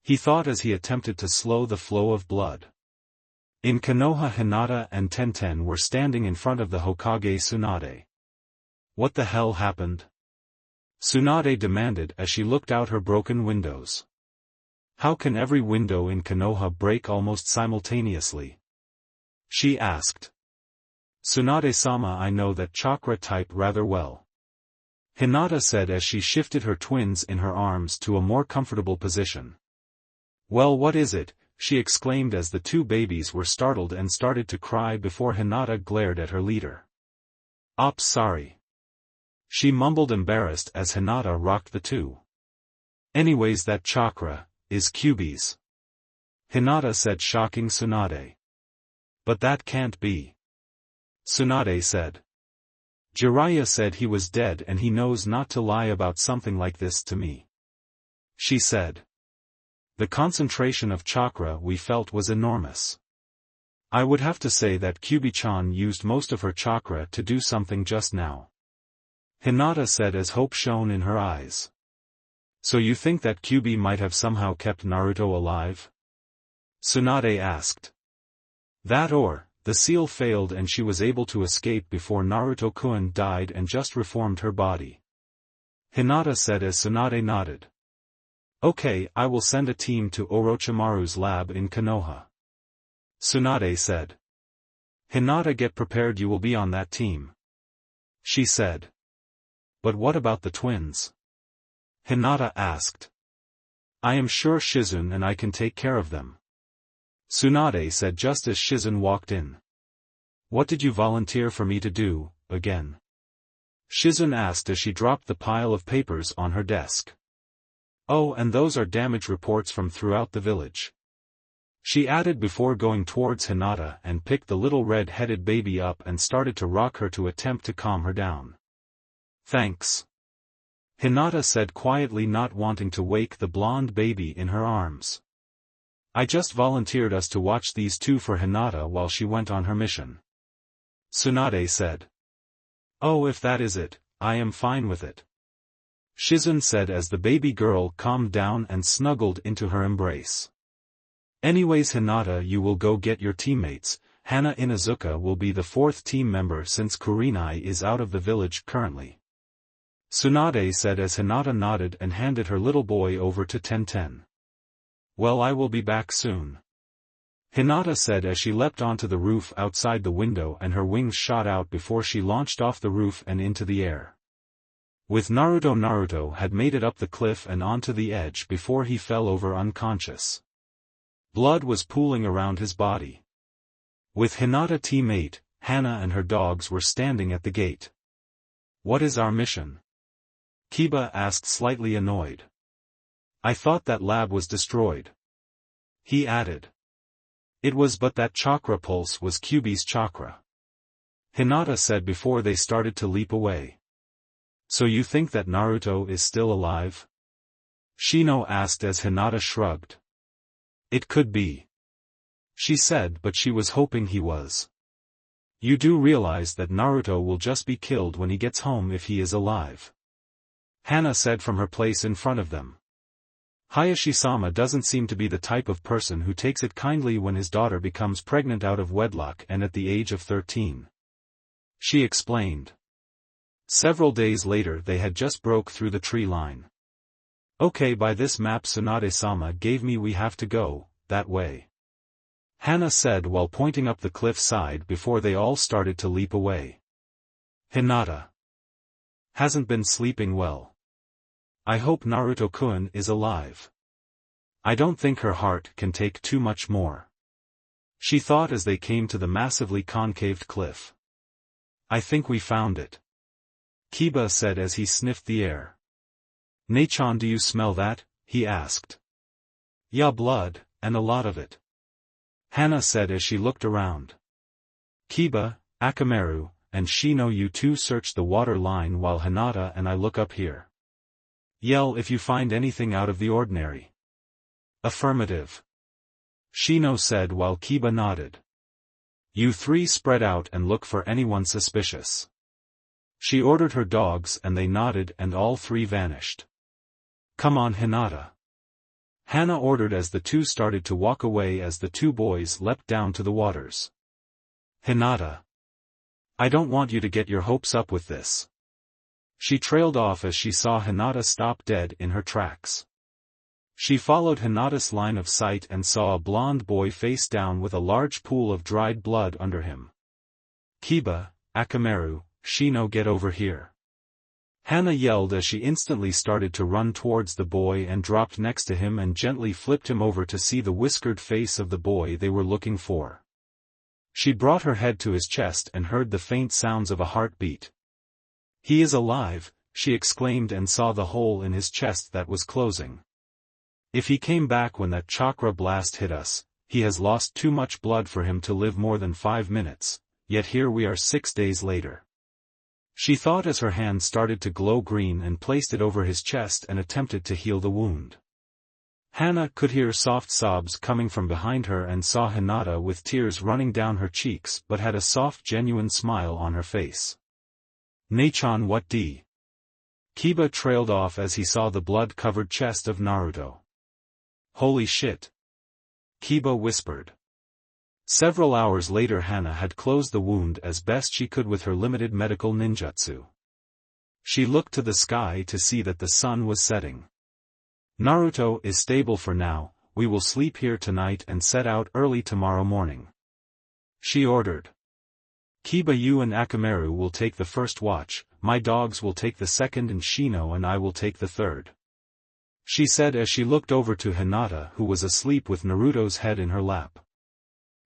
He thought as he attempted to slow the flow of blood. In Konoha, Hinata and Tenten were standing in front of the Hokage Tsunade. What the hell happened? Tsunade demanded as she looked out her broken windows. How can every window in Konoha break almost simultaneously? She asked. Tsunade-sama, I know that chakra type rather well. Hinata said as she shifted her twins in her arms to a more comfortable position. Well, what is it? She exclaimed as the two babies were startled and started to cry before Hinata glared at her leader. Ops, sorry. She mumbled embarrassed as Hinata rocked the two. Anyways, that chakra is Kyubi's. Hinata said, shocking Tsunade. But that can't be. Tsunade said. Jiraiya said he was dead and he knows not to lie about something like this to me. She said. The concentration of chakra we felt was enormous. I would have to say that Kyubi-chan used most of her chakra to do something just now. Hinata said as hope shone in her eyes. So you think that Kyubi might have somehow kept Naruto alive? Tsunade asked. That or, the seal failed and she was able to escape before Naruto-kun died and just reformed her body. Hinata said as Tsunade nodded. Okay, I will send a team to Orochimaru's lab in Konoha. Tsunade said. Hinata, get prepared, you will be on that team. She said. But what about the twins? Hinata asked. I am sure Shizun and I can take care of them. Tsunade said just as Shizun walked in. What did you volunteer for me to do, again? Shizun asked as she dropped the pile of papers on her desk. Oh, and those are damage reports from throughout the village. She added before going towards Hinata and picked the little red-headed baby up and started to rock her to attempt to calm her down. Thanks. Hinata said quietly, not wanting to wake the blonde baby in her arms. I just volunteered us to watch these two for Hinata while she went on her mission. Tsunade said. Oh, if that is it, I am fine with it. Shizun said as the baby girl calmed down and snuggled into her embrace. Anyways, Hinata, you will go get your teammates. Hana Inuzuka will be the fourth team member since Kurenai is out of the village currently. Tsunade said as Hinata nodded and handed her little boy over to Tenten. Well, I will be back soon. Hinata said as she leapt onto the roof outside the window and her wings shot out before she launched off the roof and into the air. With Naruto had made it up the cliff and onto the edge before he fell over unconscious. Blood was pooling around his body. With Hinata teammate, Hana and her dogs were standing at the gate. "What is our mission?" Kiba asked, slightly annoyed. "I thought that lab was destroyed," he added. "It was, but that chakra pulse was Kyuubi's chakra," Hinata said before they started to leap away. "So you think that Naruto is still alive?" Shino asked as Hinata shrugged. "It could be," she said, but she was hoping he was. "You do realize that Naruto will just be killed when he gets home if he is alive," Hana said from her place in front of them. Hayashi-sama doesn't seem to be the type of person who takes it kindly when his daughter becomes pregnant out of wedlock and at the age of 13. She explained. Several days later they had just broke through the tree line. "Okay, by this map Tsunade-sama gave me we have to go, that way," Hana said while pointing up the cliff side before they all started to leap away. Hinata hasn't been sleeping well. "I hope Naruto-kun is alive. I don't think her heart can take too much more," she thought as they came to the massively concaved cliff. "I think we found it," Kiba said as he sniffed the air. "Nechan, do you smell that?" he asked. "Yeah, blood, and a lot of it," Hana said as she looked around. "Kiba, Akamaru, and Shino, you two search the water line while Hinata and I look up here. Yell if you find anything out of the ordinary." "Affirmative," Shino said while Kiba nodded. "You three spread out and look for anyone suspicious." She ordered her dogs and they nodded and all three vanished. "Come on, Hinata," Hana ordered as the two started to walk away as the two boys leapt down to the waters. "Hinata, I don't want you to get your hopes up with this." She trailed off as she saw Hinata stop dead in her tracks. She followed Hinata's line of sight and saw a blonde boy face down with a large pool of dried blood under him. "Kiba, Akamaru, Shino, get over here," Hana yelled as she instantly started to run towards the boy and dropped next to him and gently flipped him over to see the whiskered face of the boy they were looking for. She brought her head to his chest and heard the faint sounds of a heartbeat. "He is alive," she exclaimed and saw the hole in his chest that was closing. "If he came back when that chakra blast hit us, he has lost too much blood for him to live more than 5 minutes, yet here we are 6 days later." She thought as her hand started to glow green and placed it over his chest and attempted to heal the wound. Hana could hear soft sobs coming from behind her and saw Hinata with tears running down her cheeks but had a soft genuine smile on her face. "Nechan, what d?" Kiba trailed off as he saw the blood-covered chest of Naruto. "Holy shit," Kiba whispered. Several hours later Hana had closed the wound as best she could with her limited medical ninjutsu. She looked to the sky to see that the sun was setting. "Naruto is stable for now, we will sleep here tonight and set out early tomorrow morning," she ordered. "Kiba, you and Akamaru will take the first watch, my dogs will take the second and Shino and I will take the third," she said as she looked over to Hinata who was asleep with Naruto's head in her lap.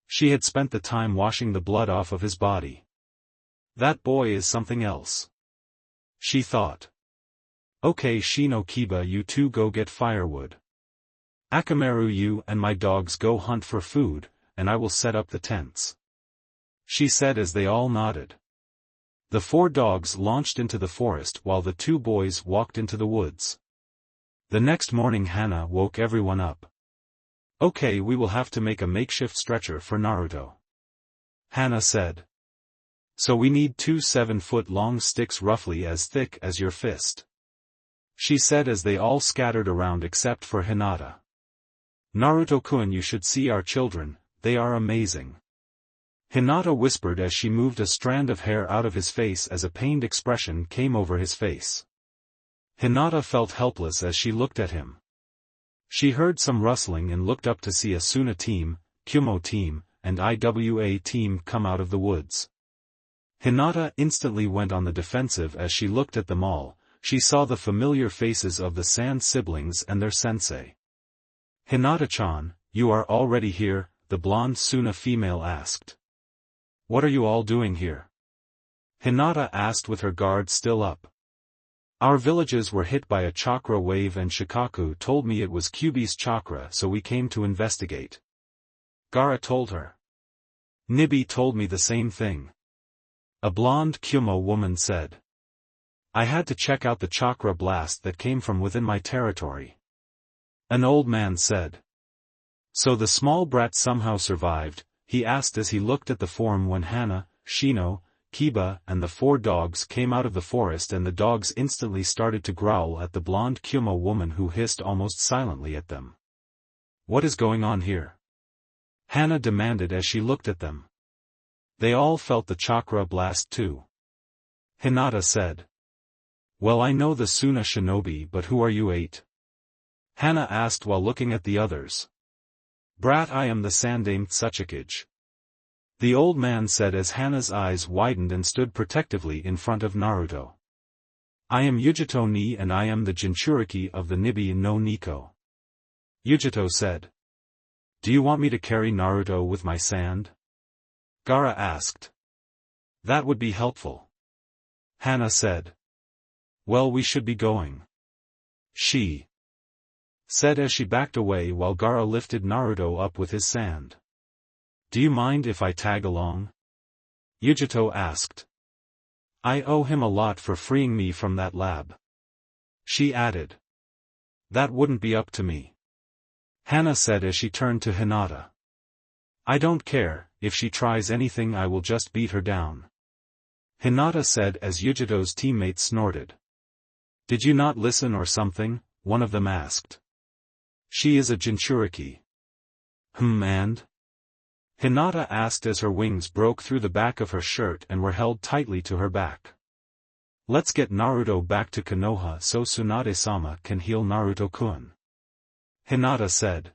She had spent the time washing the blood off of his body. "That boy is something else," she thought. "Okay, Shino, Kiba, you two go get firewood. Akamaru, you and my dogs go hunt for food, and I will set up the tents," she said as they all nodded. The 4 dogs launched into the forest while the 2 boys walked into the woods. The next morning Hana woke everyone up. "Okay, we will have to make a makeshift stretcher for Naruto," Hana said. "So we need 2 7-foot-long sticks roughly as thick as your fist," she said as they all scattered around except for Hinata. "Naruto-kun, you should see our children, they are amazing," Hinata whispered as she moved a strand of hair out of his face as a pained expression came over his face. Hinata felt helpless as she looked at him. She heard some rustling and looked up to see Asuna team, Kumo team, and IWA team come out of the woods. Hinata instantly went on the defensive as she looked at them all. She saw the familiar faces of the Sand siblings and their sensei. "Hinata-chan, you are already here?" the blonde Suna female asked. "What are you all doing here?" Hinata asked with her guard still up. "Our villages were hit by a chakra wave and Shikaku told me it was Kyuubi's chakra, so we came to investigate," Gaara told her. "Nibi told me the same thing," a blonde Kumo woman said. "I had to check out the chakra blast that came from within my territory," an old man said. "So the small brat somehow survived?" he asked as he looked at the form when Hana, Shino, Kiba and the 4 dogs came out of the forest, and the dogs instantly started to growl at the blonde Kumo woman who hissed almost silently at them. "What is going on here?" Hana demanded as she looked at them. "They all felt the chakra blast too," Hinata said. "Well, I know the Suna shinobi, but who are you 8? Hana asked while looking at the others. "Brat, I am the Sandame Tsuchikage," the old man said as Hana's eyes widened and stood protectively in front of Naruto. "I am Yujito ni and I am the Jinchuriki of the Nibi no Nikko," Yujito said. "Do you want me to carry Naruto with my sand?" Gaara asked. "That would be helpful," Hana said. "Well, we should be going," she said as she backed away while Gaara lifted Naruto up with his sand. "Do you mind if I tag along?" Yujito asked. "I owe him a lot for freeing me from that lab," she added. "That wouldn't be up to me," Hana said as she turned to Hinata. "I don't care, if she tries anything I will just beat her down," Hinata said as Yujito's teammate snorted. "Did you not listen or something?" one of them asked. "She is a Jinchuriki." And?" Hinata asked as her wings broke through the back of her shirt and were held tightly to her back. "Let's get Naruto back to Konoha so Tsunade-sama can heal Naruto-kun," Hinata said.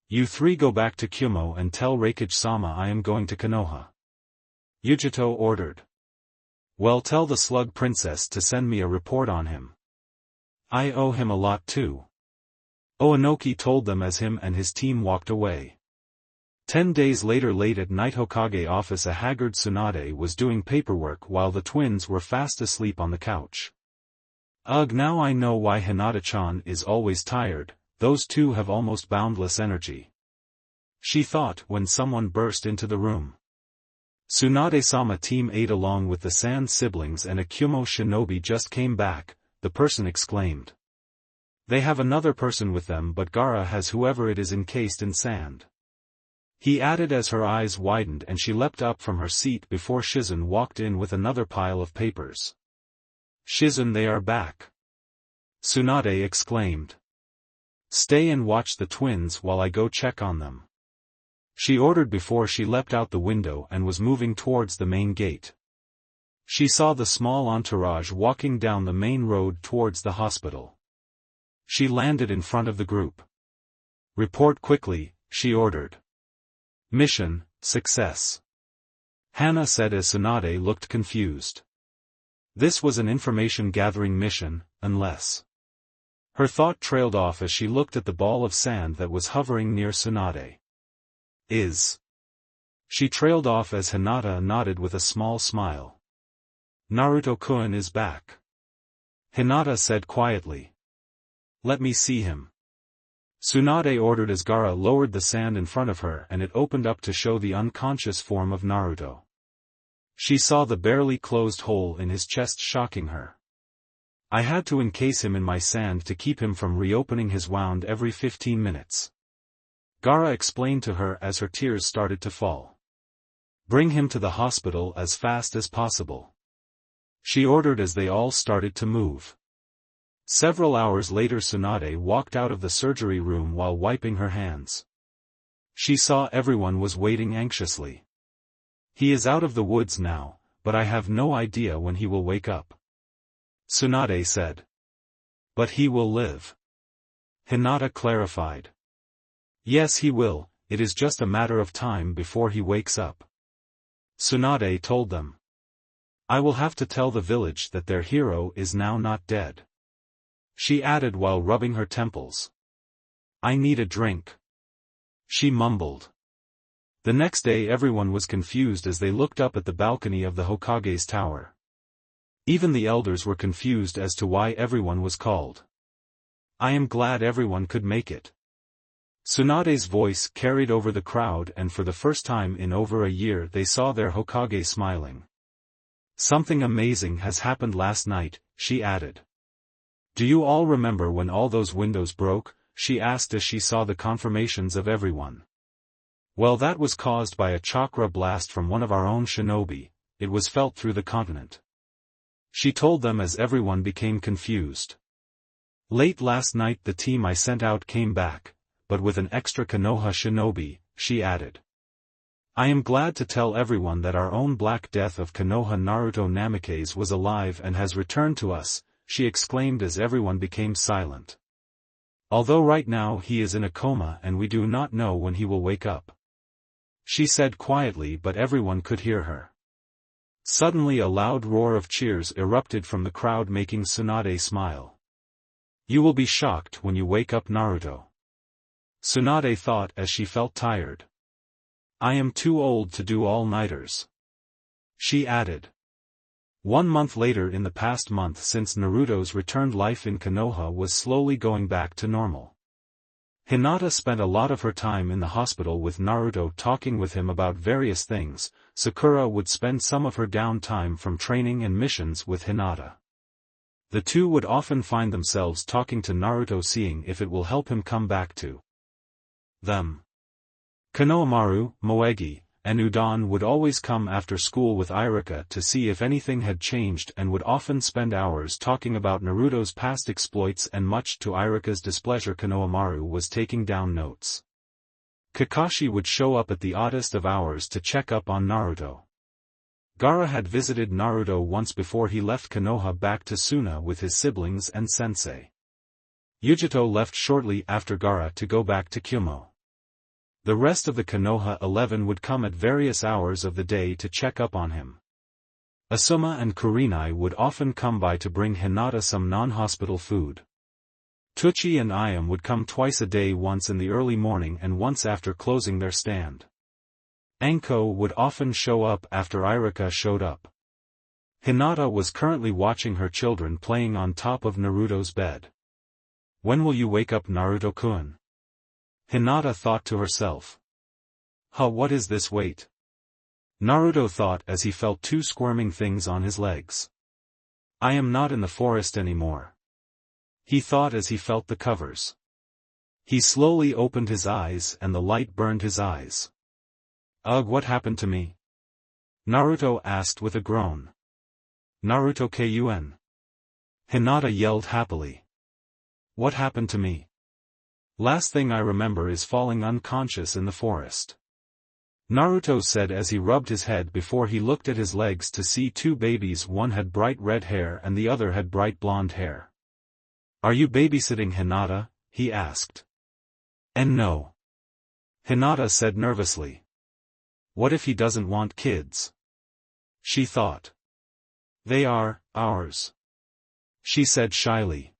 "You 3 go back to Kumo and tell Raikage-sama I am going to Konoha," Yujito ordered. "Well, tell the Slug Princess to send me a report on him. I owe him a lot too," Oanoki told them as him and his team walked away. 10 days later, late at night, Hokage office, a haggard Tsunade was doing paperwork while the twins were fast asleep on the couch. "Ugh, now I know why Hinata-chan is always tired, those two have almost boundless energy," she thought when someone burst into the room. Tsunade-sama team 8 along with the Sand siblings and a Kumo shinobi just came back, the person exclaimed. "They have another person with them, but Gaara has whoever it is encased in sand," he added as her eyes widened and she leapt up from her seat before Shizun walked in with another pile of papers. "Shizun, they are back," Tsunade exclaimed. "Stay and watch the twins while I go check on them," she ordered before she leapt out the window and was moving towards the main gate. She saw the small entourage walking down the main road towards the hospital. She landed in front of the group. "Report quickly," she ordered. "Mission, success," Hana said as Tsunade looked confused. This was an information-gathering mission, unless... Her thought trailed off as she looked at the ball of sand that was hovering near Tsunade. She trailed off as Hinata nodded with a small smile. "Naruto-kun is back," Hinata said quietly. "Let me see him," Tsunade ordered as Gaara lowered the sand in front of her and it opened up to show the unconscious form of Naruto. She saw the barely closed hole in his chest, shocking her. "I had to encase him in my sand to keep him from reopening his wound every 15 minutes. Gaara explained to her as her tears started to fall. "Bring him to the hospital as fast as possible," she ordered as they all started to move. Several hours later, Tsunade walked out of the surgery room while wiping her hands. She saw everyone was waiting anxiously. "He is out of the woods now, but I have no idea when he will wake up," Tsunade said. "But he will live," Hinata clarified. "Yes, he will, it is just a matter of time before he wakes up. Tsunade told them. I will have to tell the village that their hero is now not dead. She added while rubbing her temples. I need a drink. She mumbled. The next day everyone was confused as they looked up at the balcony of the Hokage's tower. Even the elders were confused as to why everyone was called. I am glad everyone could make it. Tsunade's voice carried over the crowd, and for the first time in over a year they saw their Hokage smiling. Something amazing has happened last night, she added. Do you all remember when all those windows broke? She asked as she saw the confirmations of everyone. Well, that was caused by a chakra blast from one of our own shinobi. It was felt through the continent. She told them as everyone became confused. Late last night the team I sent out came back, but with an extra Konoha shinobi, she added. I am glad to tell everyone that our own Black Death of Konoha Naruto Namikaze was alive and has returned to us, she exclaimed as everyone became silent. Although right now he is in a coma and we do not know when he will wake up. She said quietly, but everyone could hear her. Suddenly a loud roar of cheers erupted from the crowd, making Tsunade smile. You will be shocked when you wake up, Naruto. Tsunade thought as she felt tired. I am too old to do all-nighters. She added. 1 month later, in the past month since Naruto's returned, life in Konoha was slowly going back to normal. Hinata spent a lot of her time in the hospital with Naruto, talking with him about various things. Sakura would spend some of her downtime from training and missions with Hinata. The two would often find themselves talking to Naruto, seeing if it will help him come back to them. Konohamaru, Moegi, and Udon would always come after school with Irika to see if anything had changed, and would often spend hours talking about Naruto's past exploits, and much to Irika's displeasure Konohamaru was taking down notes. Kakashi would show up at the oddest of hours to check up on Naruto. Gaara had visited Naruto once before he left Konoha back to Suna with his siblings and sensei. Yujito left shortly after Gaara to go back to Kyumo. The rest of the Konoha 11 would come at various hours of the day to check up on him. Asuma and Kurenai would often come by to bring Hinata some non-hospital food. Tuchi and Ayam would come twice a day, once in the early morning and once after closing their stand. Anko would often show up after Irika showed up. Hinata was currently watching her children playing on top of Naruto's bed. When will you wake up, Naruto-kun? Hinata thought to herself. What is this weight? Naruto thought as he felt 2 squirming things on his legs. I am not in the forest anymore. He thought as he felt the covers. He slowly opened his eyes and the light burned his eyes. Ugh, what happened to me? Naruto asked with a groan. Naruto-kun. Hinata yelled happily. What happened to me? Last thing I remember is falling unconscious in the forest. Naruto said as he rubbed his head before he looked at his legs to see 2 babies. One had bright red hair and the other had bright blonde hair. Are you babysitting Hinata? He asked. And no. Hinata said nervously. What if he doesn't want kids? She thought. They are ours. She said shyly.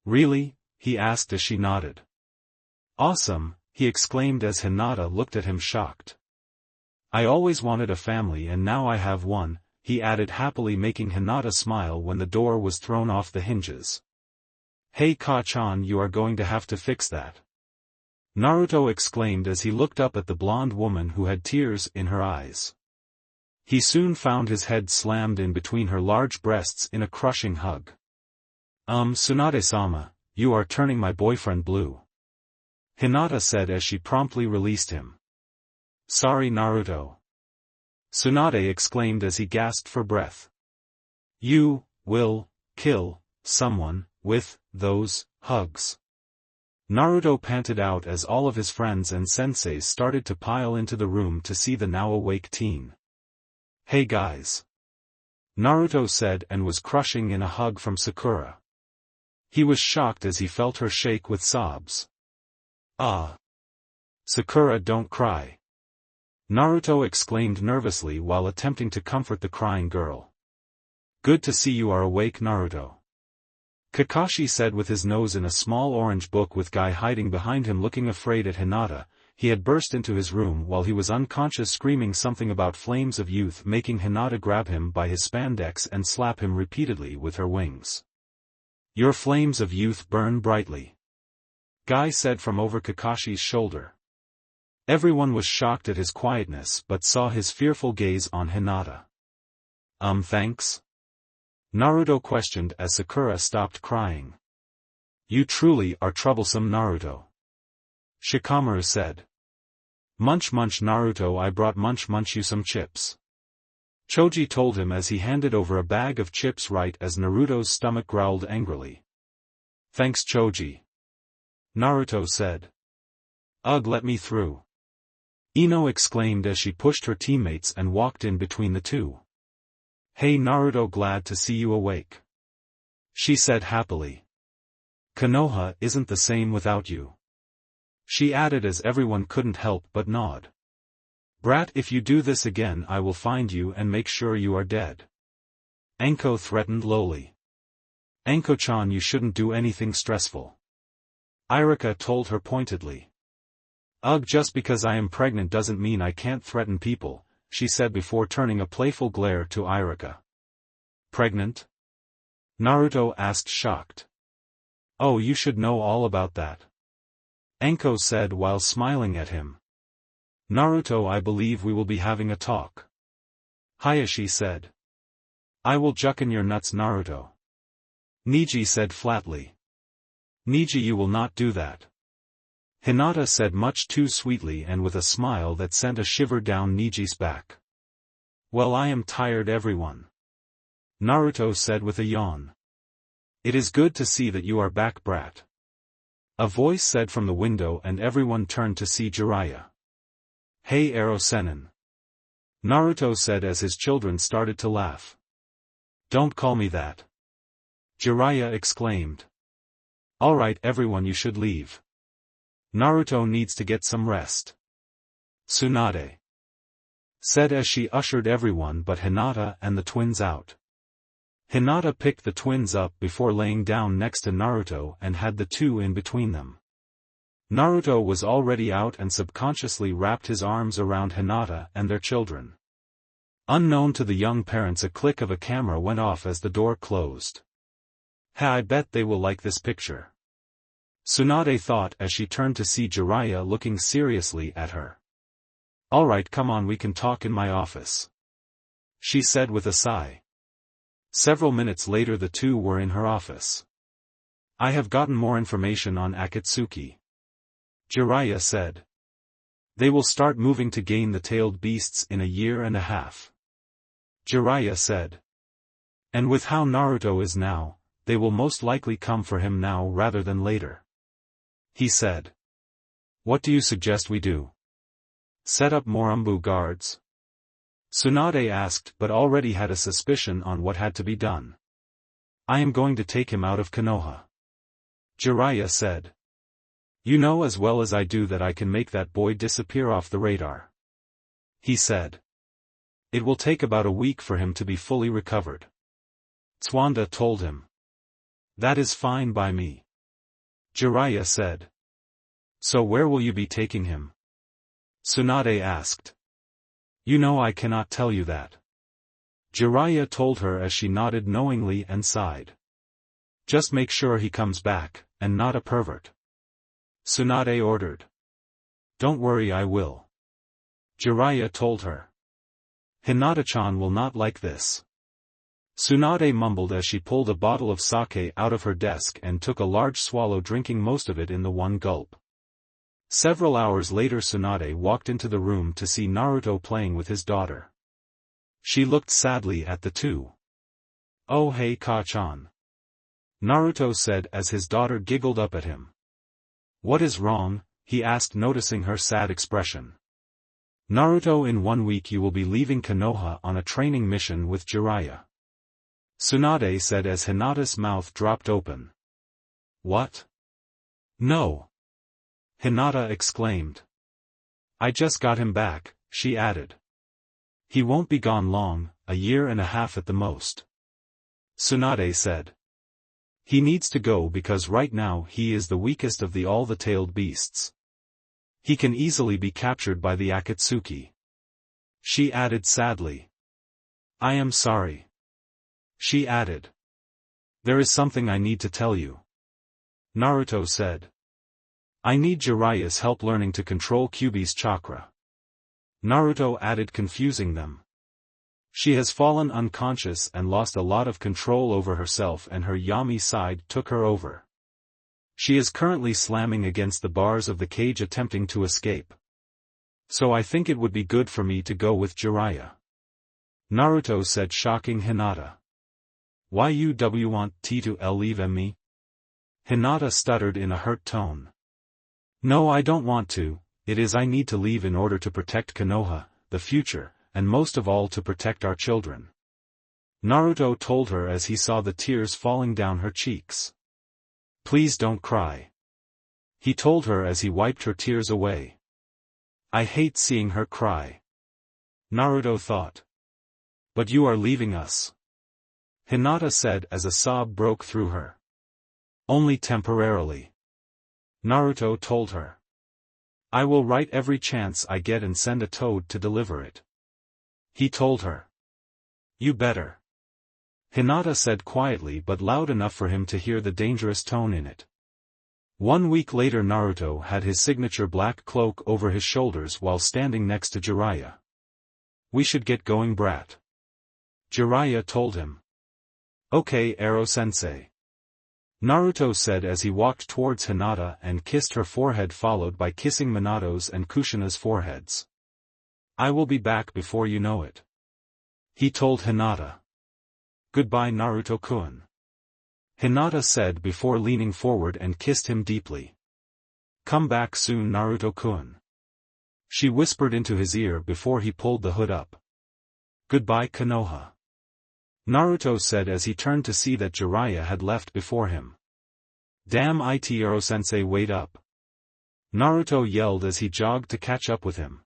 Really? He asked as she nodded. Awesome, he exclaimed as Hinata looked at him shocked. I always wanted a family and now I have one, he added happily, making Hinata smile when the door was thrown off the hinges. Hey Ka-chan, you are going to have to fix that. Naruto exclaimed as he looked up at the blonde woman who had tears in her eyes. He soon found his head slammed in between her large breasts in a crushing hug. Tsunade-sama, you are turning my boyfriend blue. Hinata said as she promptly released him. Sorry, Naruto. Tsunade exclaimed as he gasped for breath. You will kill someone with those hugs. Naruto panted out as all of his friends and senseis started to pile into the room to see the now awake teen. Hey guys. Naruto said and was crushing in a hug from Sakura. He was shocked as he felt her shake with sobs. Ah. Sakura, don't cry. Naruto exclaimed nervously while attempting to comfort the crying girl. Good to see you are awake, Naruto. Kakashi said with his nose in a small orange book with Guy hiding behind him looking afraid at Hinata. He had burst into his room while he was unconscious screaming something about flames of youth, making Hinata grab him by his spandex and slap him repeatedly with her wings. Your flames of youth burn brightly, Guy said from over Kakashi's shoulder. Everyone was shocked at his quietness but saw his fearful gaze on Hinata. Thanks? Naruto questioned as Sakura stopped crying. You truly are troublesome, Naruto. Shikamaru said. Munch munch, Naruto, I brought munch you some chips. Choji told him as he handed over a bag of chips right as Naruto's stomach growled angrily. Thanks, Choji. Naruto said. Ugh, let me through. Ino exclaimed as she pushed her teammates and walked in between the two. Hey Naruto, glad to see you awake. She said happily. Konoha isn't the same without you. She added as everyone couldn't help but nod. Brat, if you do this again I will find you and make sure you are dead. Anko threatened lowly. Anko-chan, you shouldn't do anything stressful. Irika told her pointedly. Ugh, just because I am pregnant doesn't mean I can't threaten people, she said before turning a playful glare to Irika. Pregnant? Naruto asked, shocked. Oh, you should know all about that. Anko said while smiling at him. Naruto, I believe we will be having a talk. Hayashi said. I will jucken your nuts, Naruto. Neji said flatly. Neji, you will not do that. Hinata said much too sweetly and with a smile that sent a shiver down Neji's back. Well, I am tired, everyone. Naruto said with a yawn. It is good to see that you are back, brat. A voice said from the window and everyone turned to see Jiraiya. Hey Ero-sennin. Naruto said as his children started to laugh. Don't call me that. Jiraiya exclaimed. Alright everyone, you should leave. Naruto needs to get some rest. Tsunade said as she ushered everyone but Hinata and the twins out. Hinata picked the twins up before laying down next to Naruto and had the two in between them. Naruto was already out and subconsciously wrapped his arms around Hinata and their children. Unknown to the young parents, a click of a camera went off as the door closed. Hey, I bet they will like this picture. Tsunade thought as she turned to see Jiraiya looking seriously at her. Alright, come on, we can talk in my office, she said with a sigh. Several minutes later the two were in her office. I have gotten more information on Akatsuki, Jiraiya said. They will start moving to gain the tailed beasts in a year and a half, Jiraiya said. And with how Naruto is now, they will most likely come for him now rather than later, he said. What do you suggest we do? Set up more Umbu guards? Tsunade asked but already had a suspicion on what had to be done. I am going to take him out of Konoha, Jiraiya said. You know as well as I do that I can make that boy disappear off the radar, he said. It will take about a week for him to be fully recovered, Tsuanda told him. That is fine by me, Jiraiya said. So where will you be taking him? Tsunade asked. You know I cannot tell you that, Jiraiya told her as she nodded knowingly and sighed. Just make sure he comes back, and not a pervert, Tsunade ordered. Don't worry, I will, Jiraiya told her. Hinata-chan will not like this. Tsunade mumbled as she pulled a bottle of sake out of her desk and took a large swallow, drinking most of it in the one gulp. Several hours later Tsunade walked into the room to see Naruto playing with his daughter. She looked sadly at the two. Oh hey Ka-chan, Naruto said as his daughter giggled up at him. What is wrong? He asked, noticing her sad expression. Naruto, in 1 week you will be leaving Konoha on a training mission with Jiraiya, Tsunade said as Hinata's mouth dropped open. What? No! Hinata exclaimed. I just got him back, she added. He won't be gone long, a year and a half at the most. Tsunade said. He needs to go because right now he is the weakest of all the tailed beasts. He can easily be captured by the Akatsuki. She added sadly. I am sorry. She added. There is something I need to tell you. Naruto said. I need Jiraiya's help learning to control Kyuubi's chakra. Naruto added, confusing them. She has fallen unconscious and lost a lot of control over herself, and her Yami side took her over. She is currently slamming against the bars of the cage attempting to escape. So I think it would be good for me to go with Jiraiya. Naruto said, shocking Hinata. Why you want to leave me? Hinata stuttered in a hurt tone. No, I don't want to, it is I need to leave in order to protect Konoha, the future, and most of all to protect our children. Naruto told her as he saw the tears falling down her cheeks. Please don't cry. He told her as he wiped her tears away. I hate seeing her cry. Naruto thought. But you are leaving us. Hinata said as a sob broke through her. Only temporarily. Naruto told her. I will write every chance I get and send a toad to deliver it. He told her. You better. Hinata said quietly but loud enough for him to hear the dangerous tone in it. 1 week later, Naruto had his signature black cloak over his shoulders while standing next to Jiraiya. We should get going, brat. Jiraiya told him. Okay, Ero-sensei. Naruto said as he walked towards Hinata and kissed her forehead, followed by kissing Minato's and Kushina's foreheads. I will be back before you know it. He told Hinata. Goodbye, Naruto-kun. Hinata said before leaning forward and kissed him deeply. Come back soon, Naruto-kun. She whispered into his ear before he pulled the hood up. Goodbye, Konoha. Naruto said as he turned to see that Jiraiya had left before him. Damn it, Ero-sensei, wait up. Naruto yelled as he jogged to catch up with him.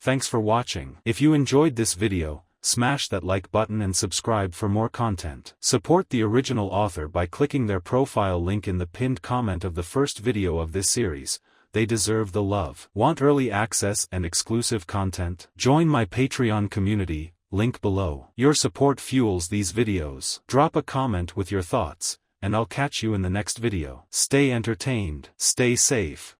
Thanks for watching. If you enjoyed this video, smash that like button and subscribe for more content. Support the original author by clicking their profile link in the pinned comment of the first video of this series. They deserve the love. Want early access and exclusive content? Join my Patreon community, link below. Your support fuels these videos. Drop a comment with your thoughts, and I'll catch you in the next video. Stay entertained, stay safe.